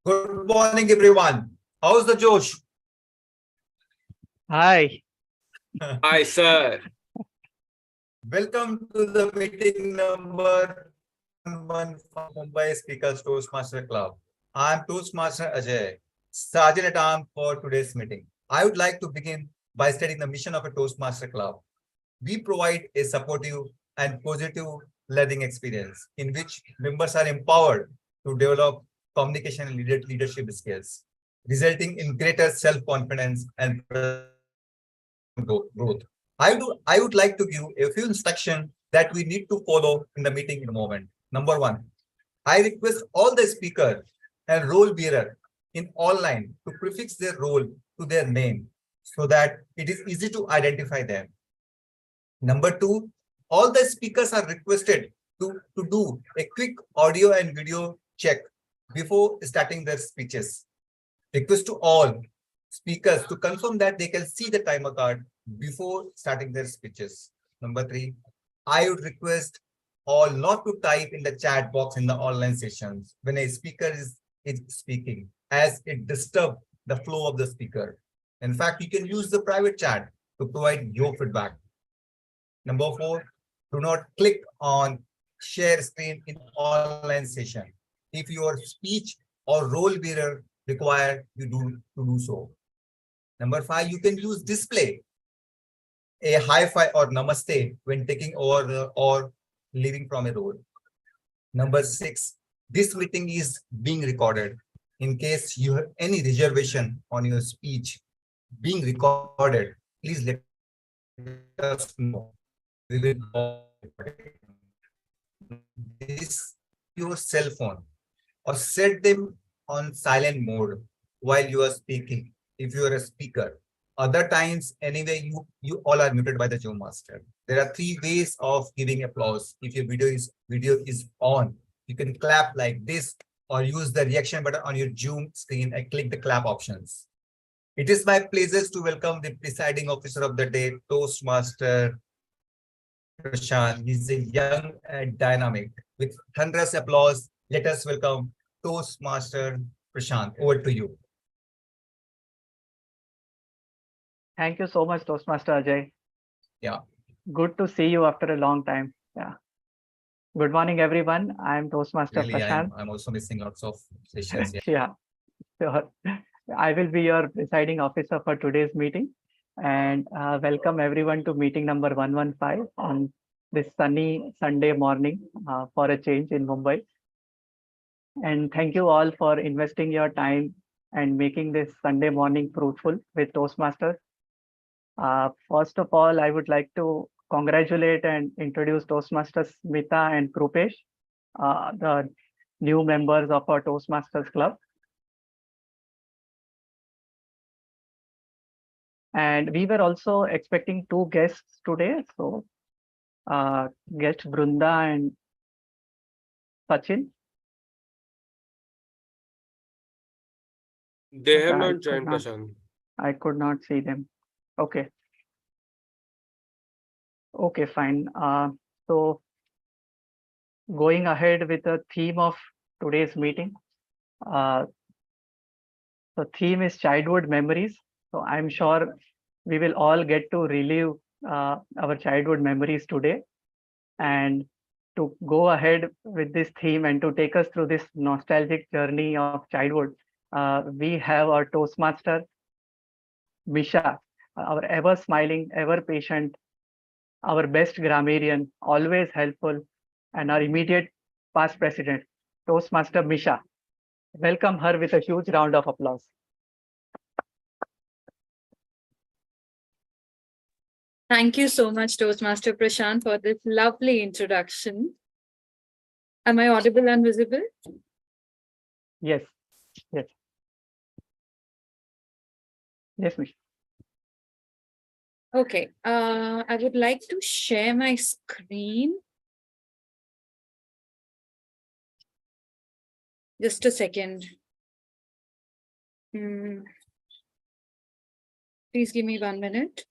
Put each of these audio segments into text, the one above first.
Good morning, everyone. How's the Josh? Hi. Hi, sir. Welcome to the meeting number 115 Mumbai Speakers Toastmaster Club. I'm Toastmaster Ajay, Sergeant at Arms for today's meeting. I would like to begin by stating the mission of a Toastmaster Club. We provide a supportive and positive learning experience in which members are empowered to develop communication and leadership skills, resulting in greater self-confidence and growth. I would like to give a few instructions that we need to follow in the meeting in a moment. Number one, I request all the speaker and role bearer in online to prefix their role to their name so that it is easy to identify them. Number two, all the speakers are requested to do a quick audio and video check before starting their speeches. Request to all speakers to confirm that they can see the timer card before starting their speeches. Number three, I would request all not to type in the chat box in the online sessions when a speaker is speaking, as it disturbs the flow of the speaker. In fact, you can use the private chat to provide your feedback. Number four, do not click on share screen in online session if your speech or role bearer require you to do so. Number five, you can use display a hi-fi or namaste when taking over or leaving from a role. Number six, this meeting is being recorded. In case you have any reservation on your speech being recorded, please let us know. We will this your cell phone or set them on silent mode while you are speaking if you are a speaker. Other times, anyway, you all are muted by the Zoom master. There are three ways of giving applause. If your video is on, you can clap like this or use the reaction button on your Zoom screen and click the clap options. It is my pleasure to welcome the presiding officer of the day, Toastmaster Prashant. He's a young and dynamic. With thunderous applause, let us welcome Toastmaster Prashant. Over to you. Thank you so much, Toastmaster Ajay. Yeah. Good to see you after a long time. Yeah. Good morning, everyone. I'm Toastmaster Really, Prashant. I'm also missing lots of sessions. Yeah, sure. I will be your presiding officer for today's meeting. And welcome everyone to meeting number 115 on this sunny Sunday morning for a change in Mumbai. And thank you all for investing your time and making this Sunday morning fruitful with Toastmasters. First of all, I would like to congratulate and introduce Toastmasters Smita and Krupesh, the new members of our Toastmasters Club. And we were also expecting two guests today. So guest Brunda and Sachin. They have not joined, Prashant. I could not see them. Okay. Okay, fine. So going ahead with the theme of today's meeting. The theme is childhood memories. So I'm sure we will all get to relive our childhood memories today. And to go ahead with this theme and to take us through this nostalgic journey of childhood, we have our Toastmaster, Misha, our ever smiling, ever patient, our best grammarian, always helpful, and our immediate past president, Toastmaster Misha. Welcome her with a huge round of applause. Thank you so much, Toastmaster Prashant, for this lovely introduction. Am I audible and visible? Yes, yes. Yes, Misha. Okay, I would like to share my screen. Just a second. Please give me 1 minute.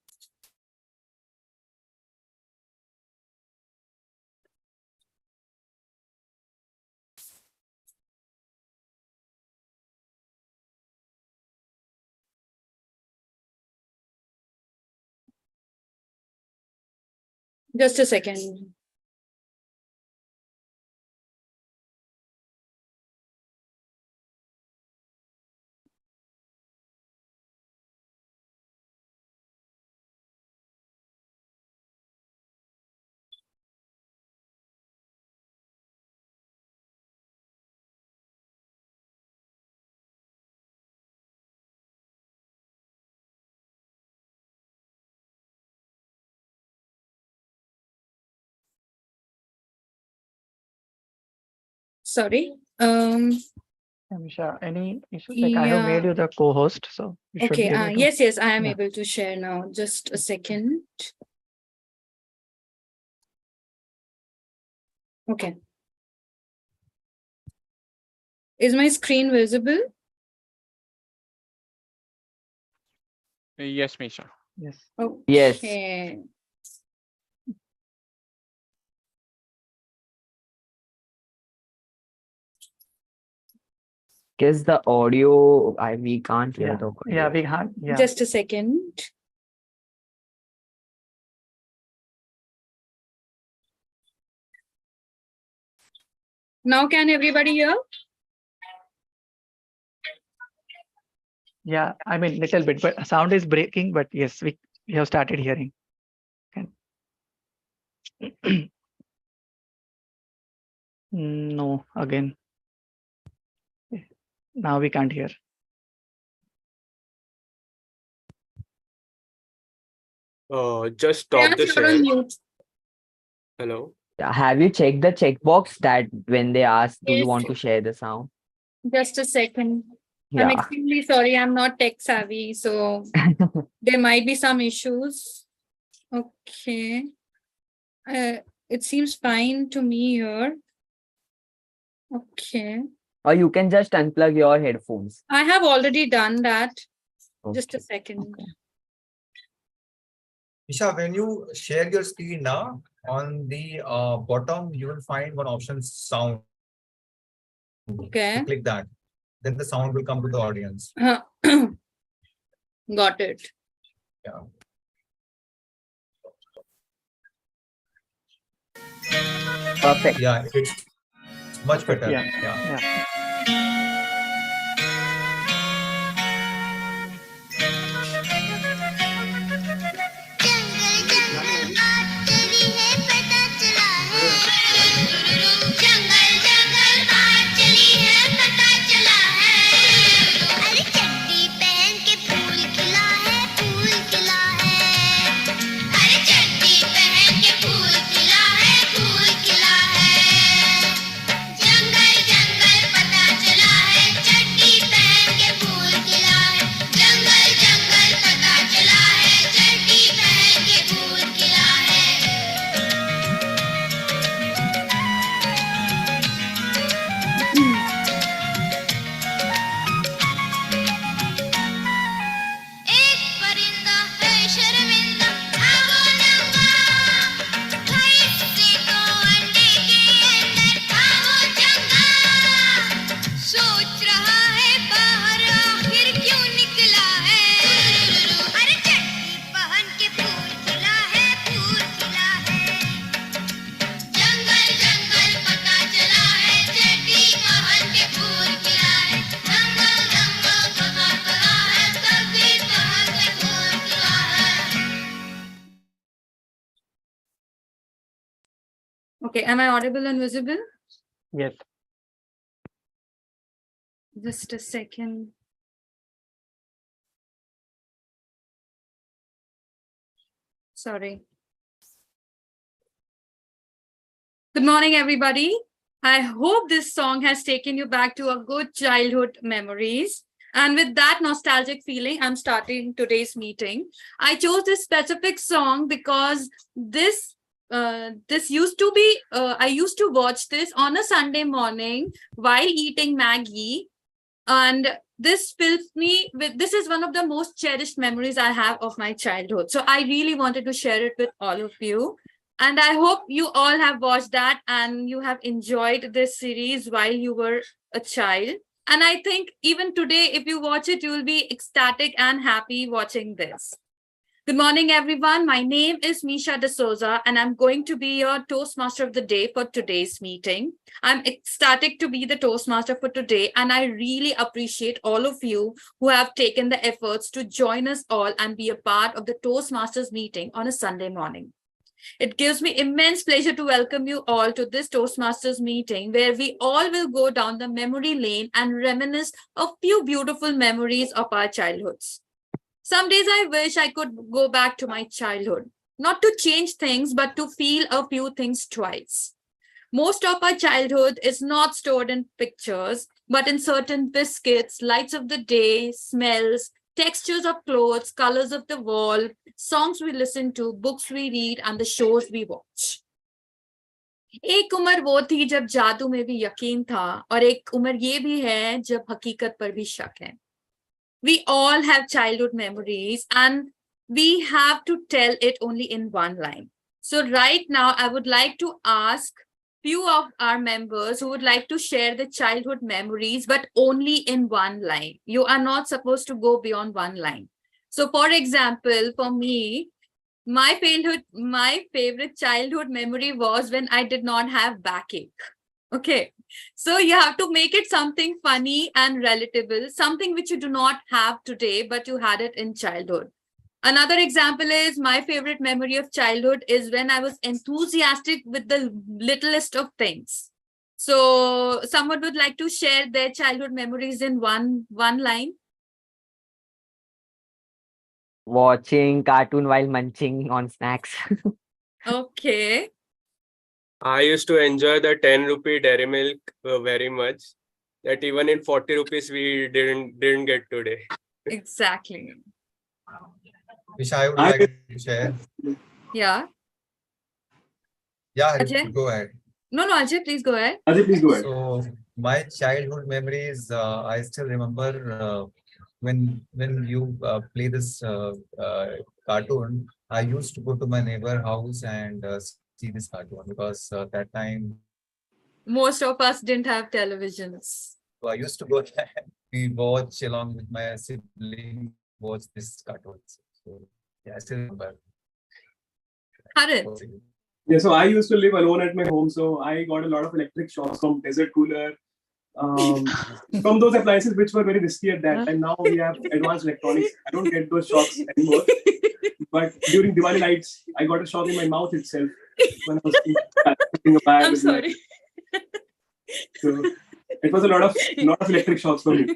Just a second. Sorry. Amisha, any issues? Like I have made Yeah. you the co-host, so you should Okay. be able to. Yes, I am Yeah. able to share now. Just a second. Okay. Is my screen visible? Yes, Misha. Yes. Yes. Okay. Guess the audio, we can't hear Yeah. the Yeah. audio. We had. Yeah. Just a second. Now can everybody hear? Yeah. I mean, little bit, but sound is breaking. But yes, we have started hearing. Okay. No. Again. Now we can't hear. Just stop the Priyansh, you're on share. mute. Hello. Have you checked the checkbox that when they ask, do you Yes. want to share the sound? Just a second. I'm Yeah. extremely sorry. I'm not tech savvy, so there might be some issues. Okay. It seems fine to me here. Okay. Or you can just unplug your headphones. I have already done that. Just a Okay. second. Okay. Isha, when you share your screen now, on the bottom, you will find one option sound. Okay. Click that. Then the sound will come to the audience. Got it. Yeah. Perfect. Yeah, it's much Perfect, better. yeah. Yeah. Yeah. Okay. Am I audible and visible? Yes. Just a second. Sorry. Good morning, everybody. I hope this song has taken you back to a good childhood memories. And with that nostalgic feeling, I'm starting today's meeting. I chose this specific song because this used to be, I used to watch this on a Sunday morning while eating Maggie. And this fills me with, this is one of the most cherished memories I have of my childhood. So I really wanted to share it with all of you. And I hope you all have watched that and you have enjoyed this series while you were a child. And I think even today, if you watch it, you will be ecstatic and happy watching this. Good morning, everyone. My name is Misha D'Souza, and I'm going to be your Toastmaster of the day for today's meeting. I'm ecstatic to be the Toastmaster for today, and I really appreciate all of you who have taken the efforts to join us all and be a part of the Toastmasters meeting on a Sunday morning. It gives me immense pleasure to welcome you all to this Toastmasters meeting where we all will go down the memory lane and reminisce a few beautiful memories of our childhoods. Some days I wish I could go back to my childhood, not to change things, but to feel a few things twice. Most of our childhood is not stored in pictures, but in certain biscuits, lights of the day, smells, textures of clothes, colors of the wall, songs we listen to, books we read, and the shows we watch. एक उम्र वो थी जब जादू में भी यकीन था और एक उम्र ये भी है जब हकीकत पर भी शक है. We all have childhood memories and we have to tell it only in one line. So right now, I would like to ask few of our members who would like to share the childhood memories, but only in one line. You are not supposed to go beyond one line. So for example, for me, my favorite childhood memory was when I did not have backache. Okay. So you have to make it something funny and relatable, something which you do not have today, but you had it in childhood. Another example is my favorite memory of childhood is when I was enthusiastic with the littlest of things. So someone would like to share their childhood memories in one line. Watching cartoon while munching on snacks. Okay. I used to enjoy the 10 rupee dairy milk very much. That even in 40 rupees we didn't get today. Exactly. Which I would like to share. Yeah. Yeah, Ajay? go ahead. No, Ajay, please go ahead. Ajay, please go ahead. So my childhood memories, I still remember when you play this cartoon. I used to go to my neighbor house and see this cartoon because that time Most of us didn't have televisions. I used to go there. We watch along with my sibling, watch this cartoons. So yeah, I still remember. Harit. Yeah, so I used to live alone at my home, so I got a lot of electric shocks from desert cooler, from those appliances which were very risky at that time. Now we have advanced electronics. I don't get those shocks anymore. But during Diwali nights, I got a shock in my mouth itself when I was putting a bag. I'm with my- sorry. So it was a lot of electric shocks for me.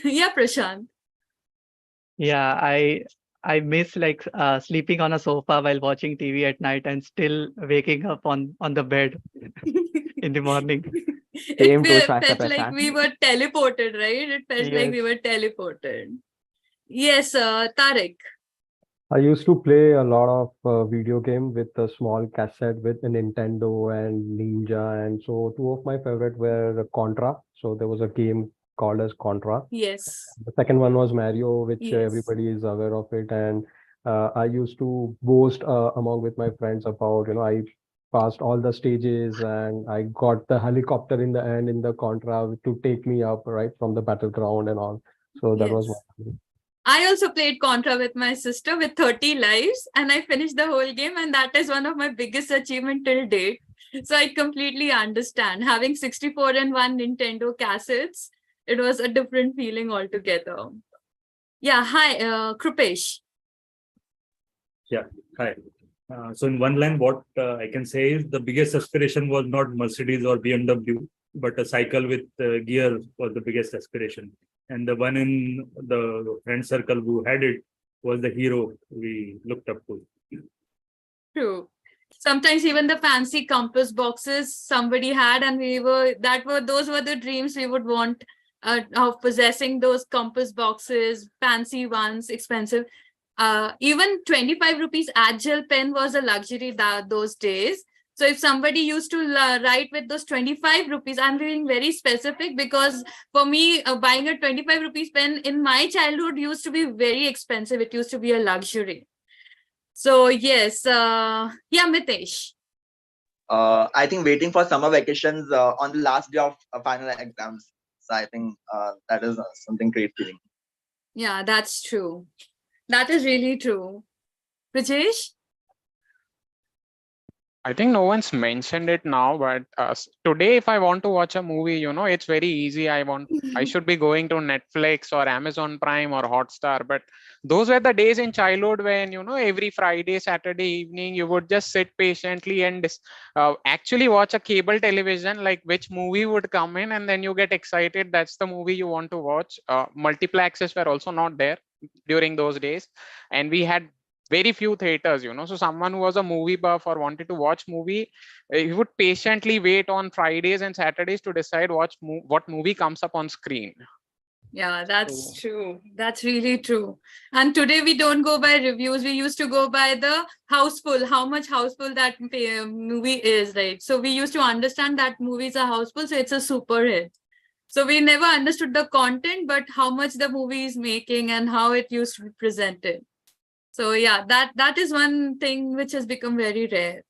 Yeah, Prashant. Yeah, I miss like sleeping on a sofa while watching TV at night and still waking up on the bed in the morning. Same It Toastmaster felt like Prashant. we were teleported, right? It felt like we Yes. were teleported. Yes, Tariq. I used to play a lot of video game with a small cassette with a Nintendo and Ninja, and so two of my favorite were Contra. So there was a game called as Contra. Yes. The second one was Mario, which Yes. everybody is aware of it, and I used to boast among with my friends about, I passed all the stages and I got the helicopter in the end in the Contra to take me up right from the battleground and all. So that was Yes. one. I also played Contra with my sister with 30 lives and I finished the whole game, and that is one of my biggest achievement till date. So I completely understand. Having 64 and 1 Nintendo cassettes, it was a different feeling altogether. Yeah, hi, Krupesh. Hi. So in one line, what I can say is the biggest aspiration was not Mercedes or BMW, but a cycle with gear was the biggest aspiration. And the one in the friend circle who had it was the hero we looked up to. True. Sometimes even the fancy compass boxes somebody had, and those were the dreams we would want of possessing those compass boxes, fancy ones, expensive. Even 25 rupees Agile pen was a luxury those days. So if somebody used to write with those 25 rupees, I'm being very specific because for me, buying a 25 rupees pen in my childhood used to be very expensive. It used to be a luxury. So yes, yeah, Mitesh. I think waiting for summer vacations on the last day of final exams. So I think that is something great feeling. Yeah, that's true. That is really true. Rajesh? I think no one's mentioned it now, but today, if I want to watch a movie, it's very easy. I should be going to Netflix or Amazon Prime or Hotstar. But those were the days in childhood when, every Friday, Saturday evening, you would just sit patiently and actually watch a cable television, like which movie would come in, and then you get excited. That's the movie you want to watch. Multiplexes were also not there during those days, and we had very few theaters, so someone who was a movie buff or wanted to watch movie, he would patiently wait on Fridays and Saturdays to decide what movie comes up on screen. Yeah, that's true. That's really true. And today we don't go by reviews. We used to go by the houseful, how much houseful that movie is, right? So we used to understand that movie is a houseful, so it's a super hit. So we never understood the content, but how much the movie is making and how it used to be presented. So yeah, that is one thing which has become very rare.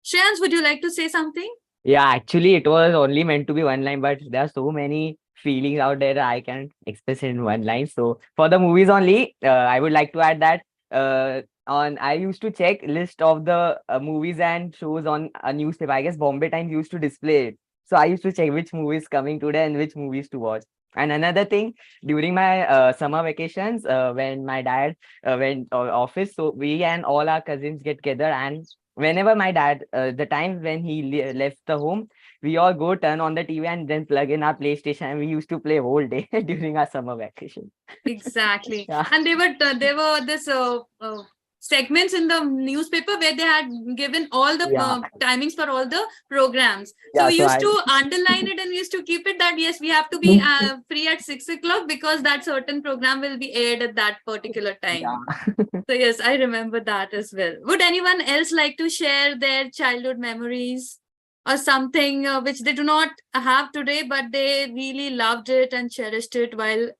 Shreyans, would you like to say something? Yeah, actually, it was only meant to be one line, but there are so many feelings out there that I can't express in one line. So for the movies only, I would like to add that I used to check list of the movies and shows on a newspaper. I guess Bombay Times used to display it. So I used to check which movie is coming today and which movies to watch. And another thing, during my summer vacations, when my dad went office, so we and all our cousins get together, and whenever my dad, the times when he left the home, we all go turn on the TV and then plug in our PlayStation, and we used to play whole day during our summer vacation. Exactly. Yeah. And there were this segments in the newspaper where they had given all the Yeah. timings for all the programs. So Yeah, we so used I to underline it and we used to keep it that yes, we have to be free at 6 o'clock because that certain program will be aired at that particular time. yeah. So yes, I remember that as well. Would anyone else like to share their childhood memories or something which they do not have today, but they really loved it and cherished it while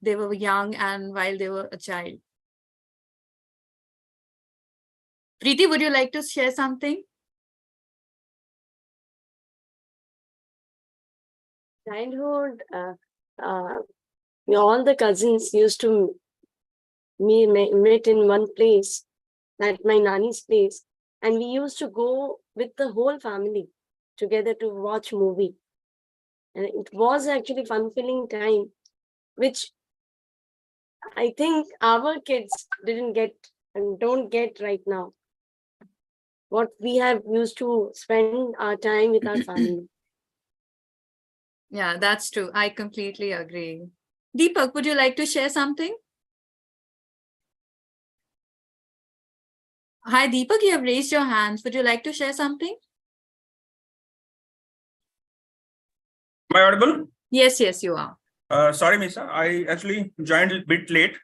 they were young and while they were a child? Preeti, would you like to share something? Childhood, all the cousins used to meet in one place, at my nanny's place, and we used to go with the whole family together to watch movie. And it was actually fun-filling time, which I think our kids didn't get and don't get right now. What we have used to spend our time with our family. Yeah, that's true. I completely agree. Deepak, would you like to share something? Hi, Deepak, you have raised your hands. Would you like to share something? Am I audible? Yes, yes, you are. Sorry, Misa. I actually joined a bit late.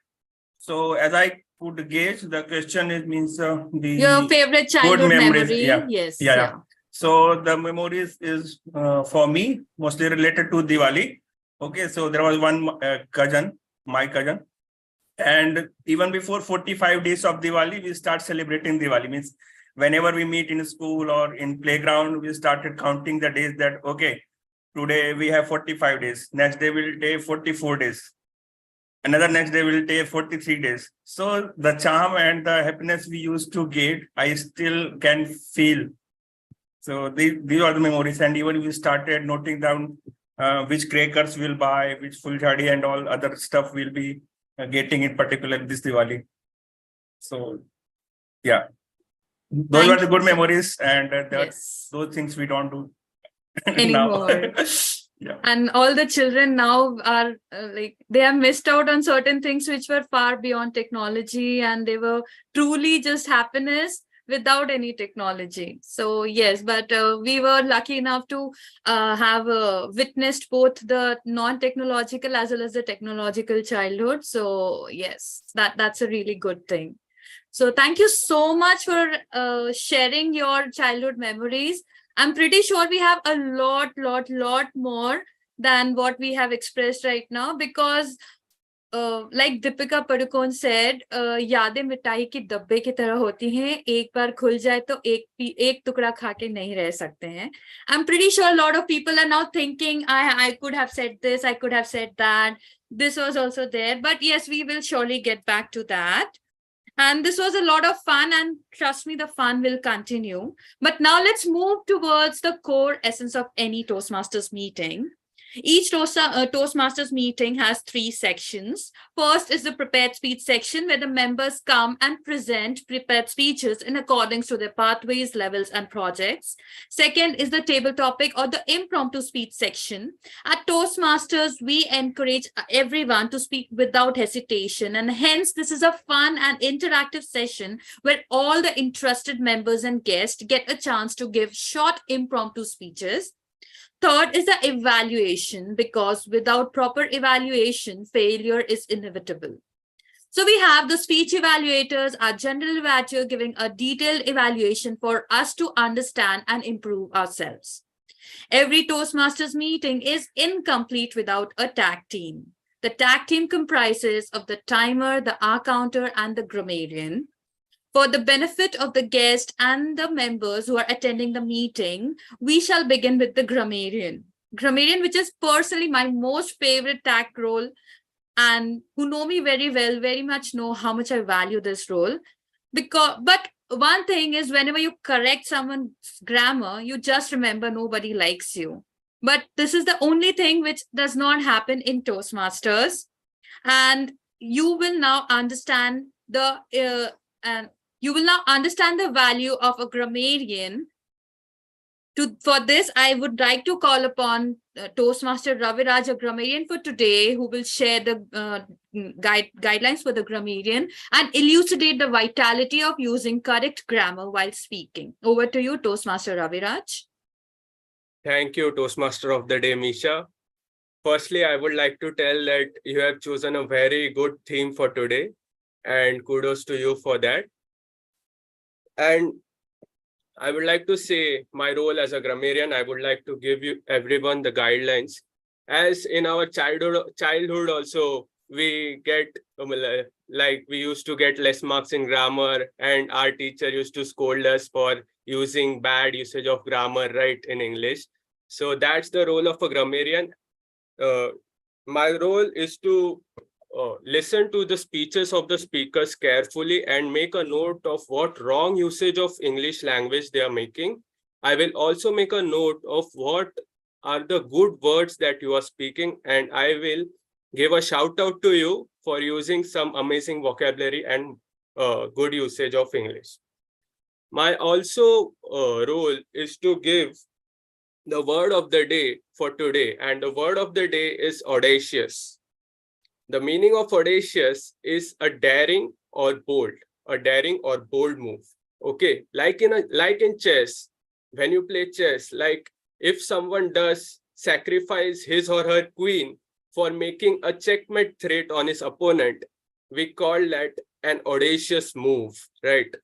So as I could gauge, the question means the Your favorite childhood memories. memory? Yeah. Yes. Yeah. So the memories is for me mostly related to Diwali. Okay, so there was one cousin, my cousin, and even before 45 days of Diwali, we start celebrating Diwali. Means whenever we meet in school or in playground, we started counting the days that, okay, today we have 45 days. Next day we'll take 44 days. Another next day will take 43 days. So the charm and the happiness we used to get, I still can feel. So these are the memories. And even we started noting down which crackers we'll buy, which fulchari and all other stuff we'll be getting in particular this Diwali. So yeah, those were the good memories, and those things we don't do anymore. Yeah. And all the children now are like, they have missed out on certain things which were far beyond technology, and they were truly just happiness without any technology. So yes, but we were lucky enough to have witnessed both the non-technological as well as the technological childhood. So yes, that's a really good thing. So thank you so much for sharing your childhood memories. I'm pretty sure we have a lot more than what we have expressed right now, because like Deepika Padukone said, यादें मिठाई की डब्बे की तरह होती हैं, एक बार खुल जाए तो एक टुकड़ा खा के नहीं रह सकते हैं. I'm pretty sure a lot of people are now thinking, I could have said this, I could have said that. This was also there, but yes, we will surely get back to that. And this was a lot of fun, and trust me, the fun will continue. But now let's move towards the core essence of any Toastmasters meeting. Each Toastmasters meeting has 3 sections. First is the prepared speech section, where the members come and present prepared speeches in accordance to their pathways, levels, and projects. Second is the table topic or the impromptu speech section. At Toastmasters, we encourage everyone to speak without hesitation, and hence this is a fun and interactive session where all the interested members and guests get a chance to give short impromptu speeches. Third is the evaluation, because without proper evaluation, failure is inevitable. So we have the speech evaluators, our general evaluator, giving a detailed evaluation for us to understand and improve ourselves. Every Toastmasters meeting is incomplete without a tag team. The tag team comprises of the timer, the hour counter, and the grammarian. For the benefit of the guest and the members who are attending the meeting, we shall begin with the grammarian. Grammarian, which is personally my most favorite tag role, and who know me very well, very much know how much I value this role. But one thing is, whenever you correct someone's grammar, you just remember nobody likes you. But this is the only thing which does not happen in Toastmasters. And you will now understand the value of a grammarian. For this, I would like to call upon Toastmaster Raviraj, a grammarian for today, who will share the guidelines for the grammarian and elucidate the vitality of using correct grammar while speaking. Over to you, Toastmaster Raviraj. Thank you, Toastmaster of the Day, Misha. Firstly, I would like to tell that you have chosen a very good theme for today, and kudos to you for that. And I would like to say my role as a grammarian, I would like to give you everyone the guidelines. As in our childhood also, we get like we used to get less marks in grammar, and our teacher used to scold us for using bad usage of grammar, right, in English. So that's the role of a grammarian. My role is to listen to the speeches of the speakers carefully and make a note of what wrong usage of English language they are making. I will also make a note of what are the good words that you are speaking, and I will give a shout out to you for using some amazing vocabulary and good usage of English. My also role is to give the word of the day for today, and the word of the day is audacious. The meaning of audacious is a daring or bold move. Okay, like in chess, when you play chess, like if someone does sacrifice his or her queen for making a checkmate threat on his opponent, we call that an audacious move, right?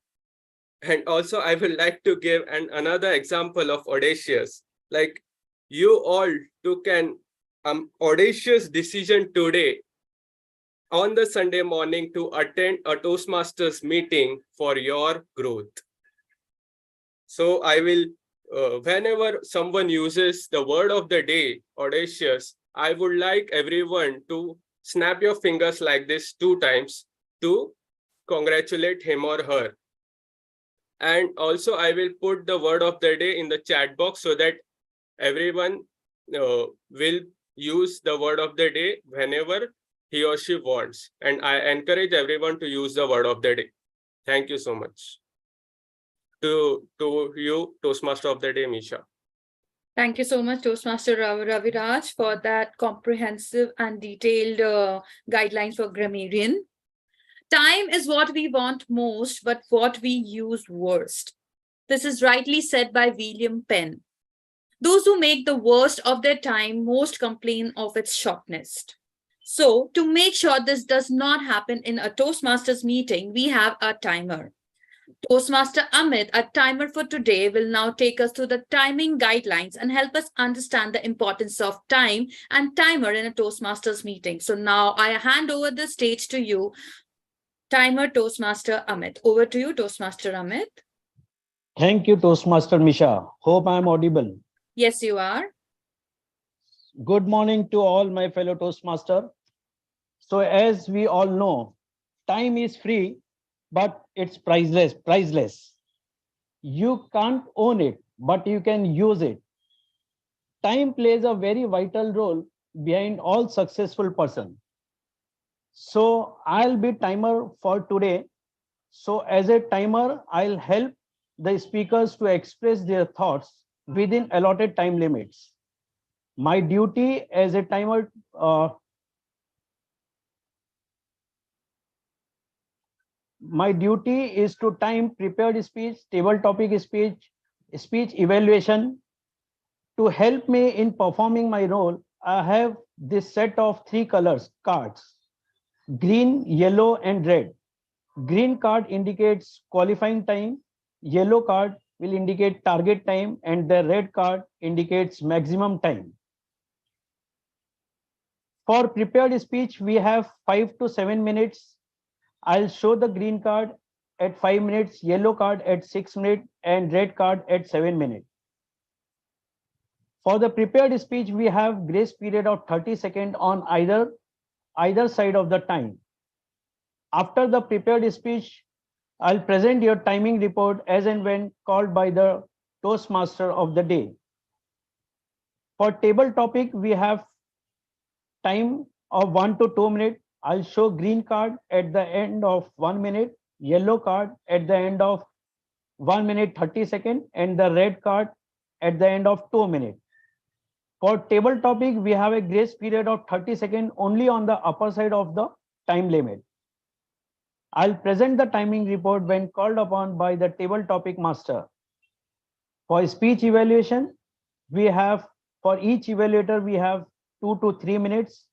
And also I would like to give another example of audacious. Like you all took an audacious decision today on the Sunday morning to attend a Toastmasters meeting for your growth. So I will, whenever someone uses the word of the day, audacious, I would like everyone to snap your fingers like this 2 times to congratulate him or her. And also I will put the word of the day in the chat box so that everyone will use the word of the day whenever he or she wants. And I encourage everyone to use the word of the day. Thank you so much. To you, Toastmaster of the Day, Misha. Thank you so much, Toastmaster Raviraj, for that comprehensive and detailed guidelines for grammarian. Time is what we want most, but what we use worst. This is rightly said by William Penn. Those who make the worst of their time most complain of its shortness. So, to make sure this does not happen in a Toastmasters meeting, we have a timer. Toastmaster Amit, our timer for today, will now take us through the timing guidelines and help us understand the importance of time and timer in a Toastmasters meeting. So now I hand over the stage to you, timer Toastmaster Amit. Over to you, Toastmaster Amit. Thank you, Toastmaster Misha. Hope I am audible. Yes, you are. Good morning to all my fellow Toastmaster. So as we all know, time is free, but it's priceless. You can't own it, but you can use it. Time plays a very vital role behind all successful person. So I'll be timer for today. So as a timer, I'll help the speakers to express their thoughts within allotted time limits. My duty as a timer my duty is to time prepared speech, table topic speech, speech evaluation. To help me in performing my role, I have this set of 3 colors cards: green, yellow, and red. Green card indicates qualifying time, yellow card will indicate target time, and the red card indicates maximum time. For prepared speech, we have 5 to 7 minutes. I'll show the green card at 5 minutes, yellow card at 6 minutes, and red card at 7 minutes. For the prepared speech, we have grace period of 30 seconds on either side of the time. After the prepared speech, I'll present your timing report as and when called by the Toastmaster of the day. For table topic, we have time of 1 to 2 minutes. I'll show green card at the end of 1 minute, yellow card at the end of 1 minute 30 seconds, and the red card at the end of 2 minutes. For table topic, we have a grace period of 30 seconds only on the upper side of the time limit. I'll present the timing report when called upon by the table topic master. For speech evaluation, for each evaluator, we have 2 to 3 minutes.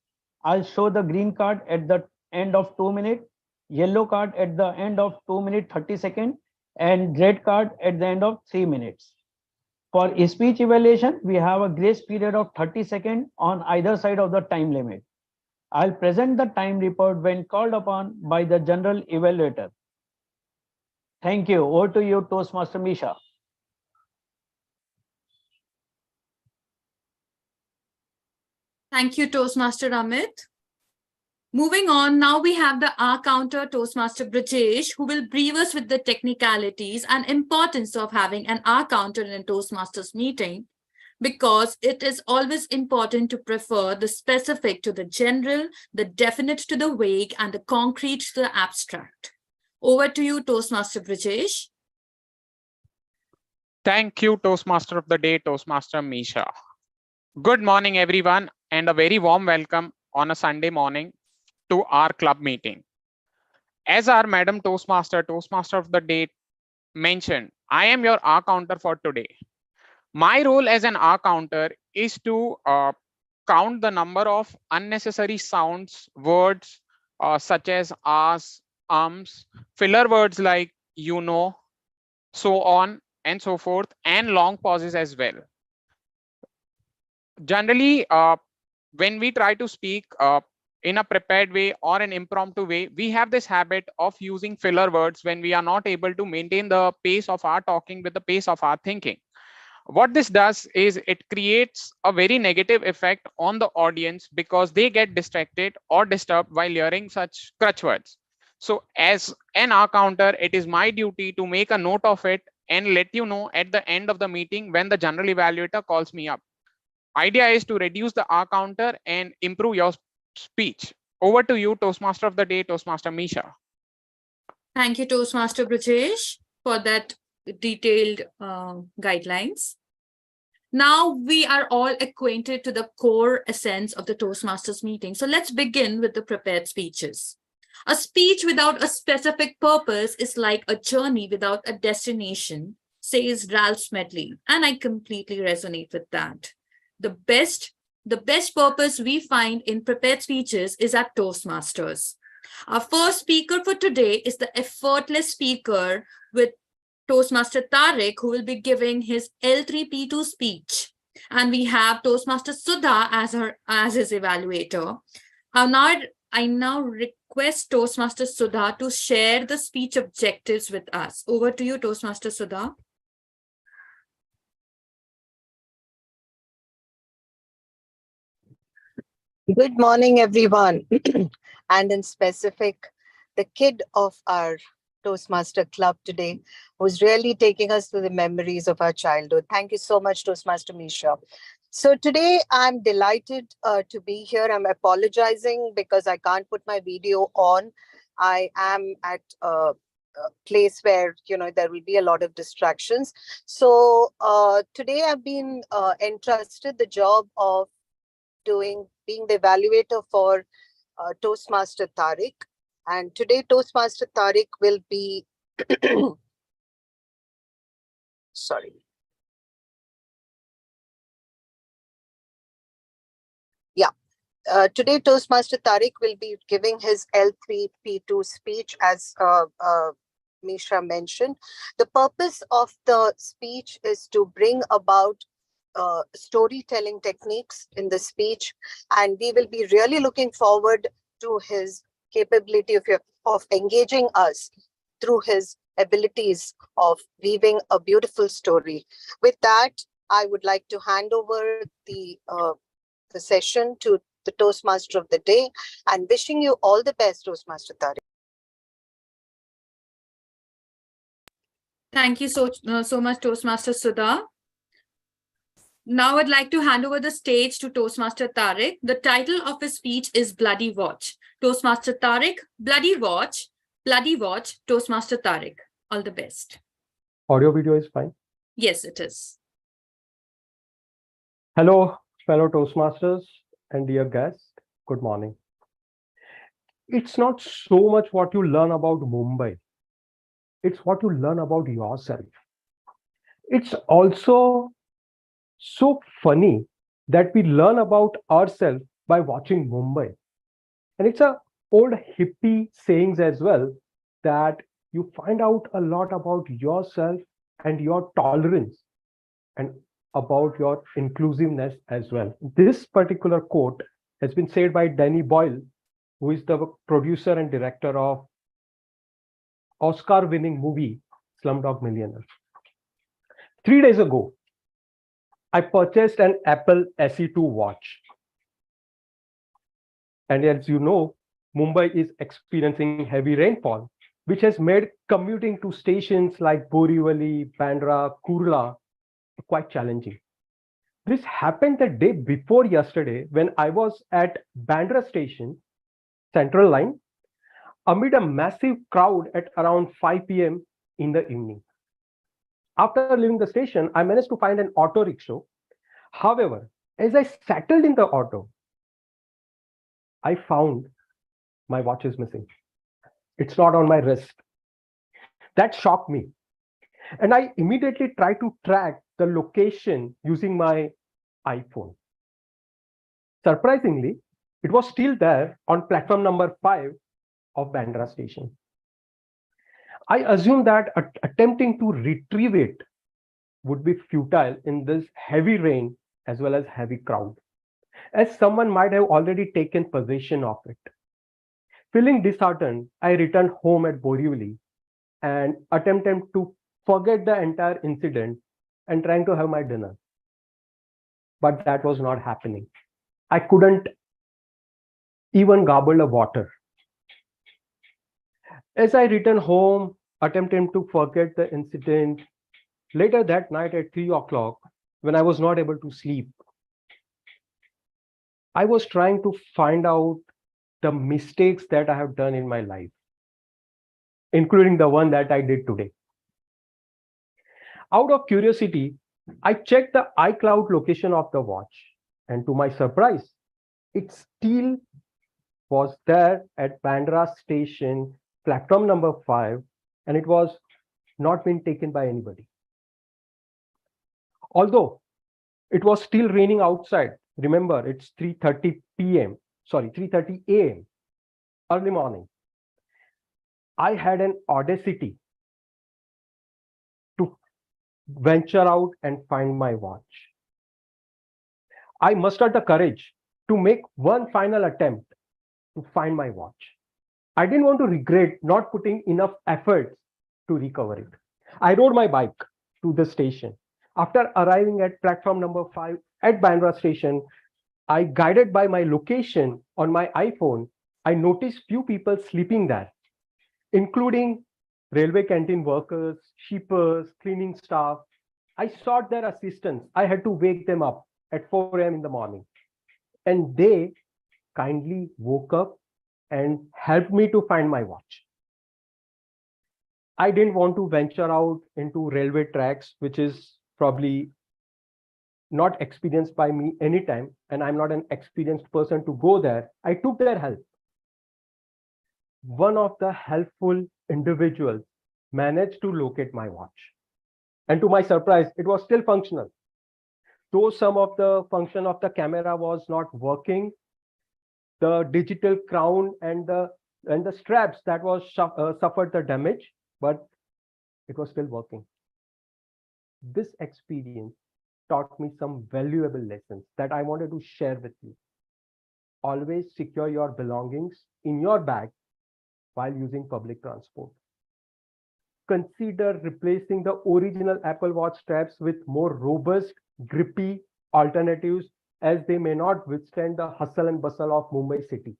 I'll show the green card at the end of 2 minutes, yellow card at the end of 2 minutes 30 seconds, and red card at the end of 3 minutes. For speech evaluation, we have a grace period of 30 seconds on either side of the time limit. I'll present the time report when called upon by the general evaluator. Thank you. Over to you, Toastmaster Misha. Thank you, Toastmaster Amit. Moving on, now we have the R counter Toastmaster Brajesh, who will brief us with the technicalities and importance of having an R counter in a Toastmasters meeting, because it is always important to prefer the specific to the general, the definite to the vague, and the concrete to the abstract. Over to you, Toastmaster Brajesh. Thank you, Toastmaster of the day, Toastmaster Misha. Good morning, everyone, and a very warm welcome on a Sunday morning to our club meeting. As our Madam Toastmaster of the day mentioned, I am your R counter for today. My role as an R counter is to count the number of unnecessary sounds, words such as ahs, filler words like you know, so on and so forth, and long pauses as well. Generally, when we try to speak in a prepared way or an impromptu way, we have this habit of using filler words when we are not able to maintain the pace of our talking with the pace of our thinking. What this does is it creates a very negative effect on the audience because they get distracted or disturbed while hearing such crutch words. So as an R counter, it is my duty to make a note of it and let you know at the end of the meeting when the general evaluator calls me up. Idea is to reduce the R counter and improve your speech. Over to you, Toastmaster of the day, Toastmaster Misha. Thank you, Toastmaster Brajesh, for that detailed guidelines. Now we are all acquainted to the core essence of the Toastmasters meeting. So let's begin with the prepared speeches. A speech without a specific purpose is like a journey without a destination, says Ralph Smedley, and I completely resonate with that. The best purpose we find in prepared speeches is at Toastmasters. Our first speaker for today is the effortless speaker with Toastmaster Tariq, who will be giving his L3P2 speech. And we have Toastmaster Sudha as his evaluator. I now request Toastmaster Sudha to share the speech objectives with us. Over to you, Toastmaster Sudha. Good morning, everyone. And in specific, the kid of our Toastmaster Club today, who's really taking us to the memories of our childhood. Thank you so much, Toastmaster Misha. So today I'm delighted to be here. I'm apologizing because I can't put my video on. I am at a place where, there will be a lot of distractions. So today I've been entrusted the job of being the evaluator for Toastmaster Tariq. And today Toastmaster Tariq will be, sorry. Yeah. Today Toastmaster Tariq will be giving his L3P2 speech, as Misha mentioned. The purpose of the speech is to bring about storytelling techniques in the speech, and we will be really looking forward to his capability of engaging us through his abilities of weaving a beautiful story. With that, I would like to hand over the session to the Toastmaster of the day, and wishing you all the best, Toastmaster Tariq. Thank you so much, Toastmaster Sudha. Now I'd like to hand over the stage to Toastmaster Tariq. The title of his speech is Bloody Watch. Toastmaster Tariq, Bloody Watch, Toastmaster Tariq. All the best. Audio video is fine. Yes, it is. Hello, fellow Toastmasters and dear guests. Good morning. It's not so much what you learn about Mumbai. It's what you learn about yourself. It's also so funny that we learn about ourselves by watching Mumbai. And it's a old hippie sayings as well, that you find out a lot about yourself and your tolerance and about your inclusiveness as well. This particular quote has been said by Danny Boyle, who is the producer and director of Oscar-winning movie Slumdog Millionaire. 3 days ago, I purchased an Apple SE2 watch. And as you know, Mumbai is experiencing heavy rainfall, which has made commuting to stations like Borivali, Bandra, Kurla quite challenging. This happened the day before yesterday when I was at Bandra station, Central Line, amid a massive crowd at around 5 p.m. in the evening. After leaving the station, I managed to find an auto rickshaw. However, as I settled in the auto, I found my watch is missing. It's not on my wrist. That shocked me. And I immediately tried to track the location using my iPhone. Surprisingly, it was still there on platform number 5 of Bandra station. I assumed that attempting to retrieve it would be futile in this heavy rain as well as heavy crowd, as someone might have already taken possession of it. Feeling disheartened, I returned home at Borivali and attempted to forget the entire incident and trying to have my dinner. But that was not happening. I couldn't even garble a water. As I returned home, attempting to forget the incident, later that night at 3 o'clock, when I was not able to sleep, I was trying to find out the mistakes that I have done in my life, including the one that I did today. Out of curiosity, I checked the iCloud location of the watch, and to my surprise, it still was there at Bandra station, platform number 5, and it was not been taken by anybody. Although it was still raining outside. Remember, it's 3:30 p.m. Sorry, 3:30 a.m. early morning. I had an audacity to venture out and find my watch. I mustered the courage to make one final attempt to find my watch. I didn't want to regret not putting enough efforts to recover it. I rode my bike to the station. After arriving at platform number 5 at Bandra station, I guided by my location on my iPhone, I noticed few people sleeping there, including railway canteen workers, sheepers, cleaning staff. I sought their assistance. I had to wake them up at 4 a.m. in the morning. And they kindly woke up and helped me to find my watch. I didn't want to venture out into railway tracks, which is probably not experienced by me anytime, and I'm not an experienced person to go there. I took their help. One of the helpful individuals managed to locate my watch. And to my surprise, it was still functional. Though some of the function of the camera was not working, the digital crown and the straps that was suffered the damage, but it was still working. This experience taught me some valuable lessons that I wanted to share with you. Always secure your belongings in your bag while using public transport. Consider replacing the original Apple Watch straps with more robust, grippy alternatives, as they may not withstand the hustle and bustle of Mumbai city.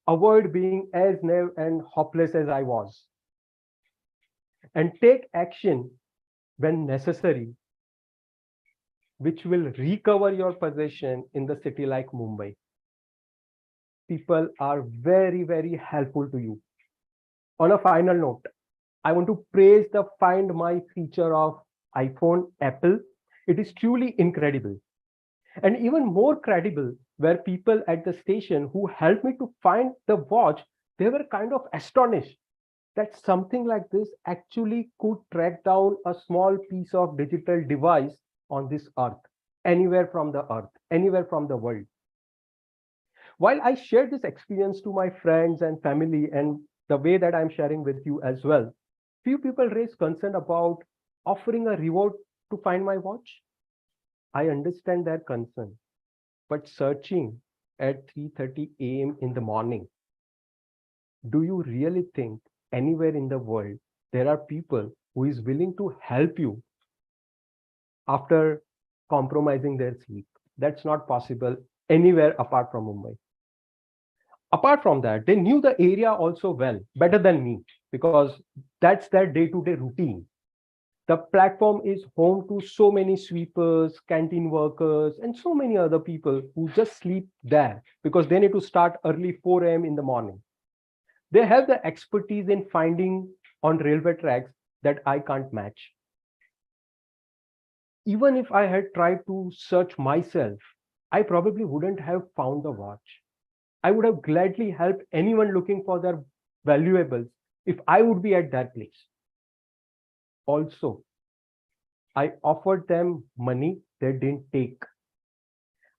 Avoid being as naive and hopeless as I was, and take action when necessary, which will recover your possession in the city like Mumbai. People are very, very helpful to you. On a final note, I want to praise the Find My feature of iPhone Apple. It is truly incredible. And even more credible were people at the station who helped me to find the watch. They were kind of astonished that something like this actually could track down a small piece of digital device on this earth, anywhere from the earth, anywhere from the world. While I shared this experience to my friends and family, and the way that I'm sharing with you as well, few people raised concern about offering a reward to find my watch. I understand their concern, but searching at 3:30 a.m. in the morning, do you really think anywhere in the world there are people who is willing to help you after compromising their sleep? That's not possible anywhere apart from Mumbai. Apart from that, they knew the area also well, better than me, because that's their day-to-day routine. The platform is home to so many sweepers, canteen workers, and so many other people who just sleep there because they need to start early 4 a.m. in the morning. They have the expertise in finding on railway tracks that I can't match. Even if I had tried to search myself, I probably wouldn't have found the watch. I would have gladly helped anyone looking for their valuables if I would be at that place. Also, I offered them money they didn't take.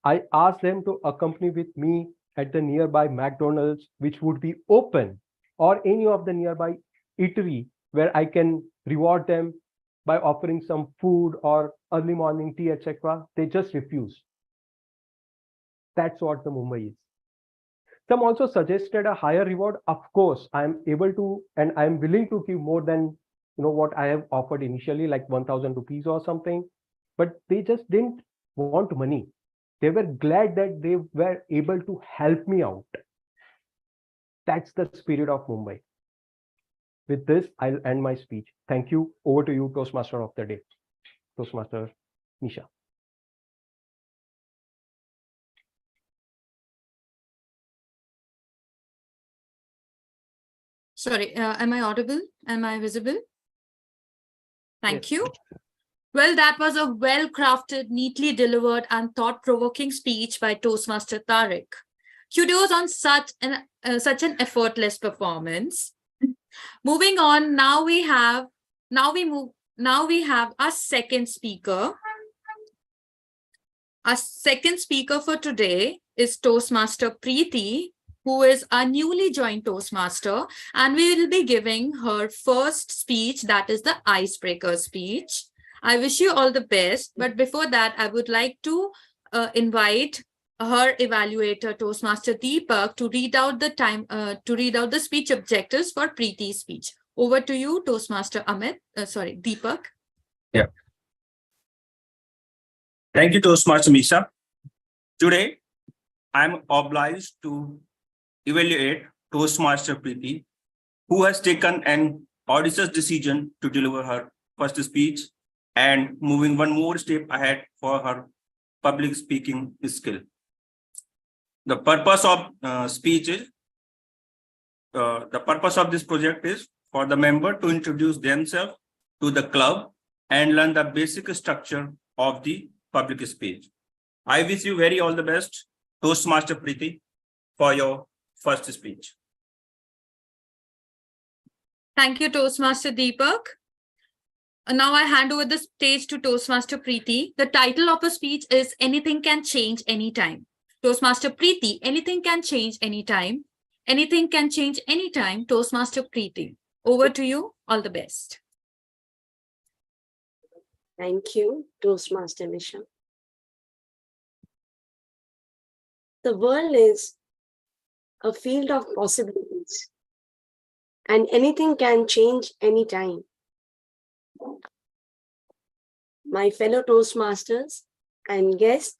I asked them to accompany with me at the nearby McDonald's, which would be open, or any of the nearby eatery where I can reward them by offering some food or early morning tea, etc. They just refused. That's what the Mumbai is. Some also suggested a higher reward. Of course, I'm able to, and I'm willing to give more than what I have offered initially, like 1,000 rupees or something. But they just didn't want money. They were glad that they were able to help me out. That's the spirit of Mumbai. With this, I'll end my speech. Thank you. Over to you, Toastmaster of the day, Toastmaster Nisha. Sorry, am I audible? Am I visible? Thank you. Well, that was a well-crafted, neatly delivered and thought-provoking speech by Toastmaster Tariq. Kudos on such an effortless performance. Moving on, now we have our second speaker. Our second speaker for today is Toastmaster Preeti. who is a newly joined Toastmaster, and we will be giving her first speech, that is the icebreaker speech. I wish you all the best, but before that, I would like to invite her evaluator, Toastmaster Deepak, to read out the speech objectives for Preeti's speech. Over to you, Toastmaster Deepak. Yeah. Thank you, Toastmaster Misha. Today, I'm obliged to evaluate Toastmaster Preeti, who has taken an audacious decision to deliver her first speech and moving one more step ahead for her public speaking skill. The purpose of the purpose of this project is for the member to introduce themselves to the club and learn the basic structure of the public speech. I wish you very all the best, Toastmaster Preeti, for your first speech. Thank you, Toastmaster Deepak. Now I hand over the stage to Toastmaster Preeti. The title of her speech is Anything Can Change Anytime. Toastmaster Preeti, anything can change anytime. Anything can change anytime. Toastmaster Preeti. Over to you. All the best. Thank you, Toastmaster Misha. The world is a field of possibilities, and anything can change anytime. My fellow Toastmasters and guests,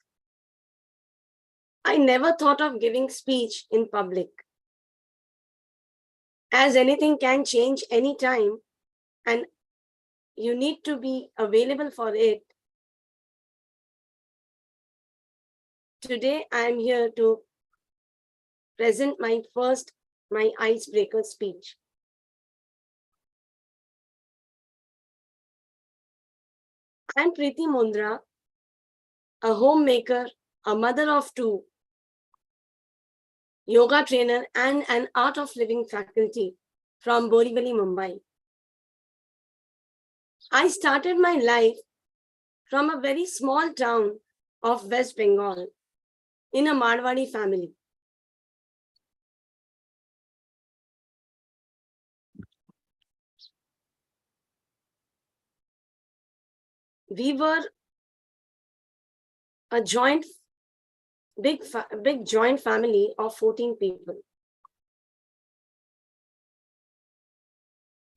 I never thought of giving speech in public. As anything can change anytime, and you need to be available for it. Today, I am here to present my icebreaker speech. I am Preeti Mundra, a homemaker, a mother of two, yoga trainer, and an art of living faculty from Borivali, Mumbai. I started my life from a very small town of West Bengal in a Marwari family. We were a big joint family of 14 people.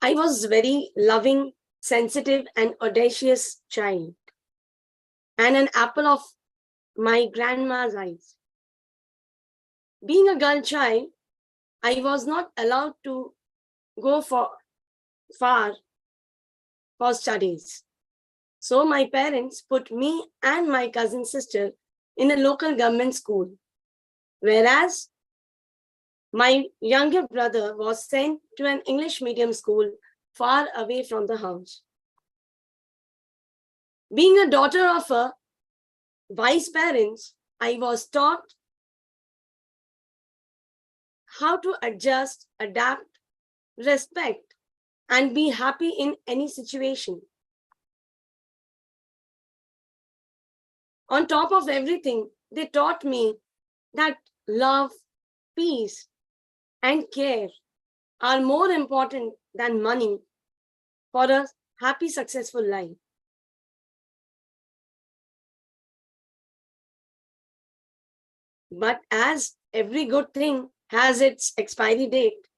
I was very loving, sensitive, and audacious child, and an apple of my grandma's eyes. Being a girl child, I was not allowed to go far for studies. So my parents put me and my cousin sister in a local government school, whereas my younger brother was sent to an English medium school far away from the house. Being a daughter of a wise parents, I was taught how to adjust, adapt, respect, and be happy in any situation. On top of everything, they taught me that love, peace, and care are more important than money for a happy, successful life. But as every good thing has its expiry date,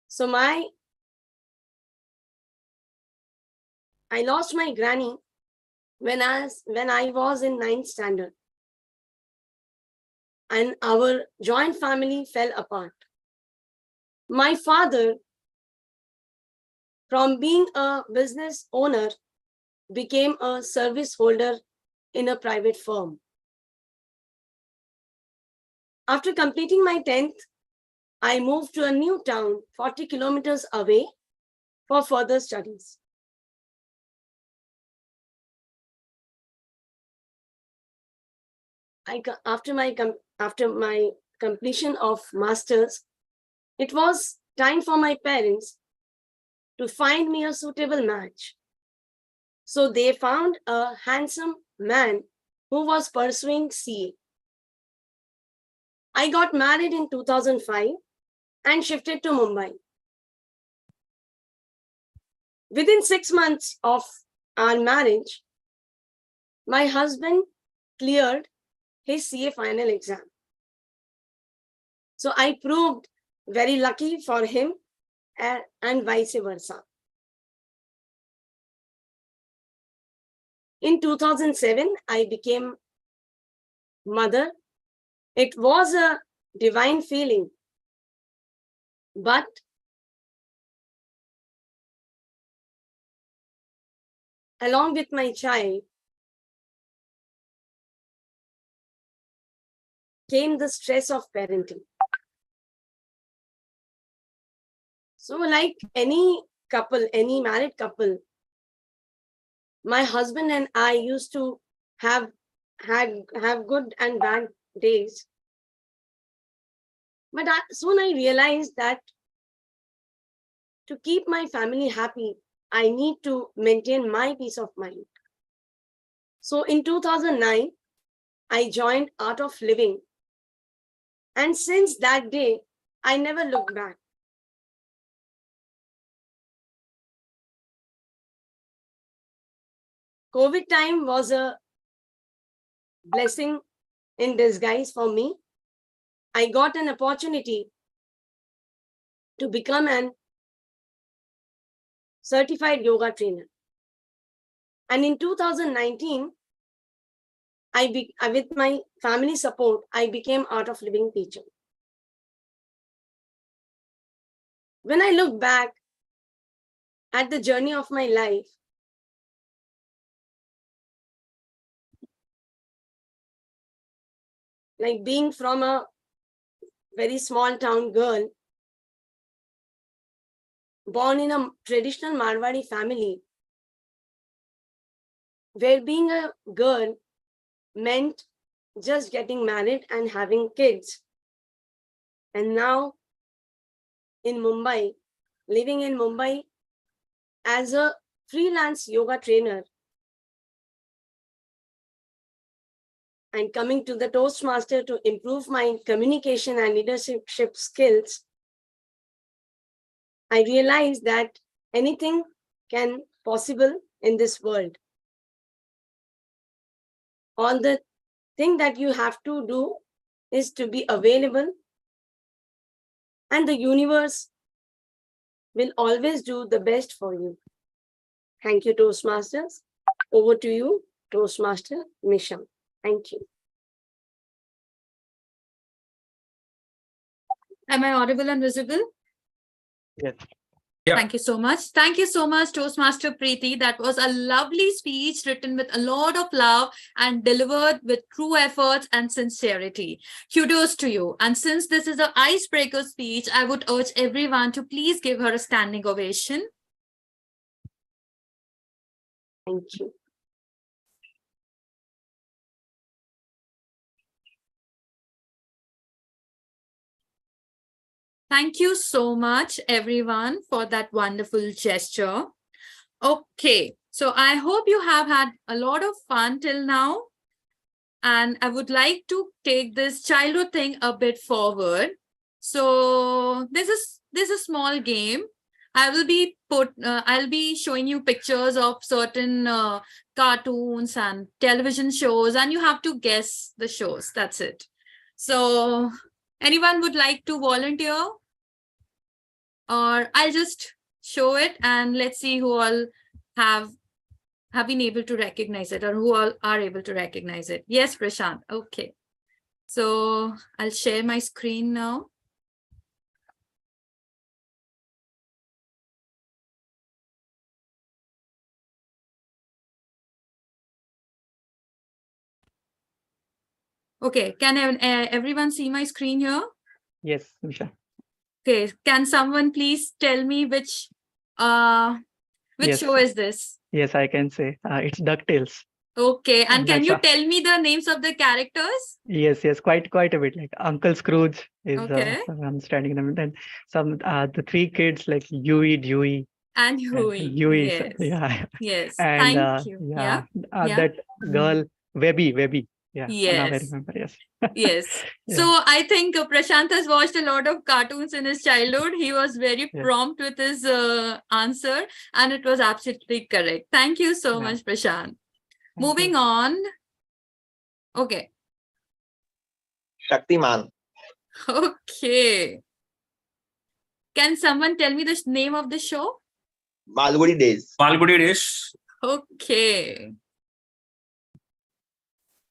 so I lost my granny when I was in 9th standard, and our joint family fell apart. My father, from being a business owner, became a service holder in a private firm. After completing my 10th, I moved to a new town 40 kilometers away for further studies. After my completion of masters, it was time for my parents to find me a suitable match. So they found a handsome man who was pursuing CA. I got married in 2005 and shifted to Mumbai. Within 6 months of our marriage, my husband cleared his CA final exam. So I proved very lucky for him and vice versa. In 2007, I became mother. It was a divine feeling, but along with my child came the stress of parenting. So like any couple, any married couple, my husband and I used to have good and bad days. But soon I realized that to keep my family happy, I need to maintain my peace of mind. So in 2009, I joined Art of Living. And since that day, I never looked back. COVID time was a blessing in disguise for me. I got an opportunity to become an certified yoga trainer. And in 2019, with my family support, I became Art of Living teacher. When I look back at the journey of my life, like being from a very small town girl, born in a traditional Marwari family, where being a girl meant just getting married and having kids. And now in Mumbai, living in Mumbai as a freelance yoga trainer and coming to the Toastmaster to improve my communication and leadership skills, I realized that anything can possible in this world. All the thing that you have to do is to be available, and the universe will always do the best for you. Thank you, Toastmasters. Over to you, Toastmaster Misha. Thank you. Am I audible and visible? Yes. Yeah. Thank you so much. Thank you so much, Toastmaster Preeti. That was a lovely speech written with a lot of love and delivered with true efforts and sincerity. Kudos to you. And since this is an icebreaker speech, I would urge everyone to please give her a standing ovation. Thank you. Thank you so much, everyone, for that wonderful gesture. Okay, so I hope you have had a lot of fun till now. And I would like to take this childhood thing a bit forward. So this is a small game. I'll be showing you pictures of certain cartoons and television shows, and you have to guess the shows. That's it. So anyone would like to volunteer? Or I'll just show it and let's see who all have been able to recognize it, or who all are able to recognize it. Yes, Prashant. Okay. So I'll share my screen now. Okay, can everyone see my screen here? Yes, Misha. Okay, can someone please tell me which Yes. show is this? Yes, I can say it's DuckTales. Okay, and can That's you tell me the names of the characters? Yes, quite a bit. Like Uncle Scrooge is Okay. one standing in the middle, and some the three kids like Huey, Dewey, And Huey. Huey. Yes. Yeah. Yes. And Thank you. Yeah. Yeah. that girl Webby. Yeah. Now I Yes. remember. Yes. Yes. Yeah. So I think Prashant has watched a lot of cartoons in his childhood. He was very Yeah. prompt with his answer, and it was absolutely correct. Thank you so Yeah. much, Prashant. Thank Moving you. on. Okay. Shaktiman. Okay. Can someone tell me the name of the show? Malgudi Days. Malgudi Days. Okay.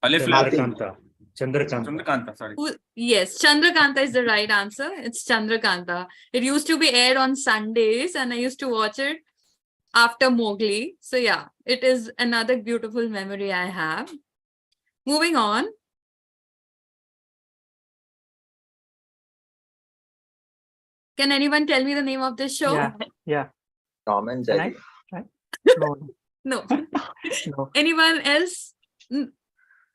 Alif Chandrakanta. Chandrakanta. Chandrakanta, sorry. Yes, Chandrakanta is the right answer. It's Chandrakanta. It used to be aired on Sundays, and I used to watch it after Mowgli. So yeah, it is another beautiful memory I have. Moving on. Can anyone tell me the name of this show? Yeah. Yeah. Tom and Can I? Jerry. Right? No. No. No. Anyone else?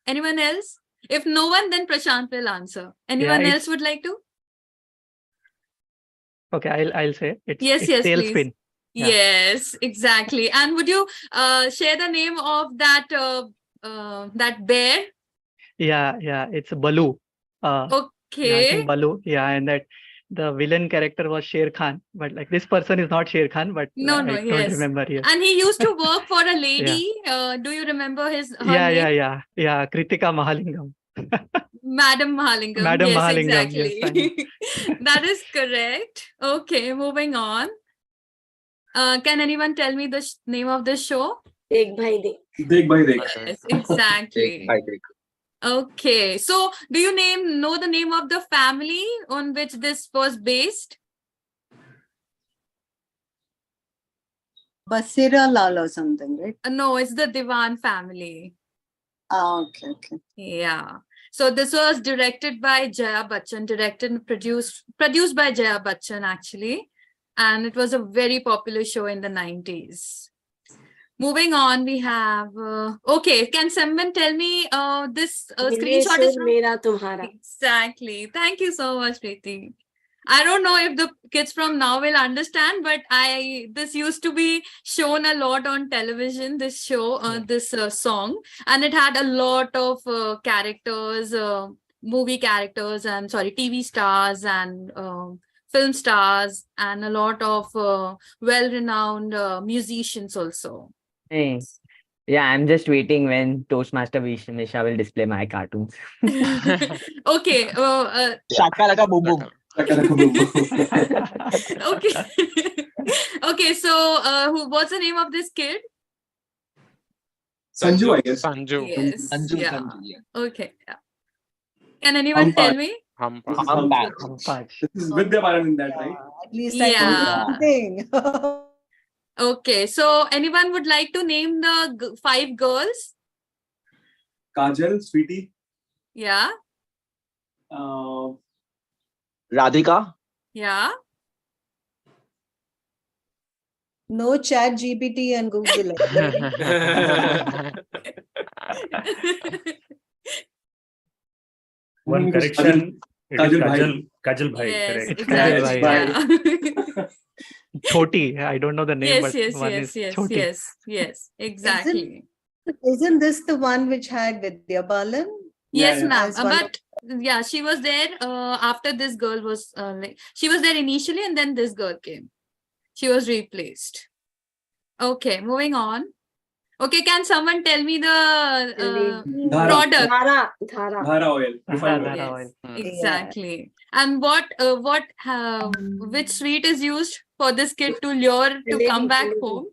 Anyone else? If no one, then Prashant will answer. Anyone it's- else would like to? Okay. I'll say it's Yes, it's yes, please. Tailspin. Yeah. Yes, exactly. And would you share the name of that that bear? Yeah. Yeah. It's Baloo. Yeah, I Okay. think Baloo. Yeah, and that the villain character was Sher Khan, but like this person is not Sher Khan, but No, I no, don't yes. remember. Yes. And he used to work for a lady. Do you remember her name? Yeah. Kritika Mahalingam. Madam Mahalingam. Madam Yes, Mahalingam, yes, exactly. That is correct. Okay, moving on. Can anyone tell me the name of this show? Ek bhai dekh. Dekh bhai dekh. Yes, exactly. Okay, so do you know the name of the family on which this was based? Basira Lal or something, right? No, it's the Diwan family. Okay. Yeah. So this was directed by Jaya Bachchan, directed and produced by Jaya Bachchan actually. And it was a very popular show in the 90s. Moving on, we have, okay, can someone tell me this screenshot is from? Mera tumhara. Exactly. Thank you so much, Preeti. I don't know if the kids from now will understand, but this used to be shown a lot on television, this show, this song, and it had a lot of characters, movie characters and TV stars and film stars and a lot of well-renowned musicians also. Hey. Yeah, I'm just waiting when Toastmaster Misha will display my cartoons. Okay. Shakalaka boom boom. Okay. Okay, so what's the name of this kid? Sanju, I guess. Sanju. Yes. Sanju, Yeah. Sanju, yeah. Okay. Yeah. Can anyone tell me? Hampach. This is Vidya Balan in that, right? At least I Yeah. know something. Okay, so anyone would like to name the 5 girls? Kajal, Sweetie, Yeah. Radhika. Yeah. No Chat GPT and Google. One correction. It is Kajal Bhai. Kajal Bhai. Yes, Correct. It's exactly. Kajal Yeah. Choti. I don't know the name, Yes, but yes, one yes, is Choti. yes, exactly. Isn't this the one which had Vidya Balan? Yes, Yeah. ma'am. As one of- But yeah, she was there after this girl was she was there initially and then this girl came. She was replaced. Okay, moving on. Okay, can someone tell me the Dhara. product? Dhara. Dhara oil. Refined oil. Dhara oil. Exactly. And which sweet is used for this kid to lure to come Jalebi, back jalebi. home?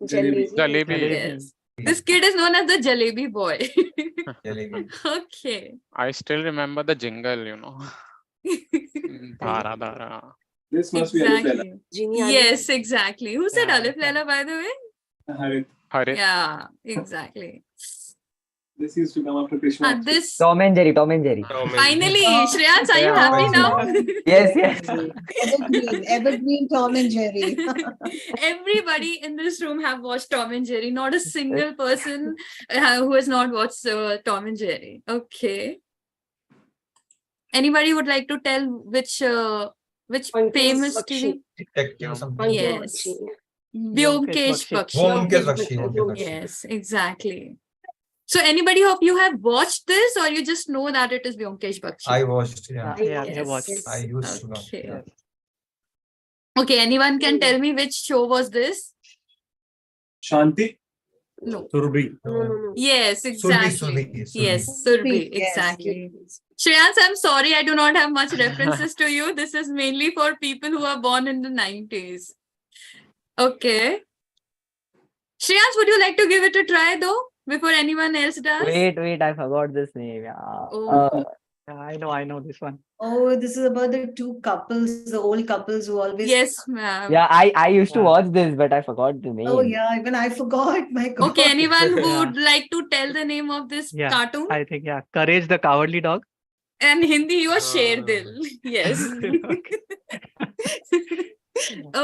Jalebi. Jalebi. Yes. This kid is known as the Jalebi boy. Jalebi. Okay. I still remember the jingle, Dhara Dhara. This must be Alif Laila. Exactly. Genie Alif. Yes, exactly. Who said Yeah, Alif Laila, by the way? Harit. Harit. Yeah, exactly. This used to come after Krishna. And this Tom and Jerry. finally, Shreyans, are you Yeah. happy now? Yes. Evergreen Tom and Jerry. Everybody in this room have watched Tom and Jerry. Not a single person who has not watched Tom and Jerry. Okay. Anybody would like to tell which famous TV? Detective something. Yes. Vyomkesh Bakshi. Vyomkesh Bakshi. Yes, exactly. So anybody of you have watched this, or you just know that it is Vyomkesh Bakshi? I watched, yeah. Yeah, Yes. I watched. I used to watch. Okay. Yeah. Okay, anyone can tell me which show was this? Shanti. No. Surbi. Yes, exactly. Surbi. Yes, Surbi, Yes. exactly. Shreyans, I'm sorry, I do not have much references to you. This is mainly for people who are born in the 90s. Okay. Shreyans, would you like to give it a try though, before anyone else does? Wait, I forgot this name. Yeah. Oh. Yeah, I know this one. Oh, this is about the two couples, the old couples who always. Yes, ma'am. Yeah, I used to Yeah. watch this, but I forgot the name. Oh, yeah, even I forgot. My God. Okay, anyone who Yeah. would like to tell the name of this Yeah, cartoon? I think, yeah. Courage the Cowardly Dog. And Hindi, you are Sher Dil. Yes.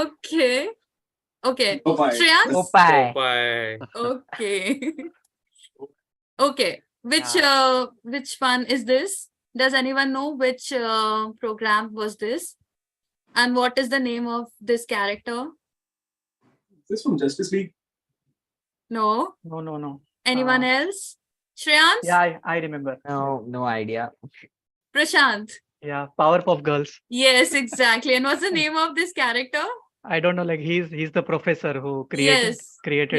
Okay. Okay. Popeye. Shreyans? Popeye. Bye. Okay. Okay. Which one is this? Does anyone know which program was this? And what is the name of this character? This from Justice League. No. No. Anyone else? Shreyans? Yeah, I remember. No idea. Prashant? Yeah, Powerpuff Girls. Yes, exactly. And what's the name of this character? I don't know, like he's the professor who created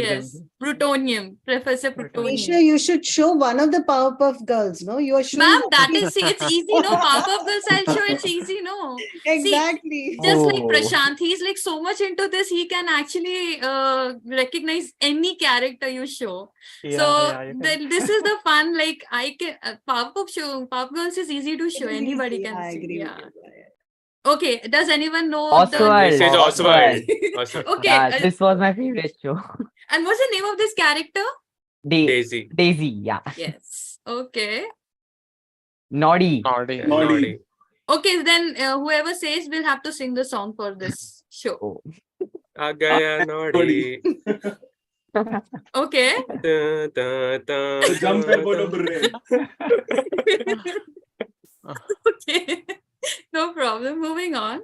Yes. them. Plutonium. Professor Nisha, Plutonium. you should show one of the Powerpuff Girls, no? You are showing. Ma'am, that is, see, it's easy, no? Powerpuff Girls, I'll show it's easy, no? Exactly. See, just like Oh. Prashant, he's like so much into this, he can actually recognize any character you show. Yeah, So yeah, you can- this is the fun, like I can, Powerpuff Girls is easy to show, anybody Easy, can I see. agree with Yeah. you. Okay, does anyone know Oswald. This is Oswald. Okay, Yeah, this was my favorite show. and what's the name of this character? Daisy. Daisy, yeah. Yes. Okay. Naughty. Naughty. Okay, then whoever says will have to sing the song for this show. Oh. आ गया naughty. Okay. Da, da, da, So jump da, and bolo da. burre. Okay. No problem. Moving on.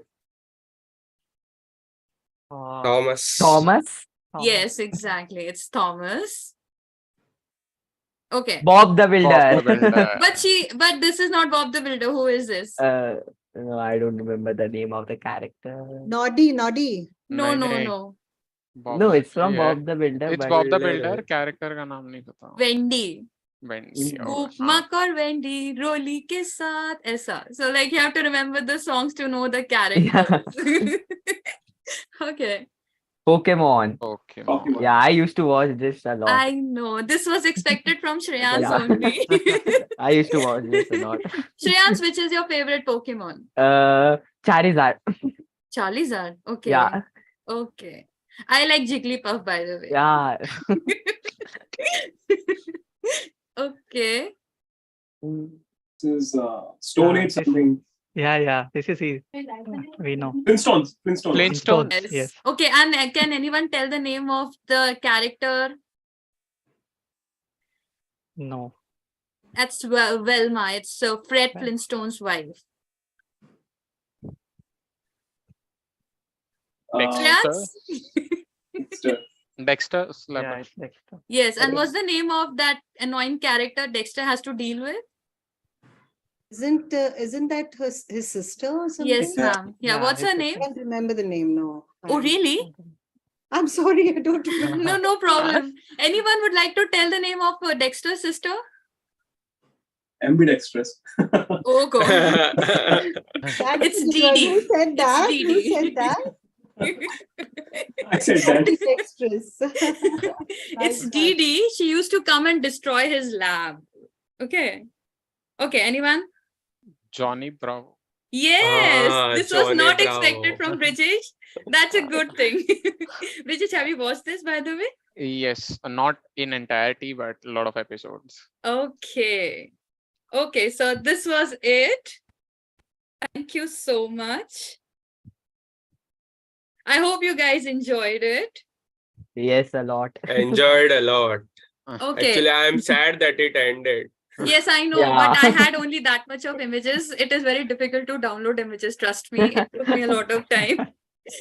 Thomas. Thomas. Yes, exactly. It's Thomas. Okay. Bob the Builder. Bob the Builder. But this is not Bob the Builder. Who is this? No, I don't remember the name of the character. Noddy. No. Bob No, the- it's from yeah. Bob the Builder. It's but- Bob the Builder. Character का नाम नहीं पता. Wendy. Wendy. Scoop, Muck or Wendy, Rolly के साथ ऐसा. So like you have to remember the songs to know the characters. Okay. Pokemon. Pokemon. Yeah, I used to watch this a lot. I know. This was expected from Shreyans Yeah. only. I used to watch this a lot. Shreyans, which is your favorite Pokemon? Charizard. Charizard. Okay. Yeah. Okay. I like Jigglypuff, by the way. Yeah. Okay. This is Stone Age something. Yeah. This is easy. We know. Flintstones. Flintstones. Yes. Okay. And can anyone tell the name of the character? No. That's Velma. It's Fred Flintstone's wife. Dexter. Dexter. Yeah, it's Dexter. Yes. And what's the name of that annoying character Dexter has to deal with? Isn't that his sister or something? Yes, ma'am. Yeah. What's her name? I can't remember the name. No. Oh, really? I'm sorry, I don't remember. No problem. Anyone would like to tell the name of Dexter's sister? Ambidextrous. Oh God. It's Dee Dee. Who said that? It's Dee Who Dee. said that? I said that. Ambidextrous. It's Dee Dee. She used to come and destroy his lab. Okay. Okay, anyone? Johnny Bravo. Yes, this was Johnny not Bravo. expected from Brijesh. That's a good thing. Brijesh, have you watched this, by the way? Yes, not in entirety, but a lot of episodes. Okay. Okay, so this was it. Thank you so much. I hope you guys enjoyed it. Yes, a lot. Enjoyed a lot. Okay. Actually, I am sad that it ended. Yes, I know, Yeah. but I had only that much of images. It is very difficult to download images, trust me. It took me a lot of time.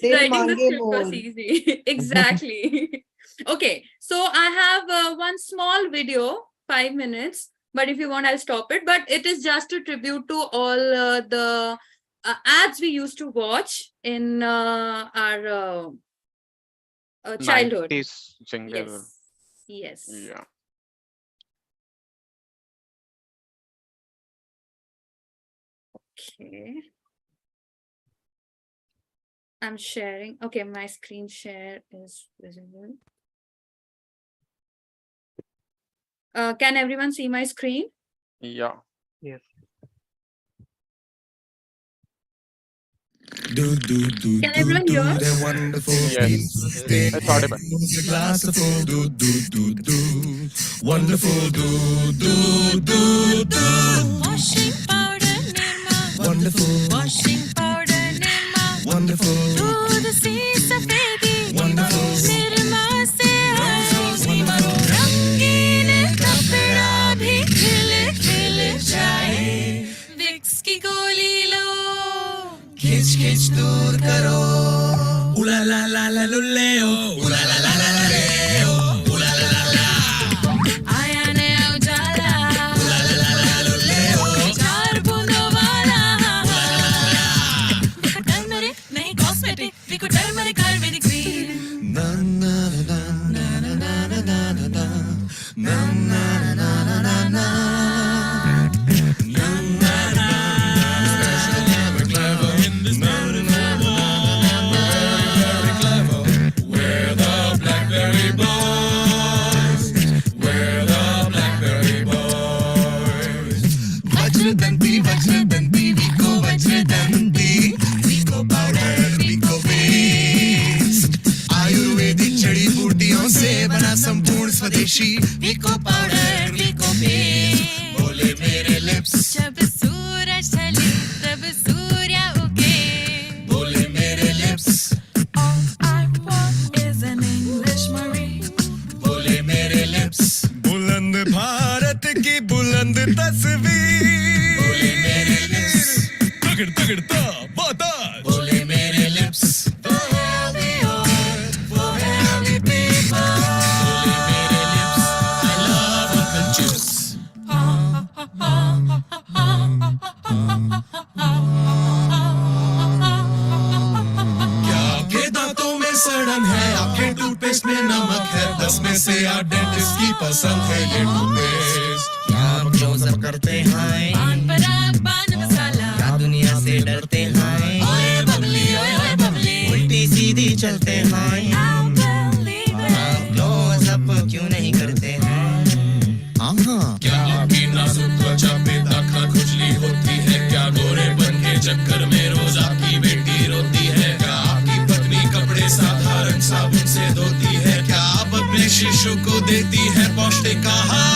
Dil Writing the mange script was more. easy. Exactly. Okay, so I have one small video 5 minutes. But if you want, I'll stop it. But it is just a tribute to all the ads we used to watch in our childhood. 90s jingle. Yes. Yes. Yeah. Okay. I'm sharing. Okay, my screen share is visible. Can everyone see my screen? Yeah. Yes. Can everyone hear? Yes. It's audible. Wonderful washing powder Nirma. Wonderful washing powder Nirma. Wonderful दूध सी सफेदी. Wonderful Nirma से आए. रंगीन कपड़ा भी खिल खिल जाए. विक्स की गोली लो. खिच खिच दूर करो. Ula la la la luleo. Ula la la la la leo. Ula la la la. आया नया उजाला. Ula la la la luleo. चार बूंदों वाला. Ula la la la. We could turmeric, नहीं cosmetic. We could turmeric Ayurvedic cream. Na na na na na na na na na na. Na na na na na na. Vajradanti Vicco powder Vicco paste Ayurvedic जड़ी बूटियों से बना संपूर्ण स्वदेशी Vicco powder Vicco paste बोले मेरे lips जब सूरज ढले तब सूर्य उगे बोले मेरे lips all I want is an English Marie बोले मेरे लिप्स बुलंद भारत की बुलंद तस्वीर तगड़ तगड़ता बाताज बोले मेरे लिप्स वो healthy heart वो healthy people बोले मेरे lips I love Uncle Juice क्या आपके दांतों में सड़न है आपके टूथपेस्ट में नमक है 10 में से 8 डेंटिस्ट की पसंद है ये टूथपेस्ट क्या आप क्लोजअप करते हैं पान पराग पान मसाला क्या दुनिया से डरते हैं ओए बबली उल्टी सीधी चलते हैं आप क्लोजअप क्यों नहीं करते हैं क्या आपकी नाजुक त्वचा पे दाखा खुजली होती है क्या गोरे बन के चक्कर में रोज आपकी बेटी रोती है क्या आपकी पत्नी कपड़े साधारण साबुन से धोती है क्या आप अपने शिशु को देती है पौष्टिक आहार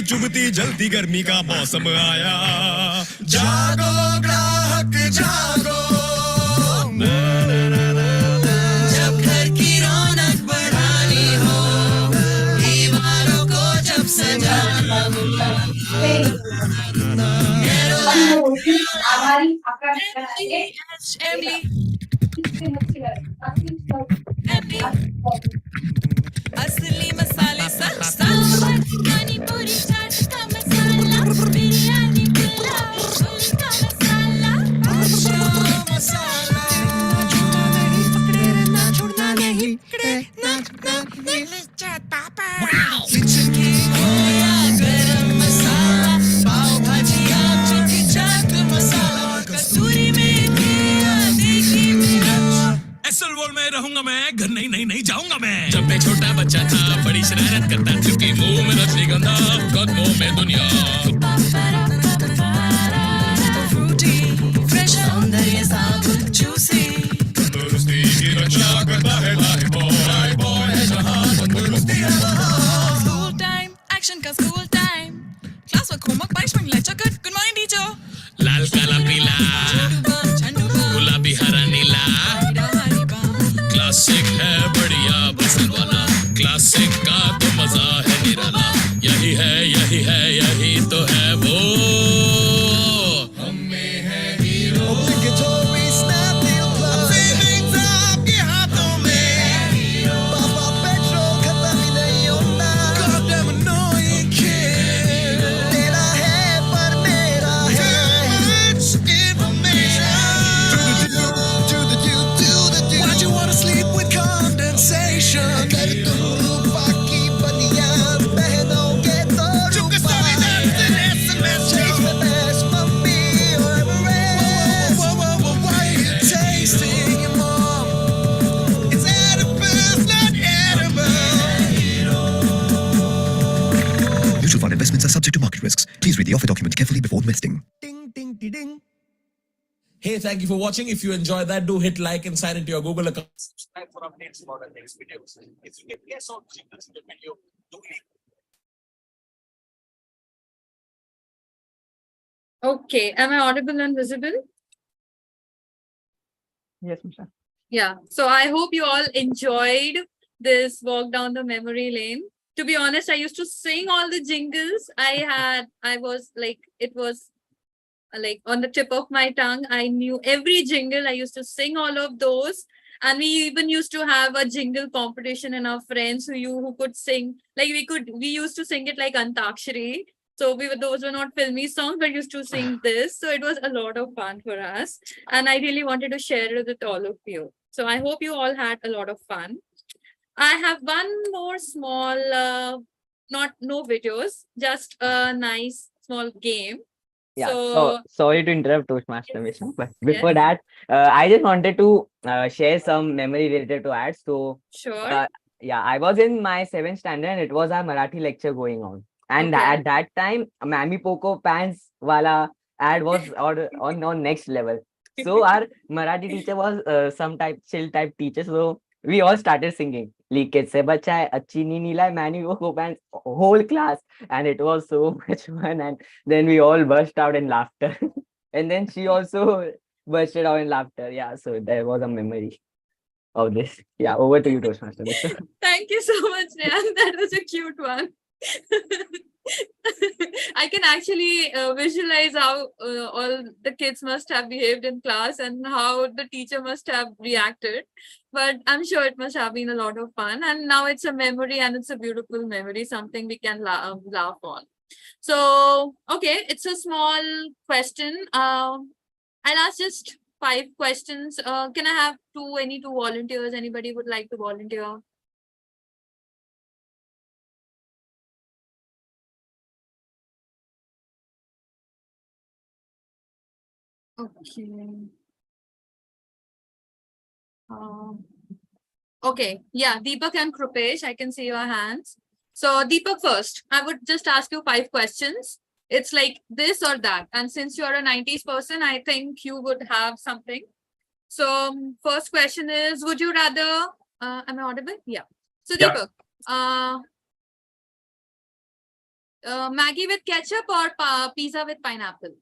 चुभती जलती गर्मी का मौसम आया जागो ग्राहक जागो जब घर की रौनक बढ़ानी हो दीवारों को जब सजाना असली मसाले सच सांभर पानी पूरी चाट का मसाला बिरयानी पुलाव का मसाला मसाला छोड़ना नहीं पकड़े रहना छोड़ना नहीं पकड़े ना पापा किचन की हो या गरम मसाला पाव भाजी आप चिकन चाट मसाला कसूरी मेथी देखी मिर्च एसल वॉल में रहूंगा मैं घर नहीं जाऊंगा मैं जब मैं छोटा बच्चा था बड़ी शरारत करता क्योंकि मुंह में रजनीगंधा कदमों में दुनिया फ्रूटी फ्रेश सौंदर्य साबुन जूसी तंदुरुस्ती की रक्षा करता है लाइफ बॉय है जहां तंदुरुस्ती है स्कूल टाइम एक्शन का school time class work homework punishment lecture good morning teacher लाल काला पीला गुलाबी हरा नीला क्लासिक है बढ़िया बसल वाला क्लासिक का तो मजा है निराला यही तो है वो हमें है हीरो obligatory snap savings आपके हाथों में पापा पेट्रोल खत्म ही नहीं होता carefully before investing. Ding, ding, ding, ding. Hey, thank you for watching. If you enjoyed that, do hit like and sign into your Google account. Subscribe for updates about our next videos. If you get yes or jingles in the video, do it. Okay, am I audible and visible? Yes, Misha. Yeah, so I hope you all enjoyed this walk down the memory lane. To be honest, I used to sing all the jingles. I was like, it was like on the tip of my tongue. I knew every jingle. I used to sing all of those. And we even used to have a jingle competition in our friends who could sing. Like we used to sing it like Antakshari. So those were not filmy songs, but used to sing this. So it was a lot of fun for us. And I really wanted to share it with all of you. So I hope you all had a lot of fun. I have one more small, no videos, just a nice small game. Yeah, so So sorry to interrupt Toastmaster Misha, but before yes, that, I just wanted to share some memory related to ads. So, sure. yeah, I was in my 7th standard and it was our Marathi lecture going on. And Okay. at that time, Mammy Poco Pants wala ad was on next level. So our Marathi teacher was some chill type teacher. So we all started singing. Leakage se bacha hai, achhi nahi nila hai, Mammy Poco Pants, whole class. And it was so much fun. And then we all burst out in laughter. And then she also bursted out in laughter. Yeah, so there was a memory of this. Yeah, over to you, Toastmaster Misha. Thank you so much, Ryan. That was a cute one. I can actually visualize how all the kids must have behaved in class and how the teacher must have reacted. But I'm sure it must have been a lot of fun. And now it's a memory and it's a beautiful memory, something we can laugh on. So, okay, it's a small question. I'll ask just 5 questions. Can I have any two volunteers? Anybody would like to volunteer? Okay. Okay. Yeah, Deepak and Krupesh, I can see your hands. So Deepak first, I would just ask you 5 questions. It's like this or that. And since you're a 90s person, I think you would have something. So first question is, would you rather, am I audible? Yeah. So Yeah. Deepak, Maggie with ketchup or pizza with pineapple?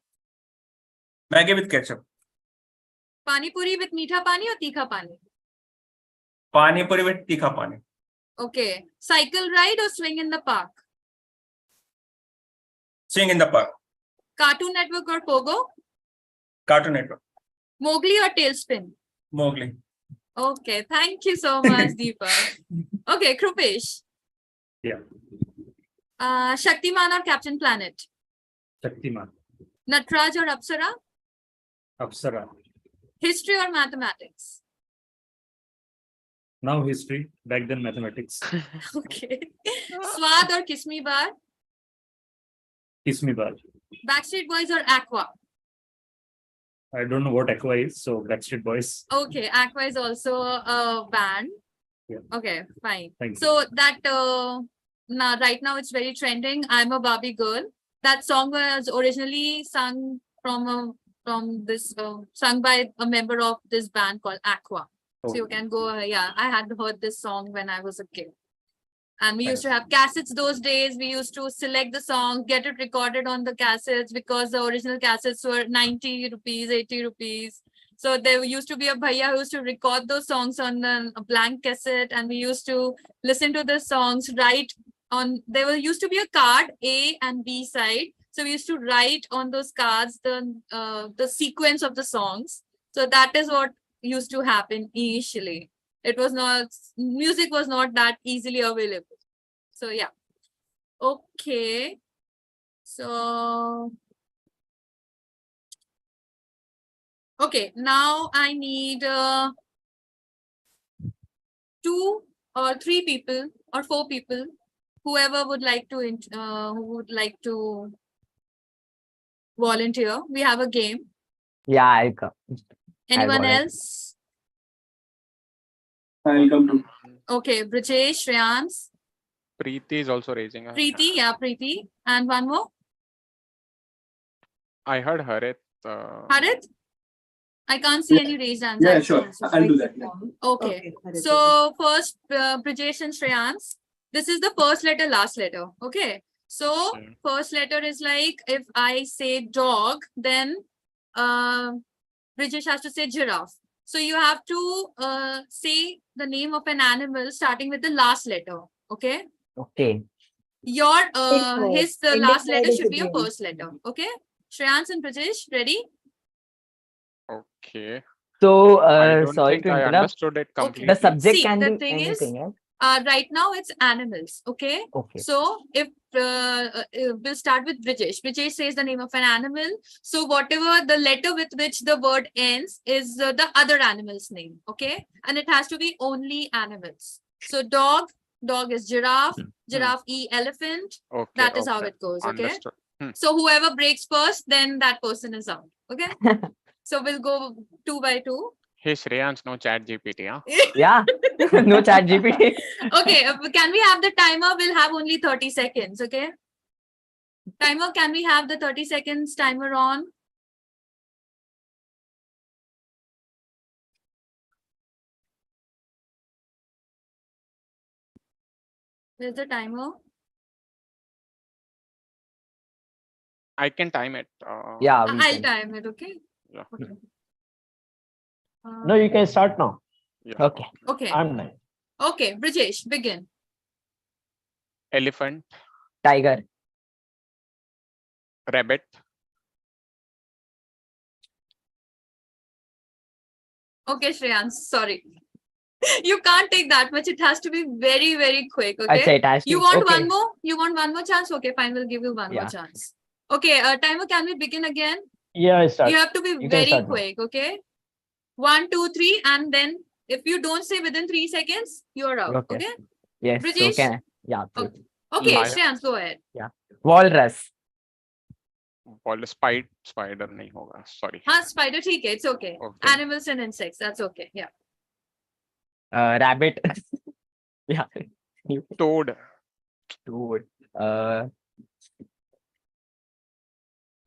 Maggie with ketchup. Pani puri with meetha pani or tikha pani? Pani puri with tikha pani. Okay. Cycle ride or swing in the park? Swing in the park. Cartoon Network or Pogo? Cartoon Network. Mowgli or Tailspin? Mowgli. Okay, thank you so much, Deepak. Okay, Krupesh. Yeah, Shaktiman or Captain Planet? Shaktiman, Natraj or Apsara? Apsara. History or mathematics? Now history, back then mathematics. Okay. Swad or Kiss Me Bar? Kiss Me Bar. Backstreet Boys or Aqua? I don't know what Aqua is, so Backstreet Boys. Okay, Aqua is also a band. Yeah. Okay, fine. Thank you. So that now right now it's very trending. I'm a Barbie girl. That song was originally sung sung by a member of this band called Aqua. So you can go. Yeah, I had heard this song when I was a kid. And we used to have cassettes those days. We used to select the song, get it recorded on the cassettes because the original cassettes were 90 rupees, 80 rupees. So there used to be a bhaiya who used to record those songs on a blank cassette, and we used to listen to the songs, write on, used to be a card, A and B side. So we used to write on those cards the sequence of the songs. So that is what used to happen initially. It was not, music was not that easily available. So yeah. Okay. So, okay, now I need 2 or 3 people or 4 people, whoever would like to volunteer. We have a game. Yeah, I'll come. Anyone volunteer. else? I'll come to. Okay, Brijesh, Shreyans, Preeti is also raising her hand. Preeti, yeah, Preeti, and one more. I heard Harit. Harit? I can't see any raised hands. Yeah, actually. sure. I'll do that. Okay. Harit, So first, Brijesh and Shreyans. This is the first letter, last letter. Okay. So Okay. first letter is like if I say dog, then Brijesh has to say giraffe. So you have to say the name of an animal starting with the last letter. Okay. Okay. Your his the Indic last word letter is should be your again. first letter. Okay. Shreyans and Brijesh, ready? Okay. So, I don't sorry think to I interrupt. understood it The completely. subject See, can the be thing is, anything, right? right now it's animals. Okay. Okay. So if we'll start with Brijesh. Brijesh says the name of an animal. So whatever the letter with which the word ends is the other animal's name. Okay. And it has to be only animals. So dog is giraffe. Giraffe, elephant. Okay. That is how Okay. it goes. Okay. Understood. So whoever breaks first, then that person is out. Okay. So we'll go 2 by 2. Hey, Shreyans, no chat GPT, huh? Yeah. No chat GPT. Okay, can we have the timer? We'll have only 30 seconds, okay? Timer, can we have the 30 seconds timer on? Where's the timer? I can time it. Yeah, I'll time it, okay? Yeah. Okay. No, you can start now. Yeah. Okay. Okay. I'm done. Okay, Brijesh, begin. Elephant, Tiger. rabbit, Okay, Shreyans, sorry. You can't take that much. It has to be very, very quick, okay? Acha, it has to You be- want okay. one more? You want one more chance? Okay, fine, we'll give you one more Yeah. chance. Okay, timer, can we begin again? Yeah, I start. You have to be You can very start now. quick, okay? 1, 2, 3, and then if you don't say within 3 seconds, you're out. Okay. Okay? Yes. So Brijesh? can yeah. Please. Okay, My- Shreyans, go ahead. Yeah. Walrus. spider नहीं होगा. Sorry. Spider, ठीक है, it's okay. Okay. Animals and insects, that's okay. Yeah. Rabbit. Yeah. Toad, Dude.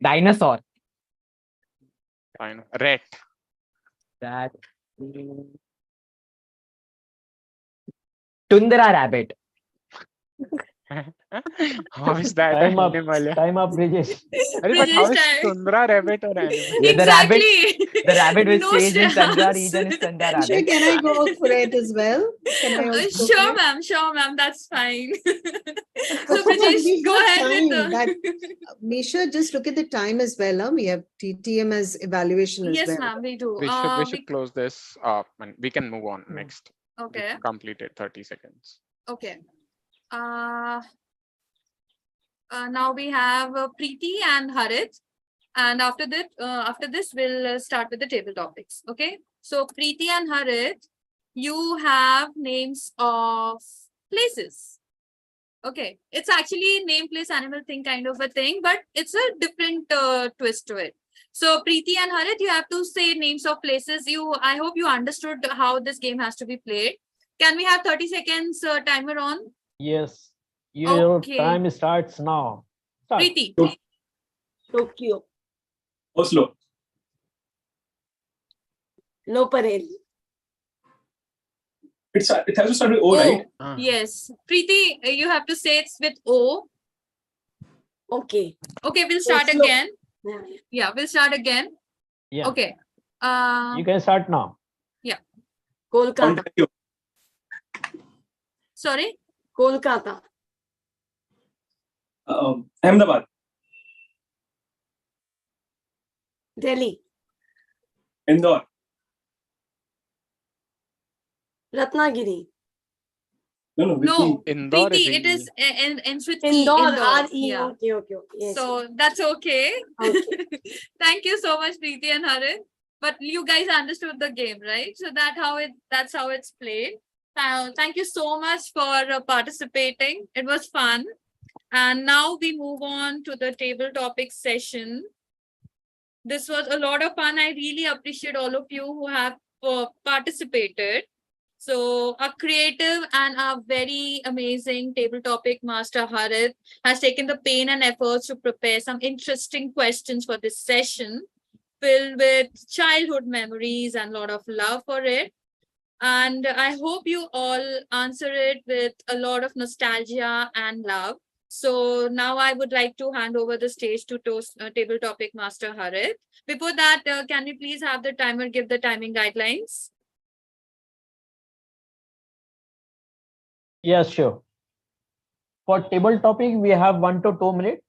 Dinosaur. rat, That. Tundra rabbit. how is that Time an up. animal? Time up, Brijesh. अरे but how Brijesh, is time. tundra rabbit or animal? Yeah, Exactly. The rabbit which No, stays in Tundra Shreyans. region is Tundra Sure, rabbit. can I go for it as well? Can I also go Sure, for it? ma'am, that's fine. So So, Brijesh, we go have ahead with time. the. Misha, just look at the time as well. Huh? We have TTM as evaluation as Yes, well. ma'am, we do. We should close this up and we can move on next. Okay. We completed 30 seconds. Okay. Now we have Preeti and Harit, and after this, we'll start with the table topics. Okay. So Preeti and Harit, you have names of places. Okay, it's actually name, place, animal thing kind of a thing, but it's a different twist to it. So Preeti and Harit, you have to say names of places. I hope you understood how this game has to be played. Can we have 30 seconds timer on? Yes. Your Okay. time starts now. Start. Preeti. Tokyo, Oslo, Loparel, it has to start with O, right? Yes. Preeti, you have to say it's with O. okay. Okay, we'll start Oslo. again. Yeah. Yeah, we'll start again. Yeah. Okay. You can start now. Yeah. Kolkata, Ontario, Sorry. Kolkata, Ahmedabad, Delhi, Indore, Ratnagiri, no, with No, Indore is Preeti, it is ends with E. Indore, Indore. R-E, Yeah. okay. Yes. So that's okay. Okay. Thank you so much, Preeti and Harit. But you guys understood the game, right? So that's how it's played. Thank you so much for participating. It was fun. And now we move on to the table topic session. This was a lot of fun. I really appreciate all of you who have participated. So a creative and a very amazing table topic master Harith has taken the pain and efforts to prepare some interesting questions for this session filled with childhood memories and a lot of love for it. And I hope you all answer it with a lot of nostalgia and love. So now I would like to hand over the stage to table topic master Harith. Before that, can we please have the timer give the timing guidelines? Yes, sure. For table topic, we have 1 to 2 minutes.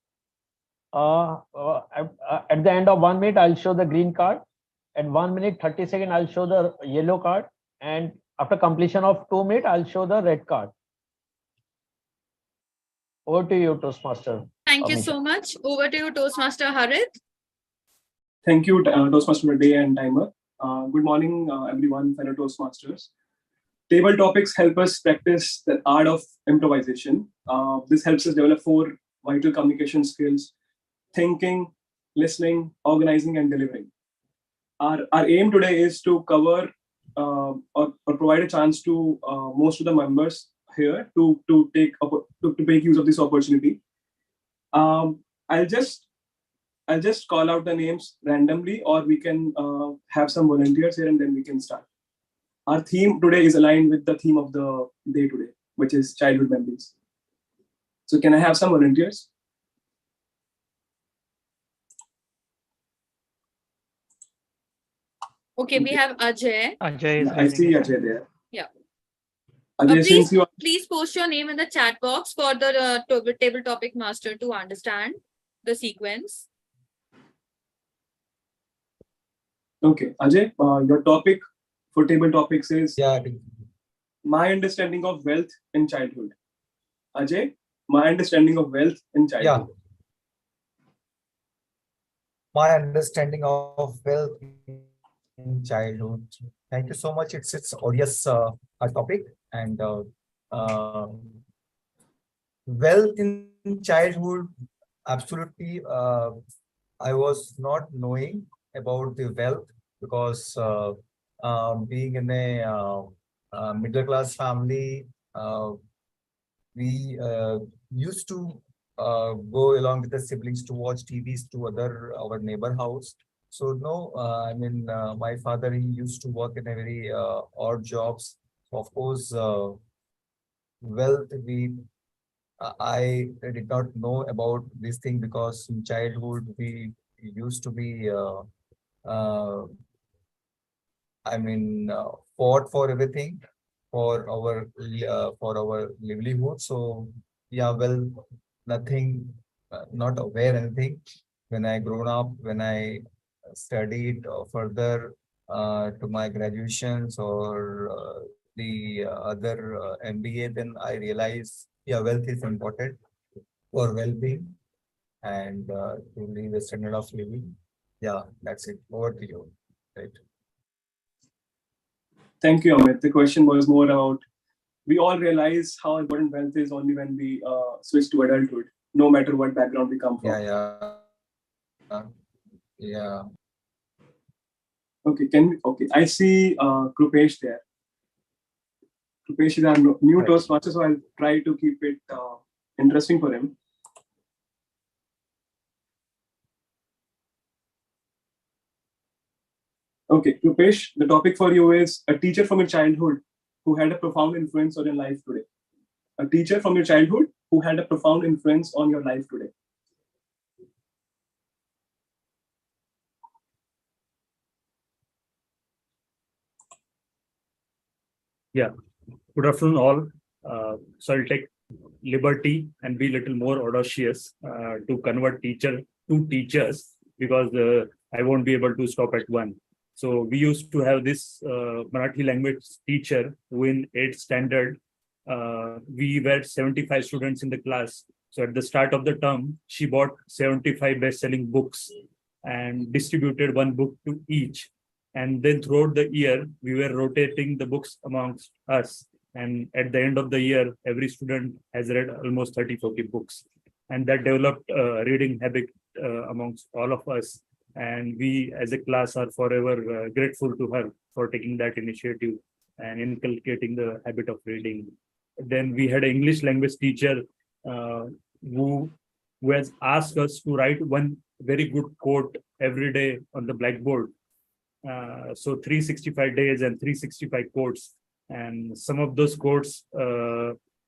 At the end of 1 minute, I'll show the green card. At 1 minute, 30 seconds, I'll show the yellow card. And after completion of 2 minutes, I'll show the red card. Over to you, Toastmaster. Thank you Amisha. so much. Over to you, Toastmaster Harith. Thank you, Toastmaster Day and Timer. Good morning, everyone, fellow Toastmasters. Table topics help us practice the art of improvisation. This helps us develop 4 vital communication skills: thinking, listening, organizing, and delivering. Our aim today is to cover or provide a chance to most of the members here to make use of this opportunity. I'll just call out the names randomly, or we can have some volunteers here and then we can start. Our theme today is aligned with the theme of the day today, which is childhood memories. So can I have some volunteers? Okay, we have Ajay. Ajay is I see Ajay there. Yeah. Ajay, since you are Please post your name in the chat box for the table topic master to understand the sequence. okay, Ajay, your topic for table topics is my understanding of wealth in childhood. Ajay, my understanding of wealth in childhood. My understanding of wealth in childhood. Thank you so much. It's odious topic, and wealth in childhood. Absolutely, I was not knowing about the wealth because being in a middle class family, we used to go along with the siblings to watch TVs to our neighbor house. So no, I mean, my father, he used to work in a very odd jobs. Of course, wealth, I did not know about this thing because in childhood we used to be, I mean, fought for everything for our livelihood. So yeah, well, nothing, not aware anything. When I grown up, when I studied further to my graduations or the other MBA, then I realized, yeah, wealth is important for well-being and to live a standard of living. Yeah, that's it. Over to you. Right. Thank you, Amit. The question was more about, we all realize how important wealth is only when we switch to adulthood, no matter what background we come from. Yeah. Okay, okay. I see Krupesh there. Krupesh is our new Toastmaster, so I'll try to keep it interesting for him. Okay, Krupesh, the topic for you is a teacher from your childhood who had a profound influence on your life today. A teacher from your childhood who had a profound influence on your life today. Yeah, good afternoon all. So I'll take liberty and be a little more audacious to convert teacher to teachers because I won't be able to stop at one. So we used to have this Marathi language teacher who in 8th standard, we were 75 students in the class. So at the start of the term, she bought 75 best-selling books and distributed one book to each. And then throughout the year, we were rotating the books amongst us. And at the end of the year, every student has read almost 30-40 books. And that developed a reading habit amongst all of us. And we as a class are forever grateful to her for taking that initiative and inculcating the habit of reading. Then we had an English language teacher who has asked us to write one very good quote every day on the blackboard. So 365 days and 365 quotes. And some of those quotes,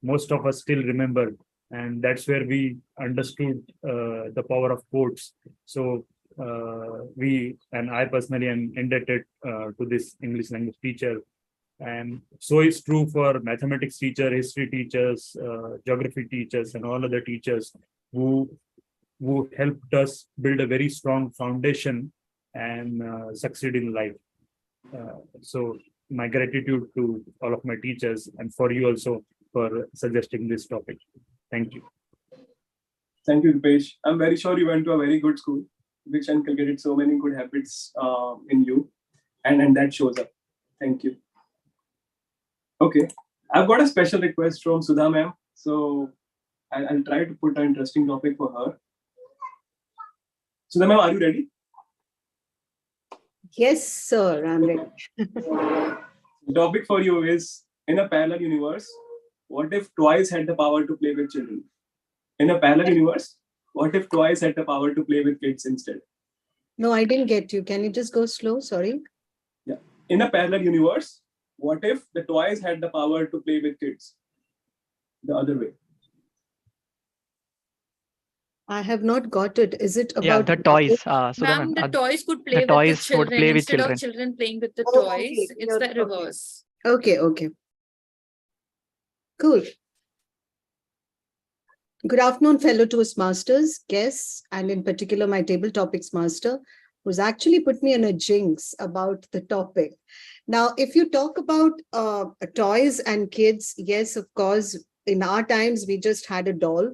most of us still remember. And that's where we understood the power of quotes. So I personally am indebted to this English language teacher. And so it's true for mathematics teacher, history teachers, geography teachers, and all other teachers who helped us build a very strong foundation and succeed in life. So my gratitude to all of my teachers and for you also for suggesting this topic. Thank you. Thank you, Rupesh. I'm very sure you went to a very good school, which inculcated so many good habits in you, and that shows up. Thank you. Okay, I've got a special request from Sudha ma'am, so I'll try to put an interesting topic for her. Sudha ma'am, are you ready? Yes, sir, I'm ready. The topic for you is, in a parallel universe, what if toys had the power to play with children? In a parallel universe, what if toys had the power to play with kids instead? No, I didn't get you. Can you just go slow? Sorry. Yeah. In a parallel universe, what if the toys had the power to play with kids? The other way. I have not got it. Is it Yeah, about the toys, Ma'am, Sudha the ma'am. toys could The play with the toys would children play with instead of children. children playing with the Oh, toys. okay. It's the reverse. Okay. Cool. Good afternoon, fellow Toastmasters, guests, and in particular, my table topics master, who's actually put me in a jinx about the topic. Now, if you talk about toys and kids, yes, of course, in our times, we just had a doll,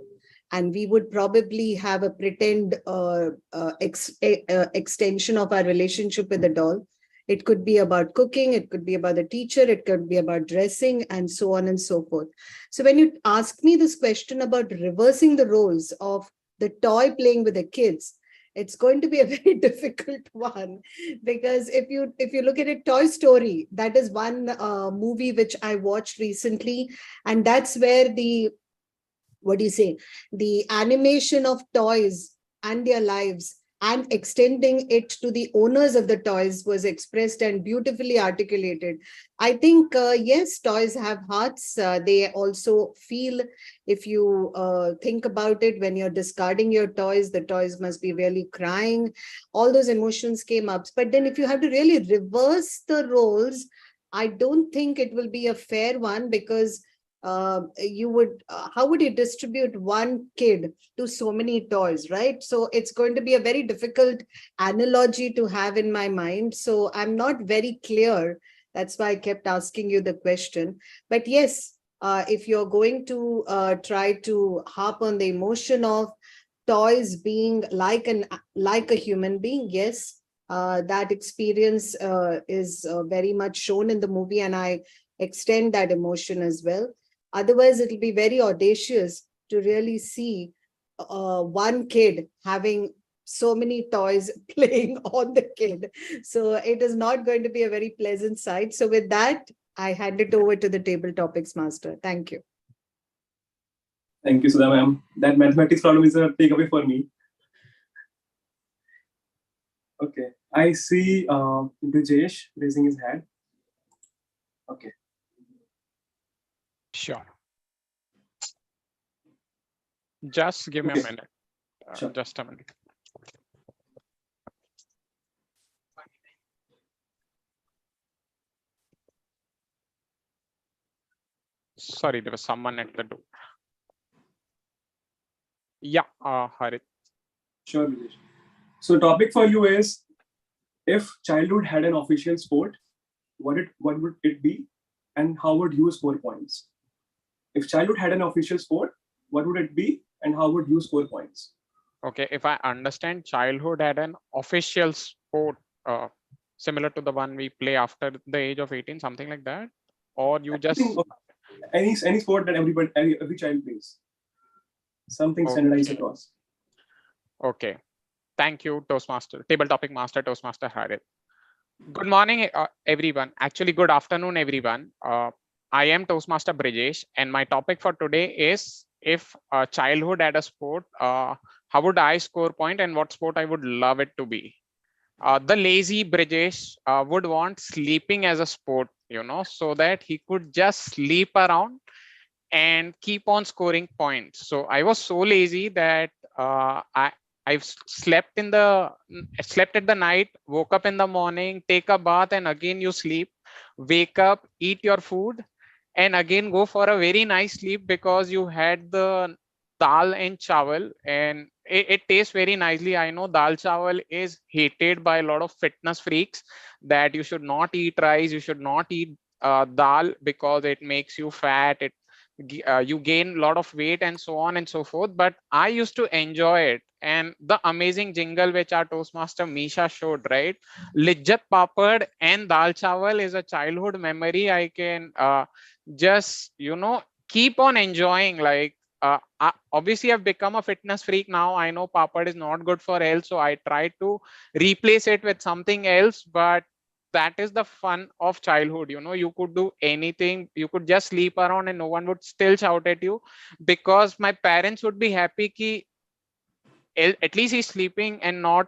and we would probably have a pretend extension of our relationship with the doll. It could be about cooking, it could be about the teacher, it could be about dressing, and so on and so forth. So when you ask me this question about reversing the roles of the toy playing with the kids, it's going to be a very difficult one, because if you look at it, Toy Story, that is one movie which I watched recently, and that's where the animation of toys and their lives and extending it to the owners of the toys was expressed and beautifully articulated. I think, yes, toys have hearts. They also feel, if you think about it, when you're discarding your toys, the toys must be really crying. All those emotions came up. But then if you have to really reverse the roles, I don't think it will be a fair one, because how would you distribute one kid to so many toys, right? So it's going to be a very difficult analogy to have in my mind. So I'm not very clear. That's why I kept asking you the question. But yes, if you're going to try to harp on the emotion of toys being like a human being, yes, that experience is very much shown in the movie, and I extend that emotion as well. Otherwise, it'll be very audacious to really see one kid having so many toys playing on the kid. So it is not going to be a very pleasant sight. So with that, I hand it over to the table topics master. Thank you. Thank you, Sudha ma'am. That mathematics problem is a takeaway for me. Okay, I see Brijesh raising his hand. Okay. Sure. Just give me a minute. Sure. Just a minute. Sorry, there was someone at the door. Yeah, Harit. Sure, Brijesh. So topic for you is, if childhood had an official sport, what would it be, and how would you score points? If childhood had an official sport, what would it be, and how would you score points? Okay, if I understand, childhood had an official sport similar to the one we play after the age of 18, something like that, or you just any sport that every child plays, something standardized across. Okay, thank you, Toastmaster, table topic master, Toastmaster Harit. Good morning, everyone. Actually, good afternoon, everyone. I am Toastmaster Brijesh, and my topic for today is if childhood had a sport, how would I score point and what sport I would love it to be? The lazy Brijesh would want sleeping as a sport, so that he could just sleep around and keep on scoring points. So I was so lazy that I've slept at the night, woke up in the morning, take a bath, and again you sleep, wake up, eat your food, and again go for a very nice sleep because you had the dal and chawal, and it tastes very nicely. I know dal chawal is hated by a lot of fitness freaks, that you should not eat rice, you should not eat dal because it makes you fat, you gain a lot of weight and so on and so forth. But I used to enjoy it, and the amazing jingle which our Toastmaster Misha showed, right? Lijjat papad and dal chawal is a childhood memory I can just keep on enjoying. Like obviously I've become a fitness freak now. I know papad is not good for health, so I try to replace it with something else. But that is the fun of childhood. You could do anything, you could just sleep around and no one would still shout at you, because my parents would be happy ki at least he's sleeping and not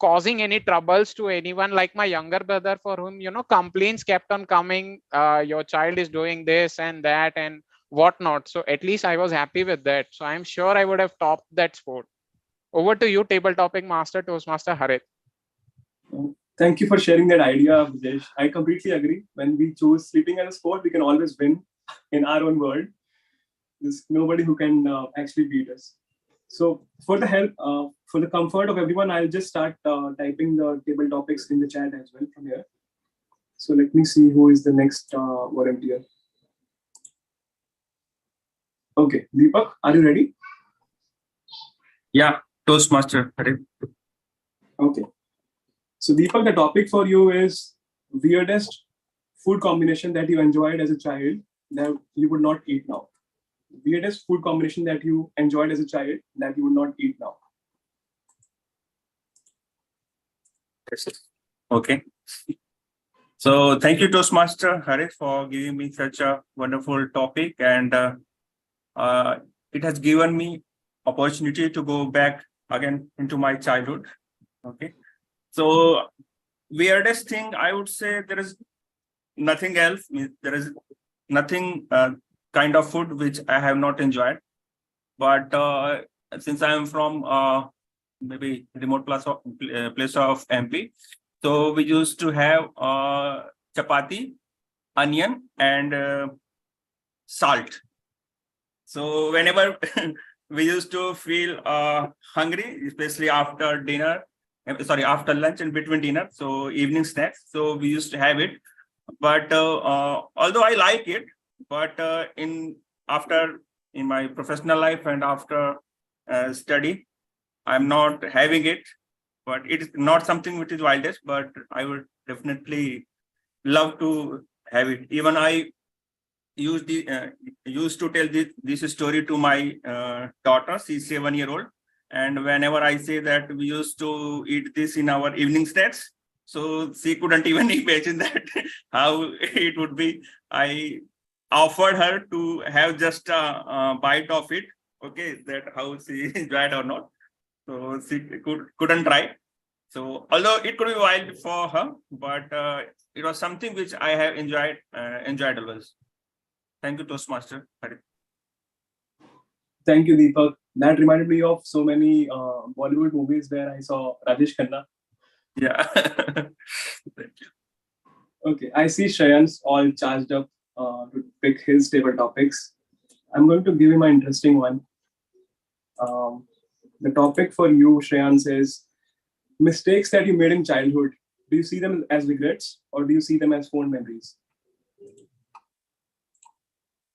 causing any troubles to anyone, like my younger brother, for whom complaints kept on coming, your child is doing this and that and whatnot. So at least I was happy with that, so I'm sure I would have topped that sport. Over to you, table topic master, Toastmaster Harit. Thank you for sharing that idea, Vijesh. I completely agree. When we choose sleeping as a sport, we can always win in our own world. There's nobody who can actually beat us. So, for the help, for the comfort of everyone, I'll just start typing the table topics in the chat as well from here. So, let me see who is the next volunteer. Okay, Deepak, are you ready? Yeah, Toastmaster. Okay. So, Deepak, the topic for you is weirdest food combination that you enjoyed as a child that you would not eat now. Weirdest food combination that you enjoyed as a child that you would not eat now. Okay. So thank you, Toastmaster Harith, for giving me such a wonderful topic, and it has given me opportunity to go back again into my childhood. Okay. So weirdest thing, I would say there is nothing else. There is nothing kind of food which I have not enjoyed. But since I am from maybe remote place of MP, so we used to have chapati, onion, and salt. So whenever we used to feel hungry, especially after dinner, after lunch and between dinner, so evening snacks, so we used to have it. But although I like it, but in my professional life and after study, I'm not having it. But it is not something which is wildest, but I would definitely love to have it. Even I used to tell this story to my daughter. She's 7-year-old, and whenever I say that we used to eat this in our evening snacks, so she couldn't even imagine that how it would be. I offered her to have just a bite of it. Okay, that how she enjoyed or not. So she couldn't try. So although it could be wild for her, but it was something which I have enjoyed always. Thank you, Toastmaster. Thank you, Deepak. That reminded me of so many Bollywood movies where I saw Rajesh Khanna. Yeah. Thank you. Okay, I see Shreyan's all charged up to pick his table topics. I'm going to give him an interesting one. The topic for you, Shreyan, is mistakes that you made in childhood. Do you see them as regrets or do you see them as fond memories?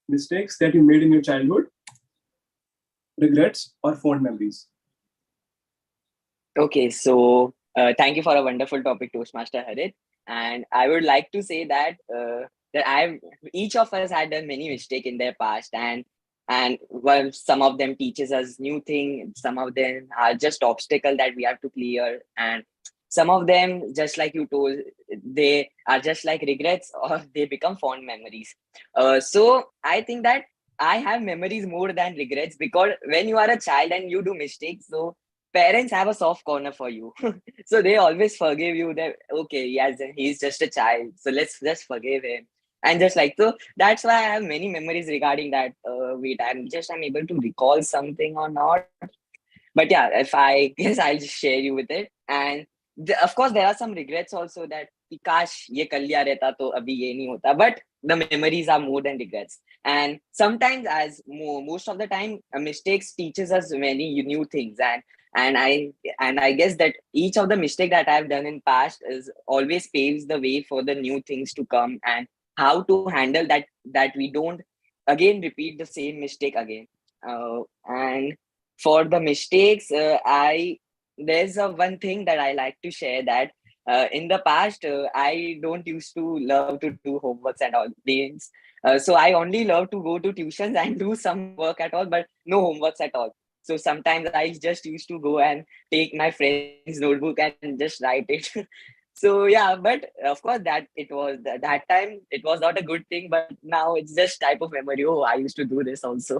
Mistakes that you made in your childhood, regrets or fond memories? Okay, so thank you for a wonderful topic, Toastmaster Harit. And I would like to say that each of us had done many mistakes in their past, and while some of them teaches us new things, some of them are just obstacle that we have to clear. And some of them, just like you told, they are just like regrets or they become fond memories. So I think that I have memories more than regrets, because when you are a child and you do mistakes, so parents have a soft corner for you. So they always forgive you that, okay, yes, he's just a child, so let's just forgive him. And just like, so that's why I have many memories regarding that. Wait, I'm able to recall something or not. But yeah, if I guess I'll just share you with it. And of course, there are some regrets also, that कि काश ये कर लिया रहता तो अभी ये नहीं होता. But the memories are more than regrets. And sometimes, as most of the time, mistakes teaches us many new things. And I guess that each of the mistake that I've done in past is always paves the way for the new things to come, and how to handle that we don't again repeat the same mistake again. And for the mistakes, there's one thing that I like to share, that in the past, I don't used to love to do homeworks and all things. So I only love to go to tuitions and do some work at all, but no homeworks at all. So sometimes I just used to go and take my friend's notebook and just write it. So yeah, but of course that time it was not a good thing, but now it's just type of memory. Oh, I used to do this also.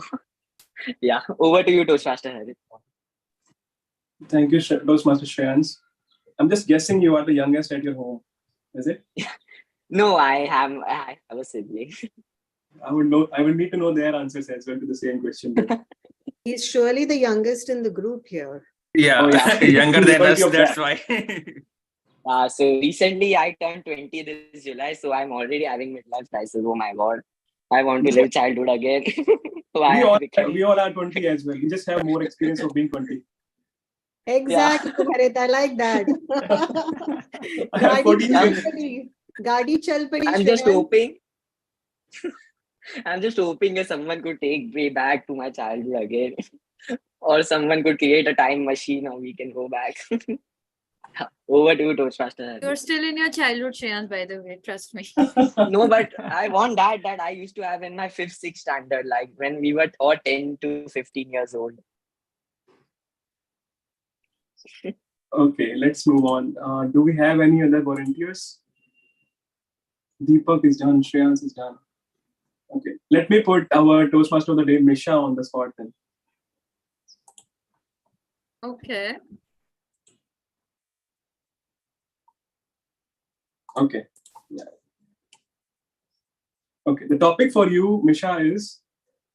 Yeah, over to you, Toastmaster Harith. Thank you, Toastmaster Shreyans. I'm just guessing you are the youngest at your home. Is it? No, I have a sibling. I would need to know their answers as well to the same question. He's surely the youngest in the group here. Yeah, Oh, yeah. younger than us. Majority of That's that. why. So recently I turned 20 this July, so I'm already having midlife crisis. Oh my God, I want to live childhood again. Why I'm becoming- we all are 20 as well. We just have more experience of being 20. Exactly, Harith. I like that. I have 14 years. Gaadi chal padi, I'm just Shreyansh. hoping. I'm just hoping that someone could take me back to my childhood again, or someone could create a time machine, or we can go back. Over to you, Toastmaster. You're still in your childhood, Shreyans, by the way. Trust me. No, but I want that I used to have in my 5th, 6th standard, like when we were all 10 to 15 years old. Okay, let's move on. Do we have any other volunteers? Deepak is done. Shreyans is done. Okay, let me put our Toastmaster of the day, Misha, on the spot then. Okay. Okay. Yeah. Okay, the topic for you, Misha, is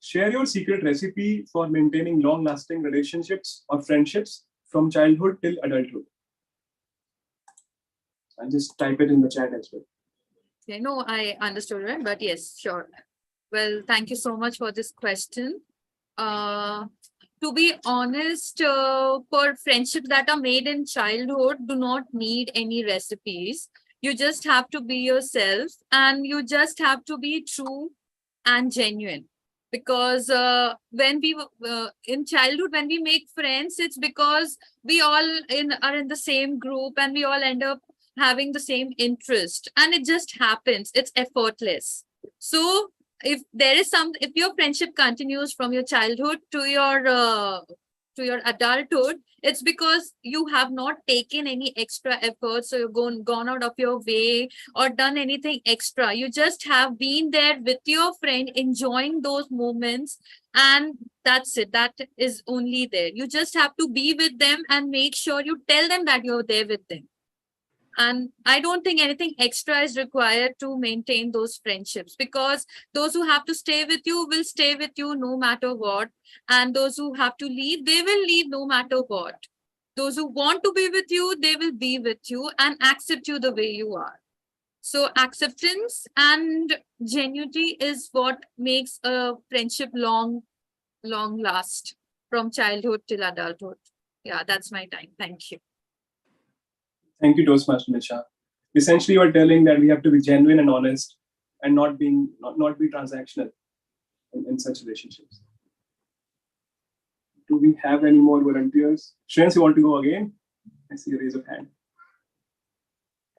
share your secret recipe for maintaining long-lasting relationships or friendships from childhood till adulthood. And just type it in the chat as well. Okay, no, I understood it, but yes, sure. Well, thank you so much for this question. To be honest, for friendships that are made in childhood do not need any recipes. You just have to be yourself, and you just have to be true and genuine. Because when we in childhood, when we make friends, it's because we all are in the same group, and we all end up having the same interest, and it just happens. It's effortless. So if your friendship continues from your childhood to your adulthood, it's because you have not taken any extra efforts, so you've gone out of your way or done anything extra. You just have been there with your friend, enjoying those moments, and that's it. That is only there. You just have to be with them and make sure you tell them that you're there with them. And I don't think anything extra is required to maintain those friendships, because those who have to stay with you will stay with you no matter what. And those who have to leave, they will leave no matter what. Those who want to be with you, they will be with you and accept you the way you are. So acceptance and genuinity is what makes a friendship long last from childhood till adulthood. Yeah, that's my time. Thank you. Thank you, Toastmaster Misha. Essentially, you are telling that we have to be genuine and honest and not be transactional in such relationships. Do we have any more volunteers? Shreyans, you want to go again? I see a raise of hand.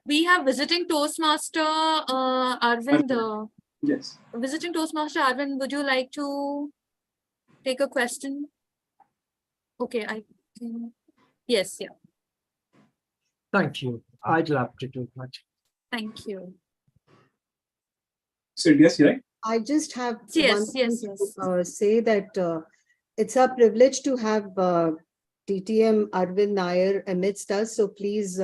We have visiting Toastmaster Arvind. Yes. Visiting Toastmaster Arvind, would you like to take a question? Okay, I think. Yes, yeah. Thank you. I'd love to do that. Thank you. Said yes, right? I just have Yes, one yes, thing yes. to say that it's our privilege to have TTM Arvind Nair amidst us. So please,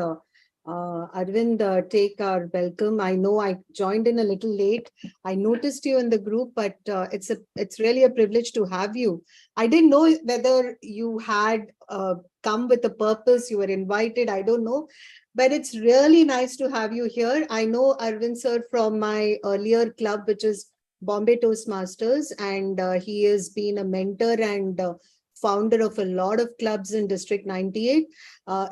Arvind, take our welcome. I know I joined in a little late. I noticed you in the group, but it's really a privilege to have you. I didn't know whether you had come with a purpose, you were invited, I don't know. But it's really nice to have you here. I know Arvind sir from my earlier club, which is Bombay Toastmasters, and he has been a mentor and founder of a lot of clubs in District 98.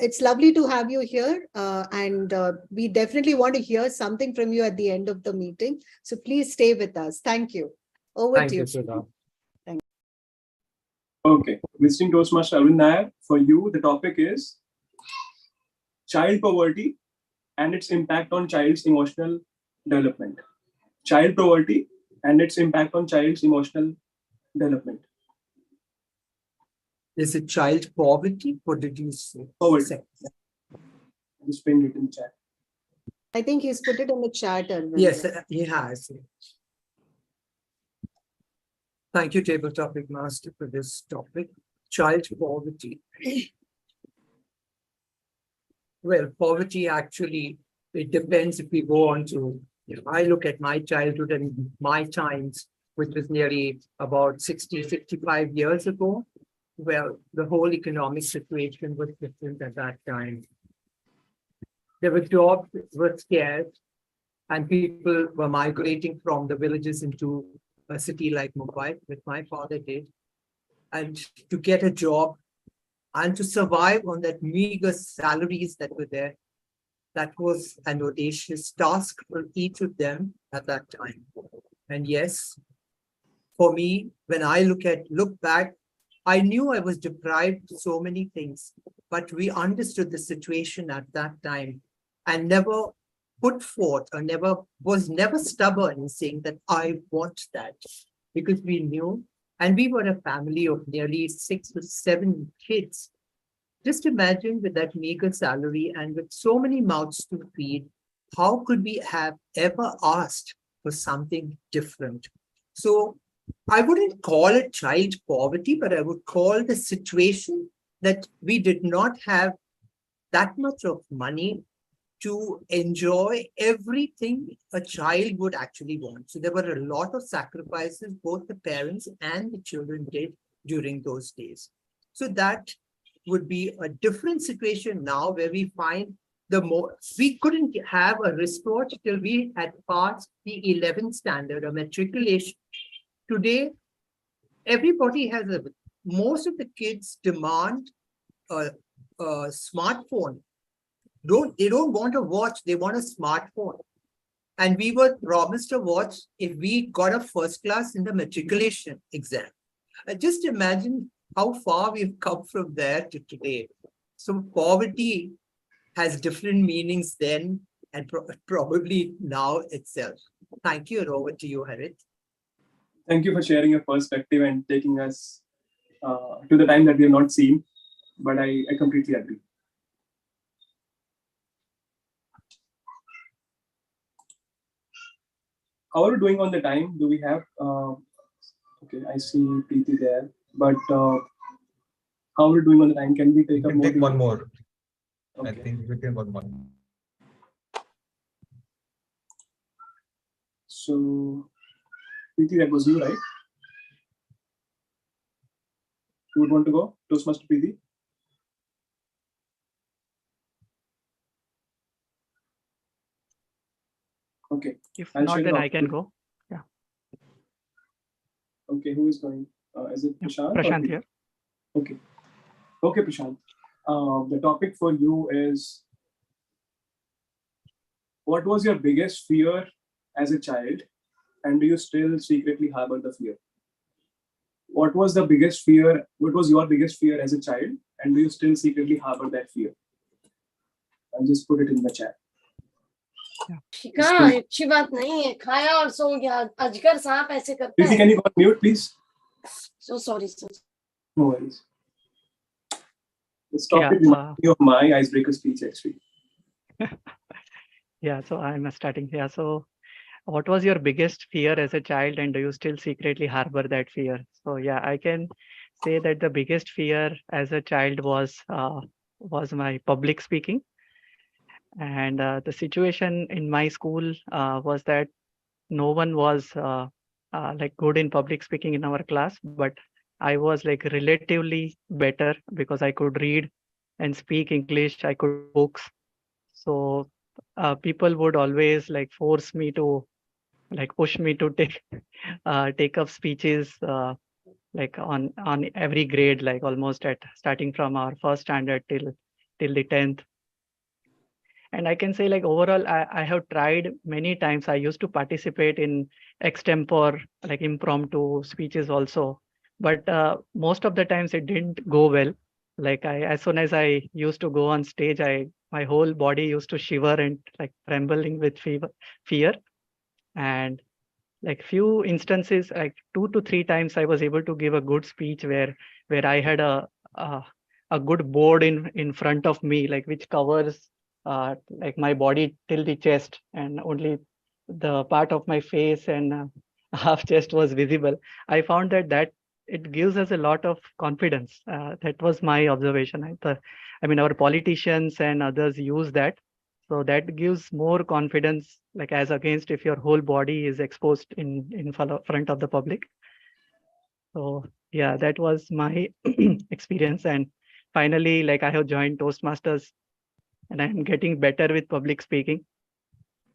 It's lovely to have you here, and we definitely want to hear something from you at the end of the meeting. So please stay with us. Thank you. Over Thank to you. you, Sudha. Thank Okay, visiting Toastmaster Arvind Nair. For you, the topic is child poverty and its impact on child's emotional development. Child poverty and its impact on child's emotional development. Is it child poverty? What did you say? Poverty. Just putting it in the chat. I think he's put it in the chat, Arvind. Yes, he has. Thank you, Table Topic Master, for this topic. Child poverty. Well, poverty actually, it depends if we go on to, if I look at my childhood and my times, which was nearly about 60, 65 years ago, well, the whole economic situation was different at that time. There were jobs that were scarce, and people were migrating from the villages into a city like Mumbai, which my father did. And to get a job and to survive on that meager salaries that were there, that was an audacious task for each of them at that time. And yes, for me, when I look back, I knew I was deprived of so many things, but we understood the situation at that time and never put forth or was never stubborn in saying that I want that, because we knew, and we were a family of nearly 6 or 7 kids. Just imagine with that meager salary and with so many mouths to feed, how could we have ever asked for something different? So I wouldn't call it child poverty, but I would call the situation that we did not have that much of money to enjoy everything a child would actually want. So there were a lot of sacrifices both the parents and the children did during those days. So that would be a different situation now, where we find we couldn't have a wristwatch till we had passed the 11th standard or matriculation. Today, everybody has most of the kids demand a smartphone. They don't want a watch, they want a smartphone. And we were promised a watch if we got a first class in the matriculation exam. Just imagine how far we've come from there to today. So poverty has different meanings then and probably now itself. Thank you, and over to you, Harit. Thank you for sharing your perspective and taking us to the time that we have not seen, but I completely agree. How are we doing on the time? Do we have, okay, I see Preeti there, but how are we doing on the time? Can we take one more? Okay. I think we can one more. So, Preeti, that was you, right? Who would want to go? Toastmaster Preeti? Okay. If I'll not, share then the I can output. go. Yeah. Okay, who is going? Is it Prashant? Prashant here. Okay. Okay, Prashant. The topic for you is, what was your biggest fear as a child, and do you still secretly harbor the fear? What was the biggest fear? What was your biggest fear as a child, and do you still secretly harbor that fear? I'll just put it in the chat. शिका अच्छी बात नहीं है, खाया और सो गया, अजगर सांप ऐसे करता Preeti, है. can you go on mute, please? So sorry, sir. No worries. This topic reminds me of my icebreaker speech, actually. Yeah, so I'm starting here. So what was your biggest fear as a child, and do you still secretly harbor that fear? So yeah, I can say that the biggest fear as a child was my public speaking. And the situation in my school was that no one was like good in public speaking in our class, but I was like relatively better because I could read and speak English. I could read books. So people would always like force me to like push me to take take up speeches like on every grade, like almost at starting from our first standard till the 10th. And I can say like overall, I have tried many times. I used to participate in extempore, like impromptu speeches also. But most of the times it didn't go well. Like as soon as I used to go on stage, my whole body used to shiver and like trembling with fear. And like few instances, like 2 to 3 times I was able to give a good speech where I had a, a good board in front of me, like which covers like my body till the chest, and only the part of my face and half chest was visible. I found that it gives us a lot of confidence. That was my observation. I mean, our politicians and others use that, so that gives more confidence, like as against if your whole body is exposed in front of the public. So yeah, that was my experience. And finally, like I have joined Toastmasters, and I'm getting better with public speaking.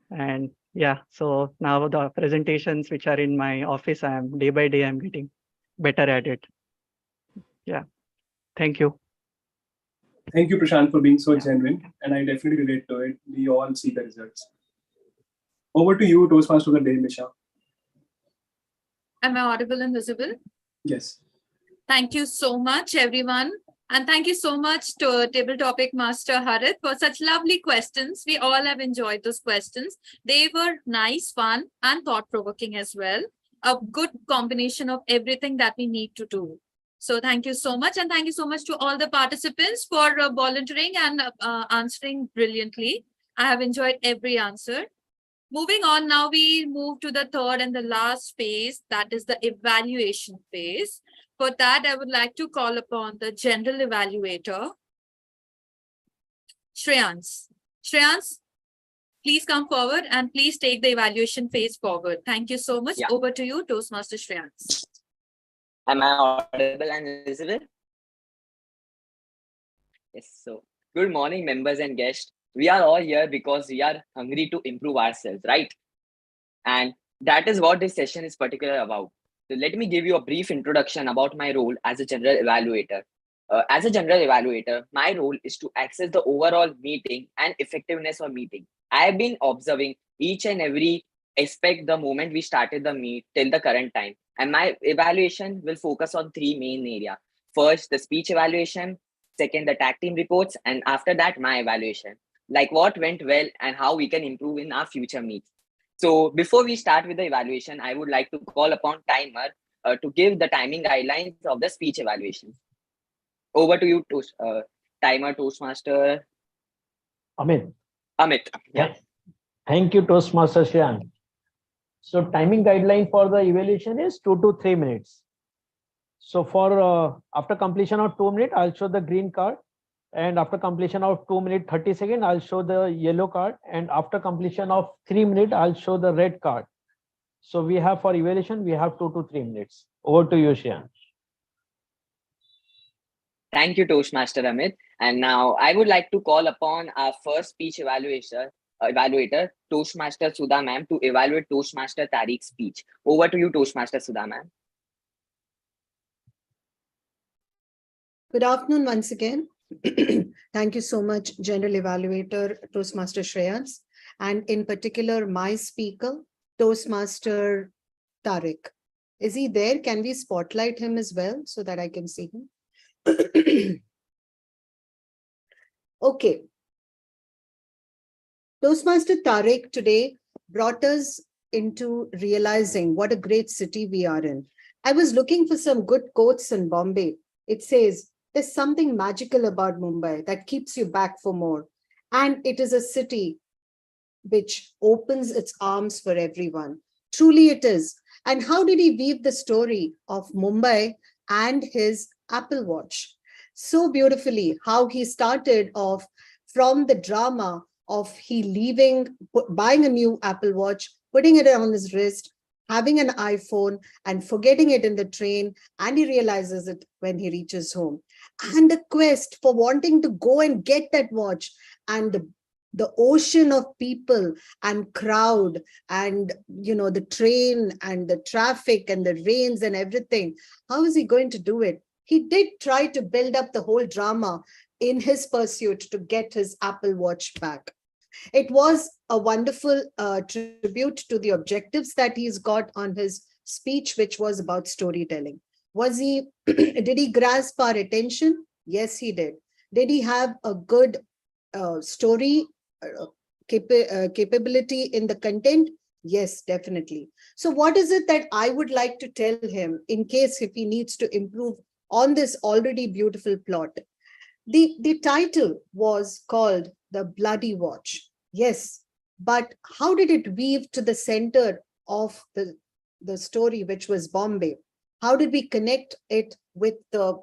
And yeah, so now the presentations which are in my office, I'm day by day I'm getting better at it. Yeah, thank you. Thank you, Prashant, for being so genuine, and I definitely relate to it. We all see the results. Over to you, Toastmaster of the day, Misha. Am I audible and visible? Yes. Thank you so much, everyone. And thank you so much to Table Topic Master Harit for such lovely questions. We all have enjoyed those questions. They were nice, fun, and thought-provoking as well. A good combination of everything that we need to do. So thank you so much. And thank you so much to all the participants for volunteering and answering brilliantly. I have enjoyed every answer. Moving on, now we move to the third and the last phase, that is the evaluation phase. For that, I would like to call upon the general evaluator, Shreyans. Shreyans, please come forward and please take the evaluation phase forward. Thank you so much. Yeah. Over to you, Toastmaster Shreyans. Am I audible and visible? Yes. So, good morning, members and guests. We are all here because we are hungry to improve ourselves, right? And that is what this session is particular about. So let me give you a brief introduction about my role as a general evaluator. As a general evaluator, my role is to assess the overall meeting and effectiveness of meeting. I have been observing each and every aspect the moment we started the meet till the current time. And my evaluation will focus on 3 main areas. First, the speech evaluation. Second, the tag team reports. And after that, my evaluation. Like what went well and how we can improve in our future meets. So before we start with the evaluation, I would like to call upon timer to give the timing guidelines of the speech evaluation. Over to you, timer, Toastmaster. Amit. Amit. Yeah. Thank you, Toastmaster Shreyan. So timing guideline for the evaluation is 2 to 3 minutes. So for after completion of 2 minutes, I'll show the green card. And after completion of 2 minutes, 30 seconds, I'll show the yellow card. And after completion of 3 minutes, I'll show the red card. So we have for evaluation, we have 2 to 3 minutes. Over to you, Shreyan. Thank you, Toastmaster Amit. And now I would like to call upon our first speech evaluator, Toastmaster Sudha ma'am, to evaluate Toastmaster Tariq's speech. Over to you, Toastmaster Sudha ma'am. Good afternoon once again. Thank you so much, General Evaluator Toastmaster Shreyans, and in particular, my speaker, Toastmaster Tariq. Is he there? Can we spotlight him as well so that I can see him? Okay. Toastmaster Tariq today brought us into realizing what a great city we are in. I was looking for some good quotes in Bombay. It says, there's something magical about Mumbai that keeps you back for more. And it is a city which opens its arms for everyone. Truly it is. And how did he weave the story of Mumbai and his Apple Watch? So beautifully, how he started off from the drama of he leaving, buying a new Apple Watch, putting it on his wrist, having an iPhone and forgetting it in the train, and he realizes it when he reaches home. And the quest for wanting to go and get that watch, and the ocean of people and crowd, and the train and the traffic and the rains and everything. How is he going to do it? He did try to build up the whole drama in his pursuit to get his Apple Watch back. It was a wonderful tribute to the objectives that he's got on his speech, which was about storytelling. Did he grasp our attention? Yes, he did. Did he have a good story capability in the content? Yes, definitely. So what is it that I would like to tell him in case if he needs to improve on this already beautiful plot? The title was called The Bloody Watch. Yes, but how did it weave to the center of the story, which was Bombay? How did we connect it with the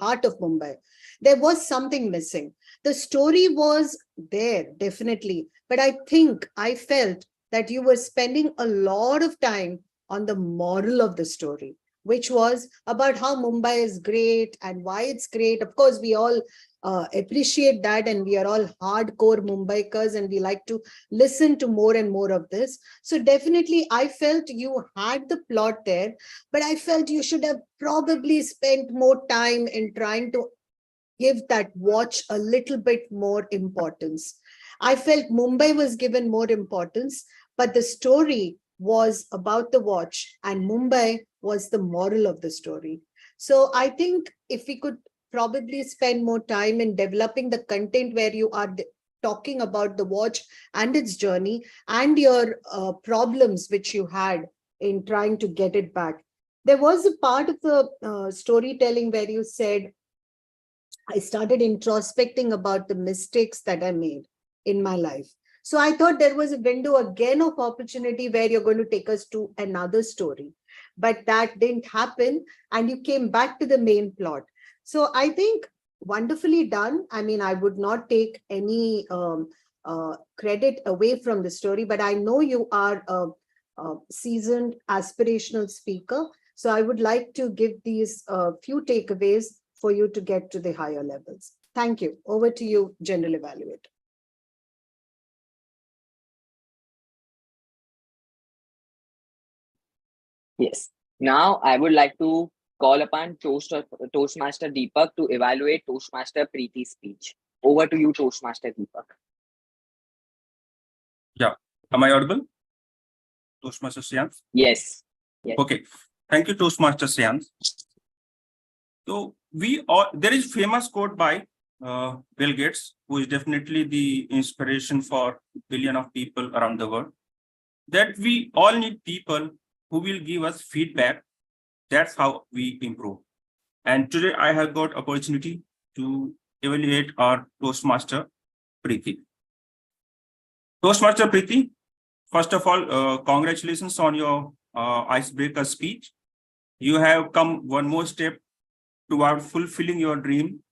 heart of Mumbai? There was something missing. The story was there, definitely, but I felt that you were spending a lot of time on the moral of the story, which was about how Mumbai is great and why it's great. Of course, we all appreciate that, and we are all hardcore Mumbaikars, and we like to listen to more and more of this. So definitely, I felt you had the plot there, but I felt you should have probably spent more time in trying to give that watch a little bit more importance. I felt Mumbai was given more importance, but the story was about the watch and Mumbai was the moral of the story. So I think if we could probably spend more time in developing the content where you are talking about the watch and its journey and your problems which you had in trying to get it back. There was a part of the storytelling where you said, I started introspecting about the mistakes that I made in my life. So I thought there was a window again of opportunity where you're going to take us to another story, but that didn't happen and you came back to the main plot. So I think wonderfully done. I mean, I would not take any credit away from the story, but I know you are a seasoned aspirational speaker. So I would like to give these few takeaways for you to get to the higher levels. Thank you. Over to you, General Evaluator. Yes. Now I would like to call upon Toastmaster Deepak to evaluate Toastmaster Preeti's speech. Over to you, Toastmaster Deepak. Yeah. Am I audible? Toastmaster Shyam? Yes. Yes. Okay. Thank you, Toastmaster Shyam. So there is famous quote by Bill Gates, who is definitely the inspiration for billion of people around the world, that we all need people who will give us feedback. That's how we improve. And today I have got opportunity to evaluate our Toastmaster Preeti. Toastmaster Preeti, first of all, congratulations on your icebreaker speech. You have come one more step toward fulfilling your dream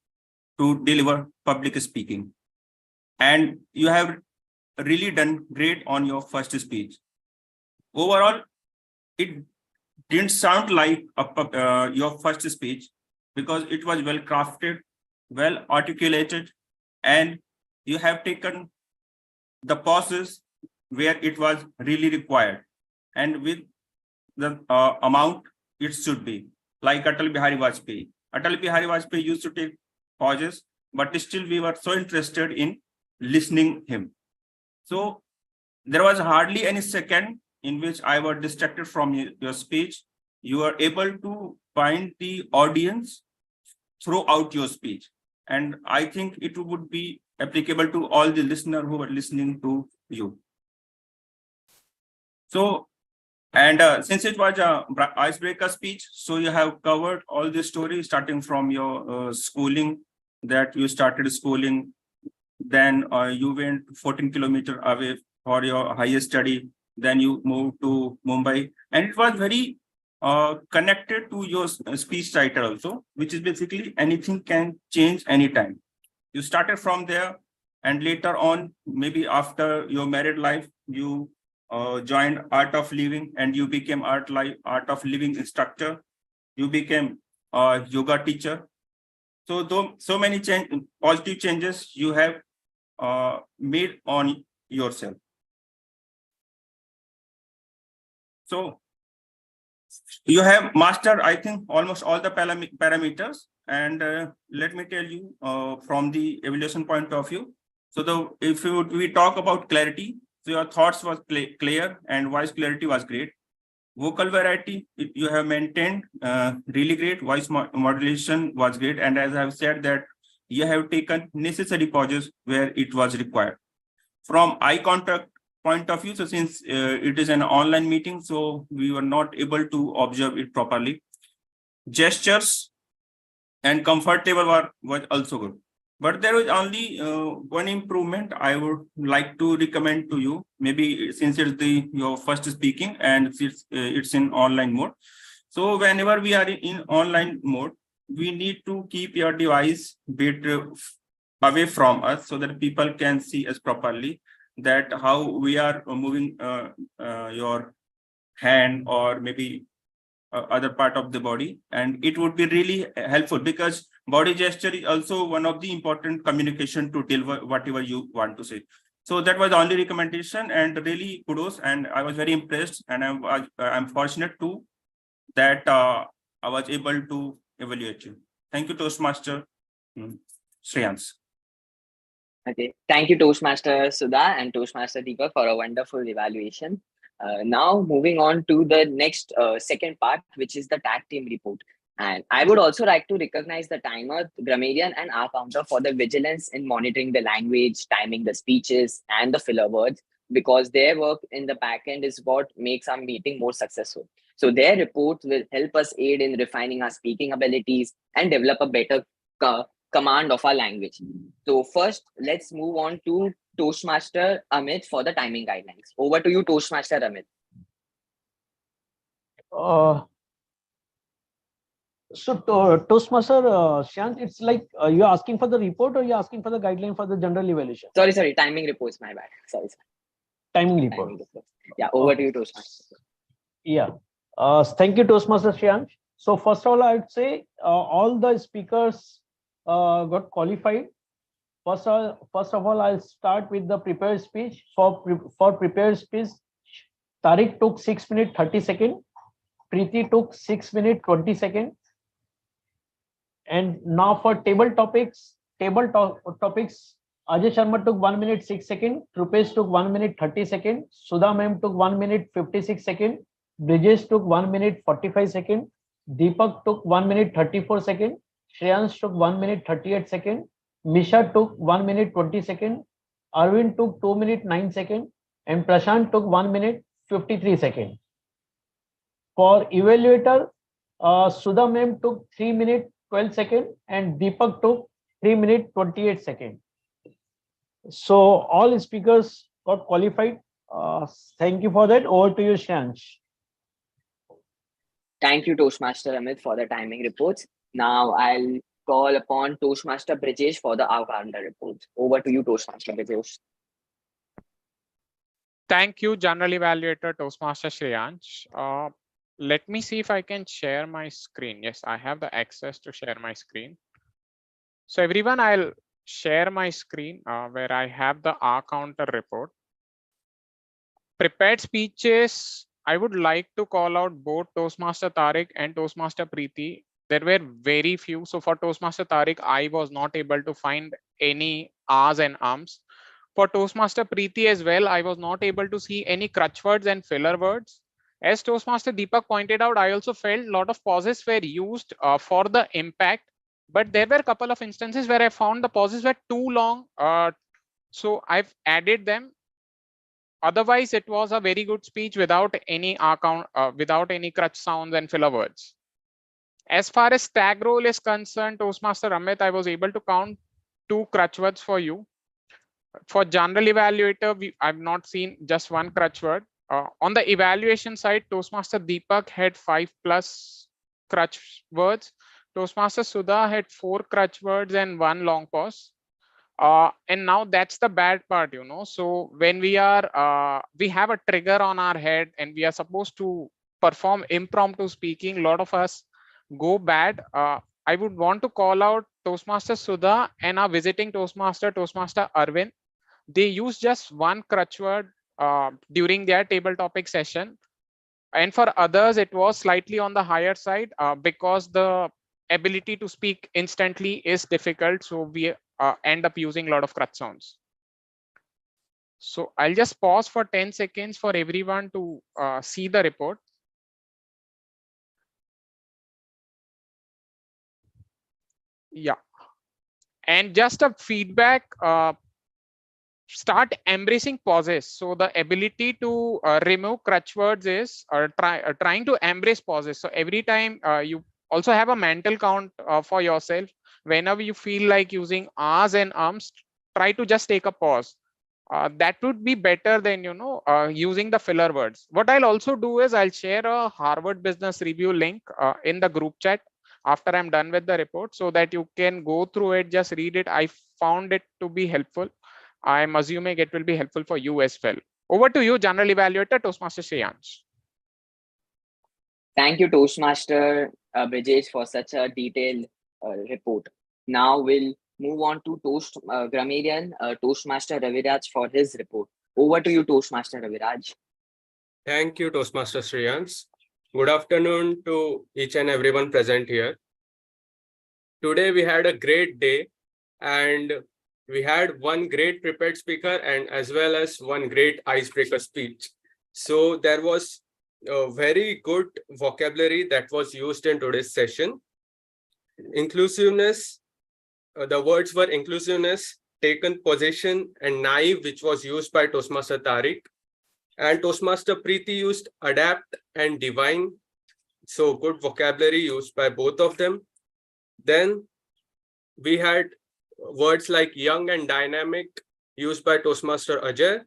to deliver public speaking. And you have really done great on your first speech. Overall, it didn't sound like your first speech because it was well crafted, well articulated, and you have taken the pauses where it was really required and with the amount it should be, like Atal Bihari Vajpayee. Atal Bihari Vajpayee used to take pauses, but still we were so interested in listening him. So there was hardly any second in which I was distracted from your speech. You were able to find the audience throughout your speech. And I think it would be applicable to all the listeners who were listening to you. So, and since it was a icebreaker speech, so you have covered all the story starting from your schooling, that you started schooling then you went 14 kilometers away for your higher study. Then you moved to Mumbai, and it was very connected to your speech title also, which is basically anything can change anytime. You started from there, and later on, maybe after your married life, you joined Art of Living, and you became Art of Living instructor. You became a yoga teacher. So though so many positive changes you have made on yourself. So you have mastered, I think, almost all the parameters. And let me tell you from the evaluation point of view. So if we talk about clarity, so your thoughts was clear and voice clarity was great. Vocal variety, you have maintained really great. Voice modulation was great. And as I have said that you have taken necessary pauses where it was required. From eye contact point of view, so since it is an online meeting, so we were not able to observe it properly. Gestures and comfortable was also good. But there is only one improvement I would like to recommend to you. Maybe since it's your first speaking and it's in online mode. So whenever we are in online mode, we need to keep your device bit away from us so that people can see us properly. That how we are moving your hand or maybe other part of the body, and it would be really helpful because body gesture is also one of the important communication to tell whatever you want to say. So that was the only recommendation, and really kudos, and I was very impressed, and I'm fortunate too that I was able to evaluate you. Thank you, Toastmaster Shreyans. Okay, thank you, Toastmaster Sudha and Toastmaster Deepak, for a wonderful evaluation. Now, moving on to the next second part, which is the tag team report. And I would also like to recognize the timer, grammarian, and R counter for the vigilance in monitoring the language, timing the speeches, and the filler words, because their work in the back end is what makes our meeting more successful. So their reports will help us aid in refining our speaking abilities and develop a better command of our language. So first, let's move on to Toastmaster Amit for the timing guidelines. Over to you, Toastmaster Amit. Toastmaster Shant, it's like you're asking for the report or you're asking for the guideline for the general evaluation? Sorry, timing reports, my bad. Sorry. Timing report. Yeah, over to you, Toastmaster. Yeah. Thank you, Toastmaster Shant. So first of all, I'd say all the speakers got qualified. First of all, I'll start with the prepared speech. For prepared speech, Tariq took 6 minutes 30 seconds. Preeti took 6 minutes 20 seconds. And now for table topics, Ajay Sharma took 1 minute 6 seconds. Rupesh took 1 minute 30 seconds. Sudha ma'am took 1 minute 56 seconds. Brijesh took 1 minute 45 seconds. Deepak took 1 minute 34 seconds. Shreyans took 1 minute 38 seconds. Misha took 1 minute 20 seconds. Arvind took 2 minutes 9 seconds. And Prashant took 1 minute 53 seconds. For evaluator, Sudha ma'am took 3 minutes 12 seconds and Deepak took 3 minutes 28 seconds. So all speakers got qualified. Thank you for that. Over to you, Shansh. Thank you, Toastmaster Amit, for the timing reports. Now I'll call upon Toastmaster Brijesh for the calendar reports. Over to you, Toastmaster Brijesh. Thank you, General Evaluator Toastmaster Shreyansh. Let me see if I can share my screen. Yes, I have the access to share my screen. So everyone, I'll share my screen where I have the R counter report. Prepared speeches, I would like to call out both Toastmaster Tariq and Toastmaster Preeti. There were very few. So for Toastmaster Tariq, I was not able to find any R's and ums. For Toastmaster Preeti as well, I was not able to see any crutch words and filler words. As Toastmaster Deepak pointed out, I also felt a lot of pauses were used for the impact, but there were a couple of instances where I found the pauses were too long. So I've added them. Otherwise, it was a very good speech without any without any crutch sounds and filler words. As far as tag roll is concerned, Toastmaster Amit, I was able to count 2 crutch words for you. For general evaluator, I've not seen just one crutch word. On the evaluation side, Toastmaster Deepak had 5+ crutch words. Toastmaster Sudha had 4 crutch words and 1 long pause. And now that's the bad part, So when we have a trigger on our head and we are supposed to perform impromptu speaking, a lot of us go bad. I would want to call out Toastmaster Sudha and our visiting Toastmaster Arvind. They use just 1 crutch word during their table topic session. And for others, it was slightly on the higher side because the ability to speak instantly is difficult. So we end up using a lot of crutch sounds. So I'll just pause for 10 seconds for everyone to see the report. Yeah. And just a feedback, start embracing pauses. So the ability to remove crutch words is trying to embrace pauses. So every time you also have a mental count for yourself. Whenever you feel like using ahs and ums, try to just take a pause. That would be better than using the filler words. What I'll also do is I'll share a Harvard Business Review link in the group chat after I'm done with the report, so that you can go through it, just read it. I found it to be helpful. I'm assuming it will be helpful for you as well. Over to you, General Evaluator Toastmaster Shreyansh. Thank you, Toastmaster Brijesh, for such a detailed report. Now we'll move on to grammarian Toastmaster Raviraj for his report. Over to you, Toastmaster Raviraj. Thank you, Toastmaster Shreyansh. Good afternoon to each and everyone present here. Today we had a great day, and we had one great prepared speaker and as well as one great icebreaker speech. So there was a very good vocabulary that was used in today's session. Inclusiveness, the words were inclusiveness, taken possession, and naive, which was used by Toastmaster Tariq. And Toastmaster Preeti used adapt and divine. So good vocabulary used by both of them. Then we had words like young and dynamic used by Toastmaster Ajay.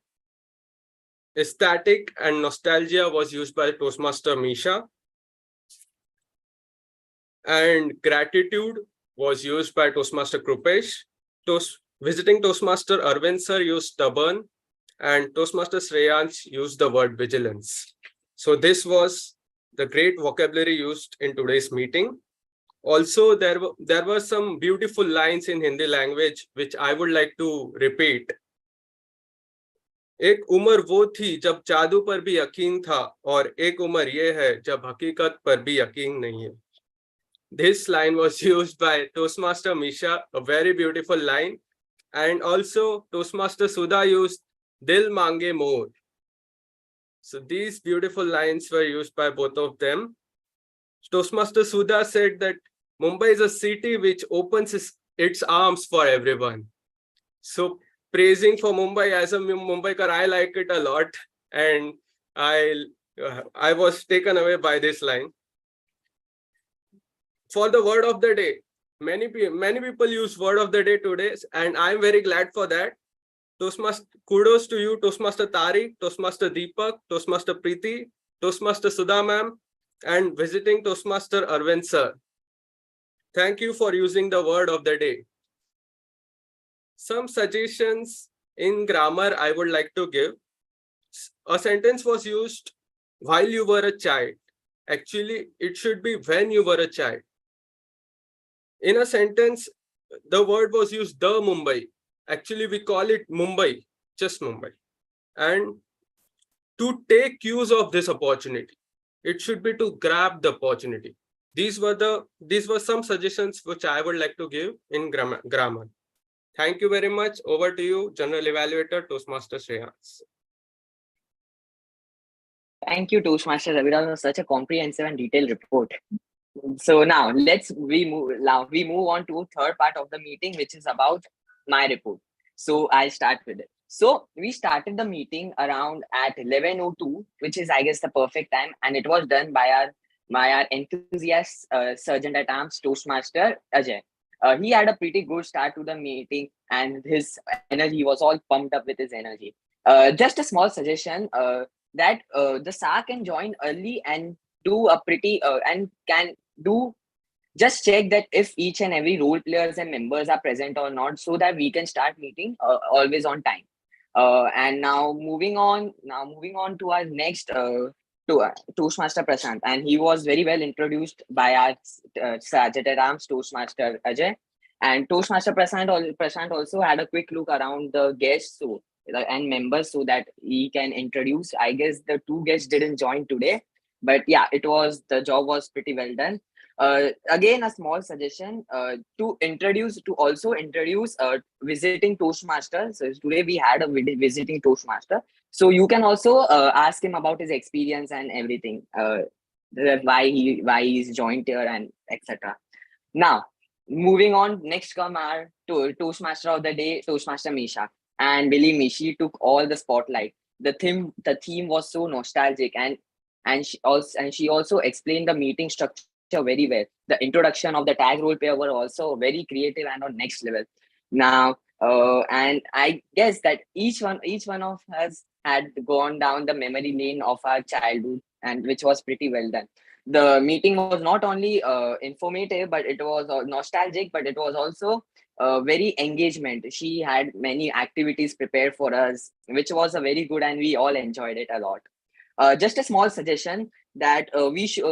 Aesthetic and nostalgia was used by Toastmaster Misha. And gratitude was used by Toastmaster Krupesh. Visiting Toastmaster Arvind sir used stubborn, and Toastmaster Shreyansh used the word vigilance. So this was the great vocabulary used in today's meeting. Also, there were some beautiful lines in Hindi language which I would like to repeat. एक उम्र वो थी जब जादू पर भी यकीन था, और एक उम्र ये है जब हकीकत पर भी यकीन नहीं है. This line was used by Toastmaster Misha, a very beautiful line. And also Toastmaster Sudha used Dil Mange More. So these beautiful lines were used by both of them. Toastmaster Sudha said that Mumbai is a city which opens its arms for everyone. So praising for Mumbai, as a Mumbaikar, I like it a lot. And I was taken away by this line. For the word of the day, many people use word of the day today, and I'm very glad for that. Toastmaster, kudos to you, Toastmaster Tariq, Toastmaster Deepak, Toastmaster Preeti, Toastmaster Sudha ma'am, and visiting Toastmaster Arvind sir. Thank you for using the word of the day. Some suggestions in grammar I would like to give. A sentence was used while you were a child. Actually, it should be when you were a child. In a sentence, the word was used the Mumbai. Actually, we call it Mumbai, just Mumbai. And to take use of this opportunity, it should be to grab the opportunity. These were some suggestions which I would like to give in grammar. Thank you very much. Over to you, General Evaluator Toastmaster Shreyansh. Thank you, Toastmaster Raviraj, for such a comprehensive and detailed report. So now we move on to third part of the meeting, which is about my report. So I'll start with it. So we started the meeting around at 11:02, which is, I guess, the perfect time, and it was done by our enthusiast Sergeant at Arms Toastmaster Ajay. He had a pretty good start to the meeting, and his energy was all pumped up with his energy. Just a small suggestion that the SAR can join early and do a pretty and can do just check that if each and every role players and members are present or not, so that we can start meeting always on time. And moving on to our next Toastmaster Prashant, and he was very well introduced by our Jataram's Toastmaster Ajay. And Toastmaster Prashant also had a quick look around the guests and members so that he can introduce. I guess the two guests didn't join today, but yeah, the job was pretty well done. Again, a small suggestion to also introduce visiting Toastmaster. So today we had a visiting Toastmaster. So you can also ask him about his experience and everything, why he's joined here and etc. Now, moving on, next come our Toastmaster of the day, Toastmaster Misha. And believe me, she took all the spotlight. The theme was so nostalgic, and she also explained the meeting structure very well. The introduction of the tag role player were also very creative and on next level. Now, and I guess that each one of us had gone down the memory lane of our childhood, and which was pretty well done. The meeting was not only informative, but it was nostalgic, but it was also very engagement. She had many activities prepared for us, which was a very good, and we all enjoyed it a lot. Just a small suggestion that we should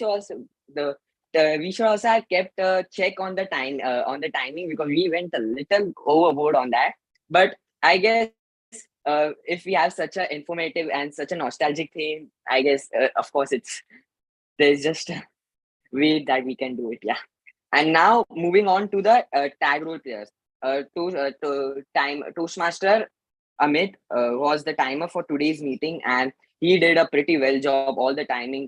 also have kept a check on the timing, because we went a little overboard on that. But I guess if we have such a informative and such a nostalgic theme, I guess of course there's just a way that we can do it. Yeah. And now moving on to the tag role players. Toastmaster Amit was the timer for today's meeting, and he did a pretty well job. All the timing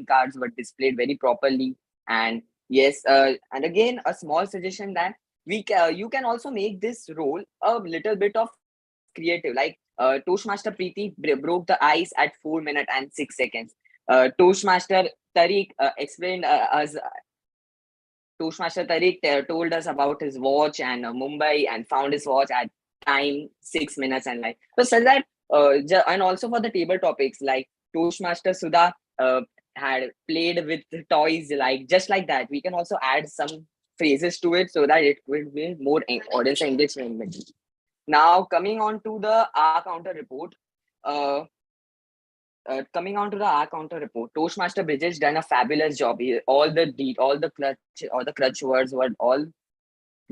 cards were displayed very properly. And yes, and again, a small suggestion that you can also make this role a little bit of creative. Like Toastmaster Preeti broke the ice at 4 minutes and 6 seconds. Toastmaster Tariq explained us. Toastmaster Tariq told us about his watch and Mumbai, and found his watch at time 6 minutes and like so that and also for the table topics, like Toastmaster Sudha had played with the toys, like just like that. We can also add some phrases to it so that it will be more audience engagement. Now coming on to the R counter report. Uh, Toastmaster Bridges done a fabulous job here. All the clutch words were all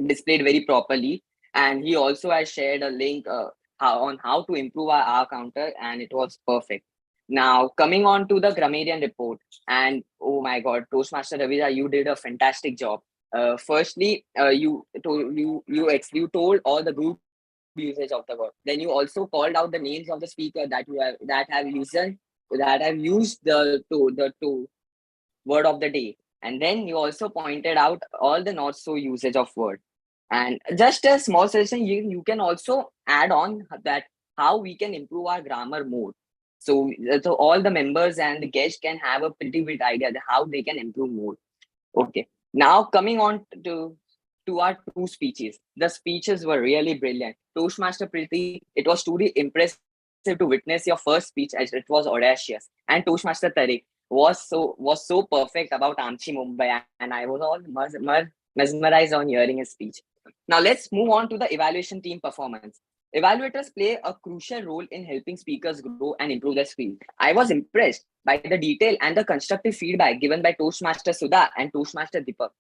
displayed very properly, and he also has shared a link on how to improve our R counter, and it was perfect. Now coming on to the grammarian report, and oh my God, Toastmaster Ravija, you did a fantastic job. Firstly, you told all the group usage of the word. Then you also called out the names of the speaker that have used the word of the day, and then you also pointed out all the not so usage of word. And just a small suggestion, you can also add on that how we can improve our grammar more. So all the members and the guests can have a pretty good idea that how they can improve more. Okay. Now coming on to our two speeches. The speeches were really brilliant. Toastmaster Preeti, it was truly impressive to witness your first speech, as it was audacious. And Toastmaster Tariq was so perfect about Amchi Mumbai, and I was all mesmerized on hearing his speech. Now let's move on to the evaluation team performance. Evaluators play a crucial role in helping speakers grow and improve their skill. I was impressed by the detail and the constructive feedback given by Toastmaster Sudha and Toastmaster Deepak.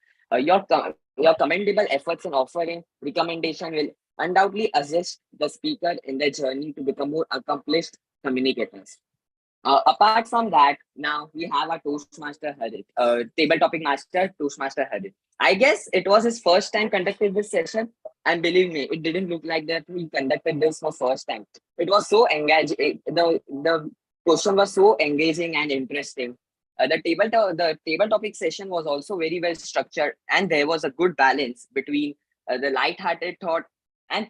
Your commendable efforts in offering recommendation will undoubtedly assist the speaker in their journey to become more accomplished communicators. Apart from that, now we have our Toastmaster Harit, table topic master, Toastmaster Harit. I guess it was his first time conducting this session, and believe me, it didn't look like that he conducted this for first time. It was so engaging. The question was so engaging and interesting. The table topic session was also very well structured, and there was a good balance between the light-hearted thought and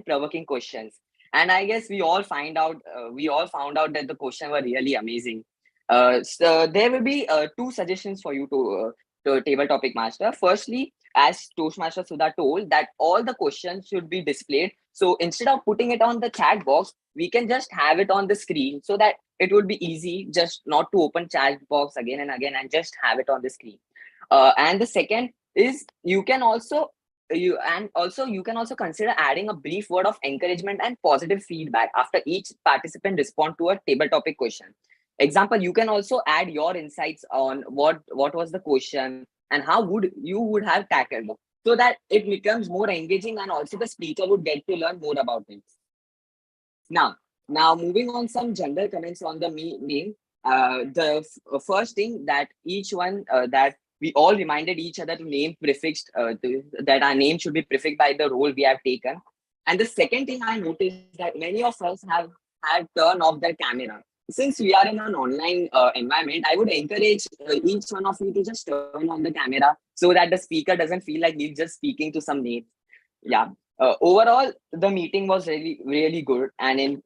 provoking questions. And I guess we all found out that the questions were really amazing. So there will be two suggestions for you to table topic master. Firstly, as Toastmaster Sudha told, that all the questions should be displayed. So instead of putting it on the chat box, we can just have it on the screen so that it would be easy just not to open chat box again and again and just have it on the screen. And the second is you can also consider adding a brief word of encouragement and positive feedback after each participant respond to a table topic question. Example, you can also add your insights on what was the question and how would have tackled it, so that it becomes more engaging and also the speaker would get to learn more about it. Now moving on some general comments on the meme. The first thing that each one that we all reminded each other to name prefixed that our name should be prefixed by the role we have taken. And the second thing I noticed that many of us have had turned off their camera. Since we are in an online environment, I would encourage each one of you to just turn on the camera so that the speaker doesn't feel like he's just speaking to some name. Yeah. Overall, the meeting was really good. And in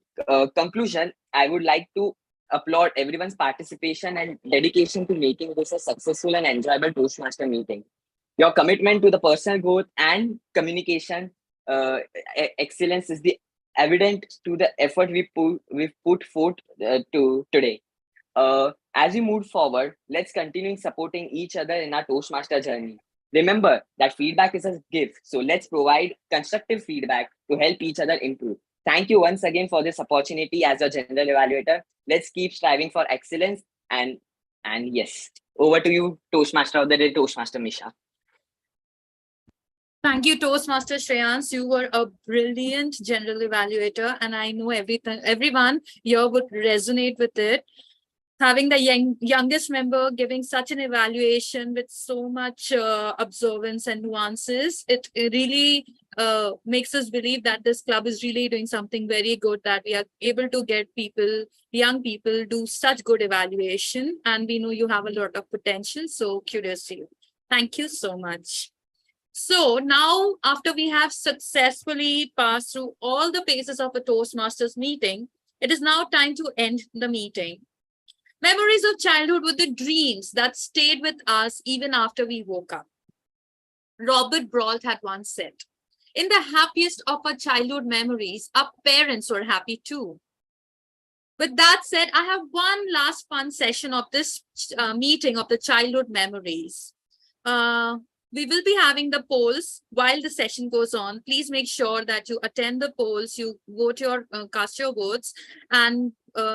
conclusion, I would like to applaud everyone's participation and dedication to making this a successful and enjoyable Toastmaster meeting. Your commitment to the personal growth and communication excellence is the evident to the effort we put forth to today. As we move forward, let's continue supporting each other in our Toastmaster journey. Remember that feedback is a gift, so let's provide constructive feedback to help each other improve. Thank you once again for this opportunity as a general evaluator. Let's keep striving for excellence and yes, over to you, Toastmaster of the day, Toastmaster Misha. Thank you, Toastmaster Shreyans. You were a brilliant general evaluator, and I know everyone here would resonate with it. Having the youngest member giving such an evaluation with so much observance and nuances, it really makes us believe that this club is really doing something very good, that we are able to get young people do such good evaluation, and we know you have a lot of potential, so kudos to you. Thank you so much. So now, after we have successfully passed through all the phases of a Toastmasters meeting, it is now time to end the meeting. Memories of childhood were the dreams that stayed with us even after we woke up. Robert Brault had once said, "In the happiest of our childhood memories, our parents were happy too." With that said, I have one last fun session of this meeting of the childhood memories. We will be having the polls while the session goes on. Please make sure that you attend the polls, you vote cast your votes, and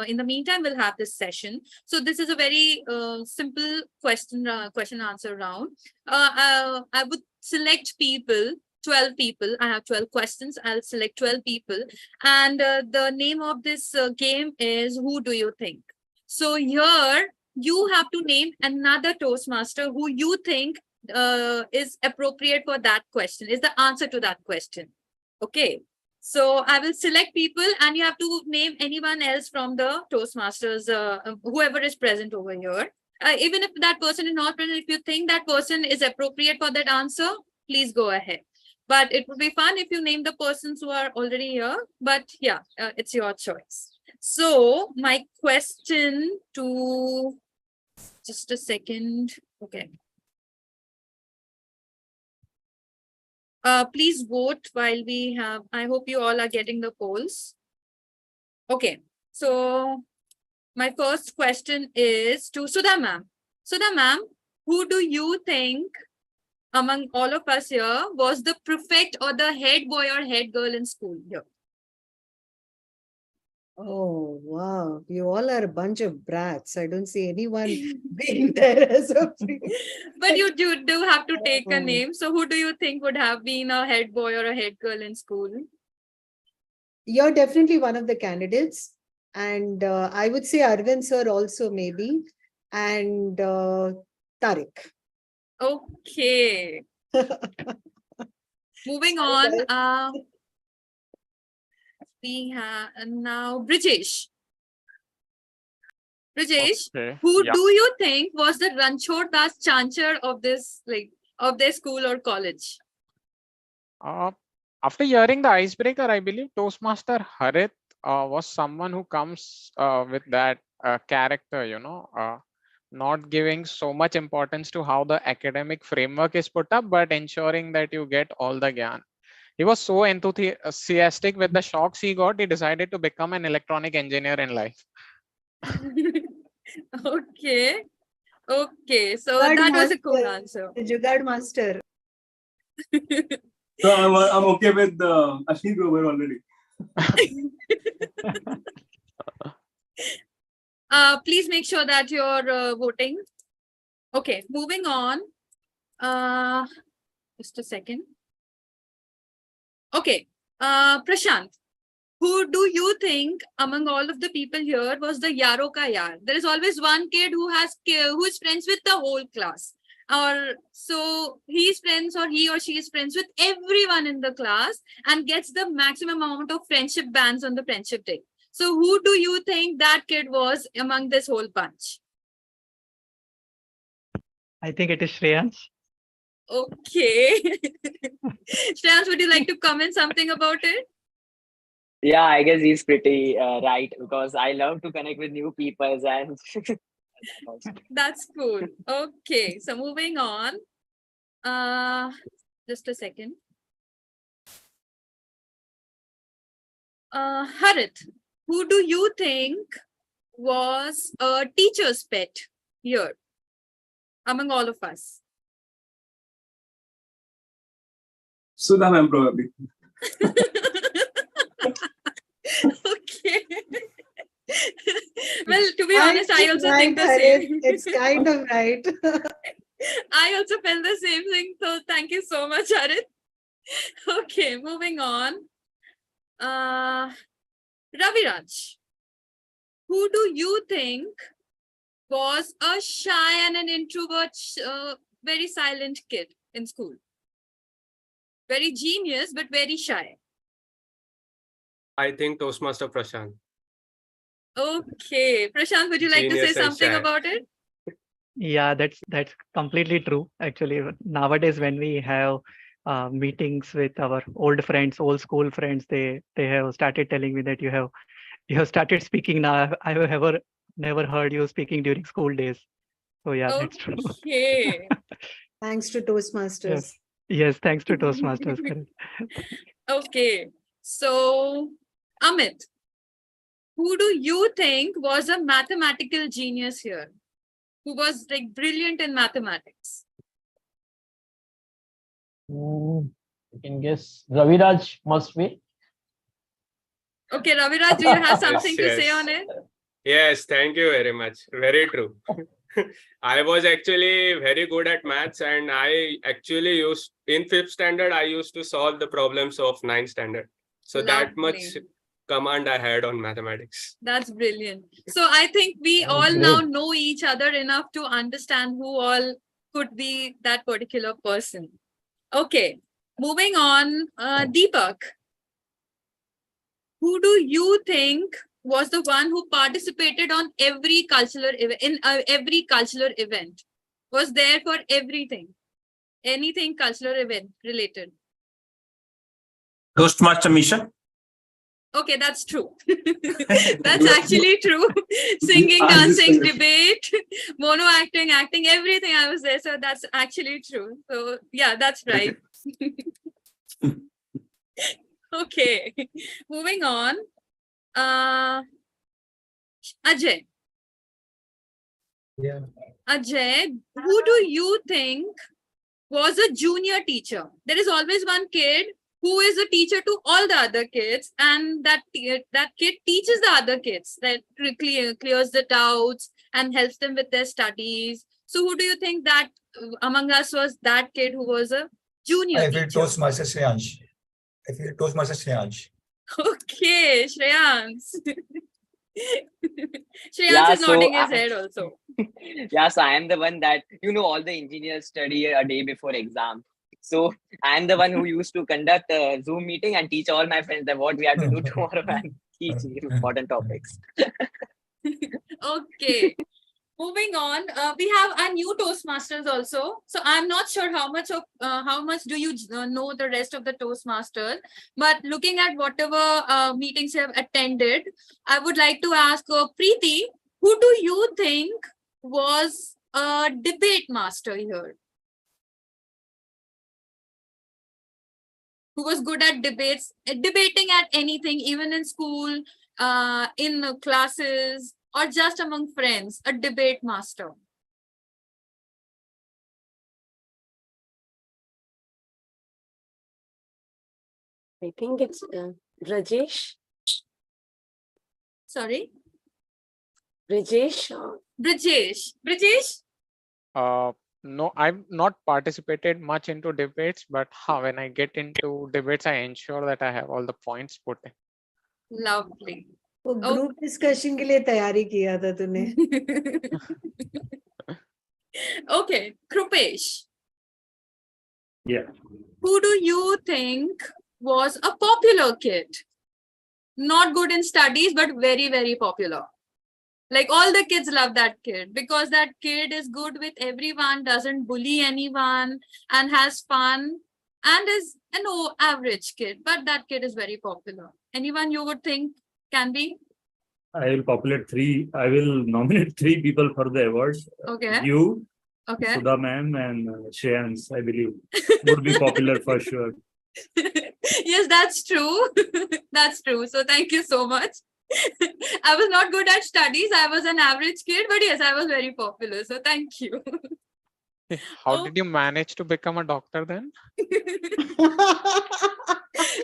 in the meantime, we'll have this session. So this is a very simple question answer round. I would select people, 12 people. I have 12 questions. I'll select 12 people. And the name of this game is Who Do You Think? So here, you have to name another Toastmaster who you think is appropriate for that question, is the answer to that question. Okay. So I will select people and you have to name anyone else from the Toastmasters, whoever is present over here. Even if that person is not present, if you think that person is appropriate for that answer, please go ahead. But it would be fun if you name the persons who are already here. But yeah, it's your choice. So my question to, just a second. Okay. Please vote while we have, I hope you all are getting the polls. Okay, so my first question is to Sudha ma'am. Sudha ma'am, who do you think among all of us here was the prefect or the head boy or head girl in school here? Oh, wow. You all are a bunch of brats. I don't see anyone being there as a But you do have to take a name. So who do you think would have been a head boy or a head girl in school? You're definitely one of the candidates. And I would say Arvind sir also maybe. And Tariq. Okay. Moving on. We have now Brijesh. Brijesh, Okay, who yeah. do you think was the Ranchod Das Chanchar of this, of their school or college? After hearing the icebreaker, I believe Toastmaster Harit was someone who comes with that character, not giving so much importance to how the academic framework is put up, but ensuring that you get all the gyan. He was so enthusiastic with the shocks he got, he decided to become an electronic engineer in life. Okay. Okay. So Jugaad that was a cool master. answer. The Jugaad master. So I'm okay with Ashneet Grover already. Please make sure that you're voting. Okay, moving on. Just a second. Okay, Prashant, who do you think among all of the people here was the Yaro ka Yar? There is always one kid who is friends with the whole class. Or so he's friends or he or she is friends with everyone in the class and gets the maximum amount of friendship bands on the friendship day. So who do you think that kid was among this whole bunch? I think it is Shreyans. Okay. Shreyans, would you like to comment something about it? Yeah, I guess he's pretty right because I love to connect with new people and That's cool. Okay, so moving on. Just a second. Harit, who do you think was a teacher's pet here among all of us? Sudha ma'am probably. Okay. Well, to be honest, I also think the same. It's kind of right. I also felt the same thing. So thank you so much, Harit. Okay, moving on. Raviraj, who do you think was a shy and an introvert, very silent kid in school? Very genius, but very shy. I think Toastmaster Prashant. Okay, Prashant, would you like to say Genius and something shy. about it? Yeah, that's completely true. Actually, nowadays when we have meetings with our old friends, old school friends, they have started telling me that you have started speaking now. I have never heard you speaking during school days. So yeah, that's true. Okay. Thanks to Toastmasters. Yes, thanks to Toastmasters. correct. Okay, so Amit, who do you think was a mathematical genius here? Who was like brilliant in mathematics? You can guess Raviraj must be. Okay, Raviraj, do you have Yes, something to say yes. on it? Yes, thank you very much. Very true. I was actually very good at maths, and I actually used in 5th standard, I used to solve the problems of 9th standard. So that much Lovely. command I had on mathematics. That's brilliant. So I think we all now know each other enough to understand who all could be that particular person. Okay, moving on. Deepak, who do you think was the one who participated on every cultural every cultural event? Was there for everything, anything cultural event related? Toastmaster Misha. Okay, that's true. That's actually true. Singing, dancing, debate, mono acting, acting, everything I was there. So that's actually true. So yeah, that's right. Okay, moving on. Ajay. Yeah. Ajay, who do you think was a junior teacher? There is always one kid who is a teacher to all the other kids, and that kid teaches the other kids, that clears the doubts and helps them with their studies. So who do you think that among us was that kid who was a junior I feel teacher? Toastmaster Shreyansh. I feel Toastmaster Shreyansh. Okay, Shreyans. Shreyans Yeah, is nodding so his head also. yeah, so I am the one that all the engineers study a day before exam. So I am the one who used to conduct a Zoom meeting and teach all my friends that what we have to do tomorrow and teach important topics. Okay. Moving on, we have our new Toastmasters also. So I'm not sure how much do you know the rest of the Toastmasters, but looking at whatever meetings you have attended, I would like to ask Preeti, who do you think was a debate master here? Who was good at debates, debating at anything, even in school, in classes, or just among friends, a debate master? I think it's Rajesh. Sorry? Rajesh. Brijesh? No, I've not participated much into debates, but when I get into debates, I ensure that I have all the points put in. Lovely. वो group discussion के लिए तैयारी किया था तूने. Okay, Krupesh. Yeah. Who do you think was a popular kid? Not good in studies, but very, very popular. Like all the kids love that kid because that kid is good with everyone, doesn't bully anyone, and has fun, and is an average kid. But that kid is very popular. Anyone you would think can be? I will nominate 3 people for the award. Okay. You, Okay. Sudha ma'am, and Shreyans, I believe, would be popular for sure. Yes, that's true. That's true. So thank you so much. I was not good at studies. I was an average kid, but yes, I was very popular. So thank you. How did you manage to become a doctor then?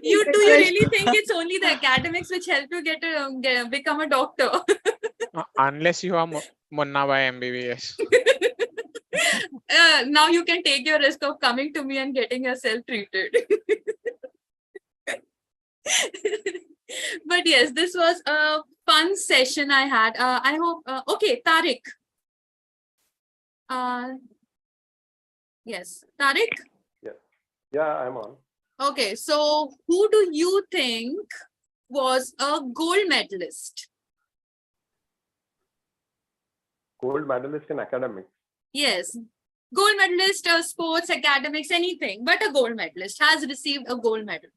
You really think it's only the academics which help you become a doctor? Unless you are Munna by MBBS. Now you can take your risk of coming to me and getting yourself treated. But yes, this was a fun session I had. I hope. Okay, Tariq. Yes, Tariq. Yeah, I'm on. Okay, so who do you think was a gold medalist? Gold medalist in academics. Yes, gold medalist, sports, academics, anything, but a gold medalist has received a gold medal.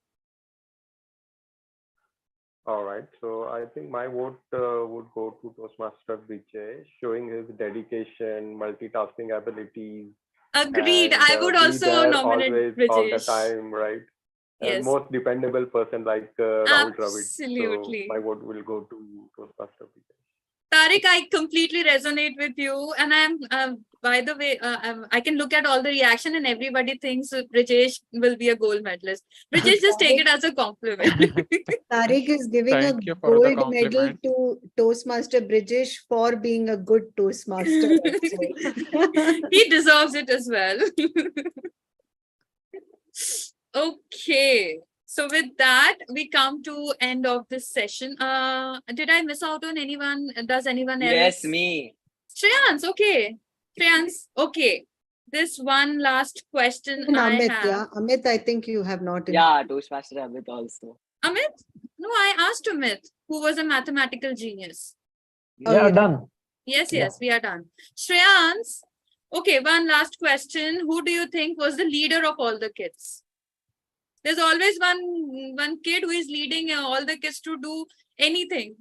All right. So I think my vote would go to Toastmaster Vijay, showing his dedication, multitasking abilities. Agreed. And, I would be also there nominate always all the Brijesh. time, right? Yes. And most dependable person like Rahul Dravid. Absolutely. So my vote will go to Toastmaster Vijay. Tariq, I completely resonate with you. And I'm, by the way, I can look at all the reaction and everybody thinks Brijesh will be a gold medalist. Brijesh, just take it as a compliment. Tariq is giving Thank you a for the gold medal compliment. to Toastmaster Brijesh for being a good Toastmaster. He deserves it as well. Okay. So with that, we come to end of this session. Did I miss out on anyone? Does anyone else? Yes, me. Shreyans, okay. Shreyans, okay. This one last question And I Amit, have. yeah. Amit, I think you have not. Yeah, Toastmaster Amit also. Amit? No, I asked Amit, who was a mathematical genius. Oh, yeah. Done. Yes, we are done. Shreyans, okay, one last question. Who do you think was the leader of all the kids? There's always one kid who is leading all the kids to do anything.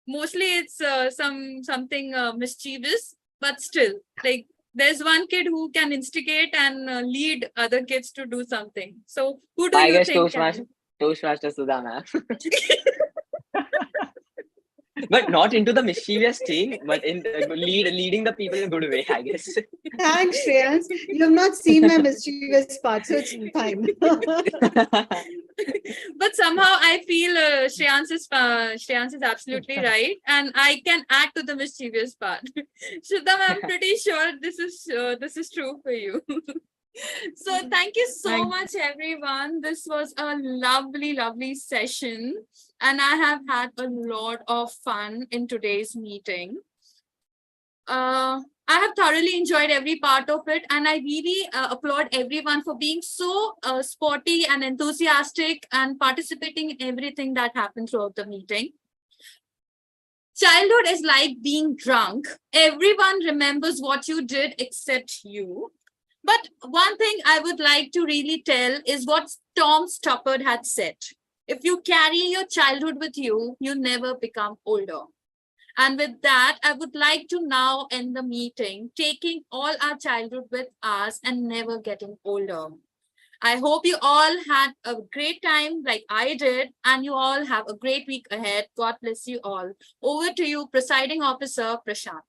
Mostly it's something mischievous, but still, like there's one kid who can instigate and lead other kids to do something. So who do I you guess think? Toastmaster Sudha ma'am. But not into the mischievous thing, but in leading the people in a good way, I guess. Thanks, Shreyans. You have not seen my mischievous part, so it's fine. But somehow I feel Shreyans is absolutely right, and I can add to the mischievous part. Shraddha, I'm pretty sure this is true for you. So thank you so much, everyone. This was a lovely session, and I have had a lot of fun in today's meeting. I have thoroughly enjoyed every part of it, and I really applaud everyone for being so sporty and enthusiastic and participating in everything that happened throughout the meeting. Childhood is like being drunk. Everyone remembers what you did except you. But one thing I would like to really tell is what Tom Stoppard had said. If you carry your childhood with you, you never become older. And with that, I would like to now end the meeting, taking all our childhood with us and never getting older. I hope you all had a great time like I did, and you all have a great week ahead. God bless you all. Over to you, Presiding Officer Prashant.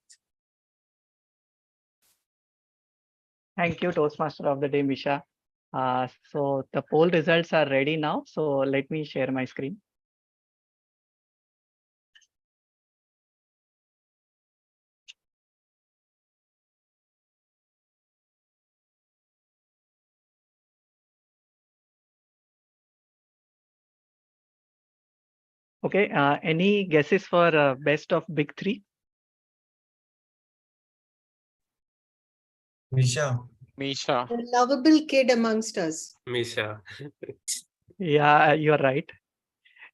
Thank you, Toastmaster of the Day, Misha. So the poll results are ready now. So let me share my screen. Okay, any guesses for best of big three? Misha. Misha. The lovable kid amongst us. Misha. Yeah, you're right.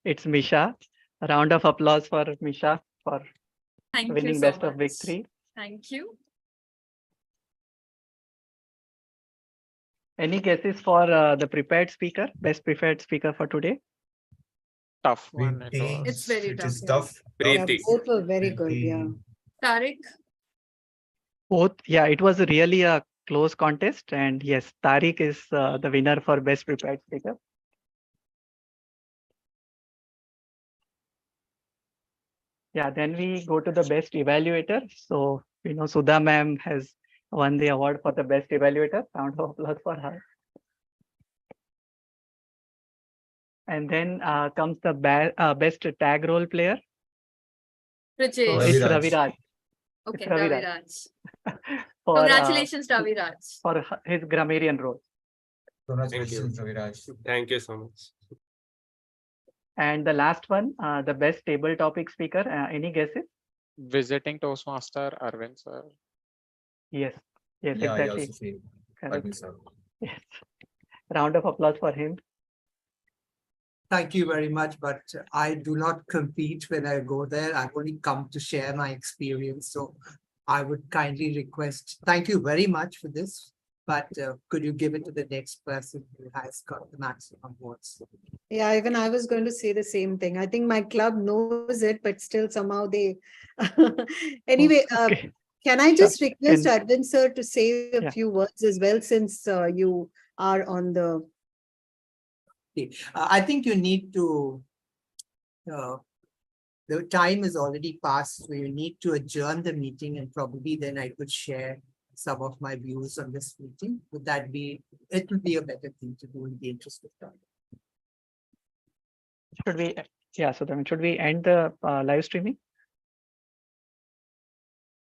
It's Misha. A round of applause for Misha for Thank you winning so best of big much. three. Thank you. Any guesses for the prepared speaker, best prepared speaker for today? Tough We one. It think was. It's very it tough. is Yeah. tough. Yeah, Preeti. both were very good. Yeah. Tariq. Both, yeah, it was really a close contest, and yes, Tariq is the winner for best prepared speaker. Yeah, then we go to the best evaluator. So, Sudha ma'am has won the award for the best evaluator. Round of applause for her. And then comes the best tag role player. So Rajesh. it's Raviraj. Raviraj. Okay, It's Raviraj. Raviraj. For, Congratulations, Raviraj. for his grammarian role. Thank you. Congratulations, Raviraj. Thank you so much. And the last one, the best table topic speaker. Any guesses? Visiting Toastmaster Arvind sir. Yes, yes, Yeah, I exactly. also feel. Correct. Arvind sir. Yes. Round of applause for him. Thank you very much, but I do not compete when I go there. I've only come to share my experience. So I would kindly request, thank you very much for this, but could you give it to the next person who has got the maximum votes? Yeah, even I was going to say the same thing. I think my club knows it, but still somehow they. Anyway, Okay. can I just request Can- Arvind sir to say a Yeah. few words as well, since you are on the. I think you need to, the time is already passed, so you need to adjourn the meeting and probably then I could share some of my views on this meeting. Would that be, it would be a better thing to do in the interest of time. Should we? Yeah. So then should we end the live streaming?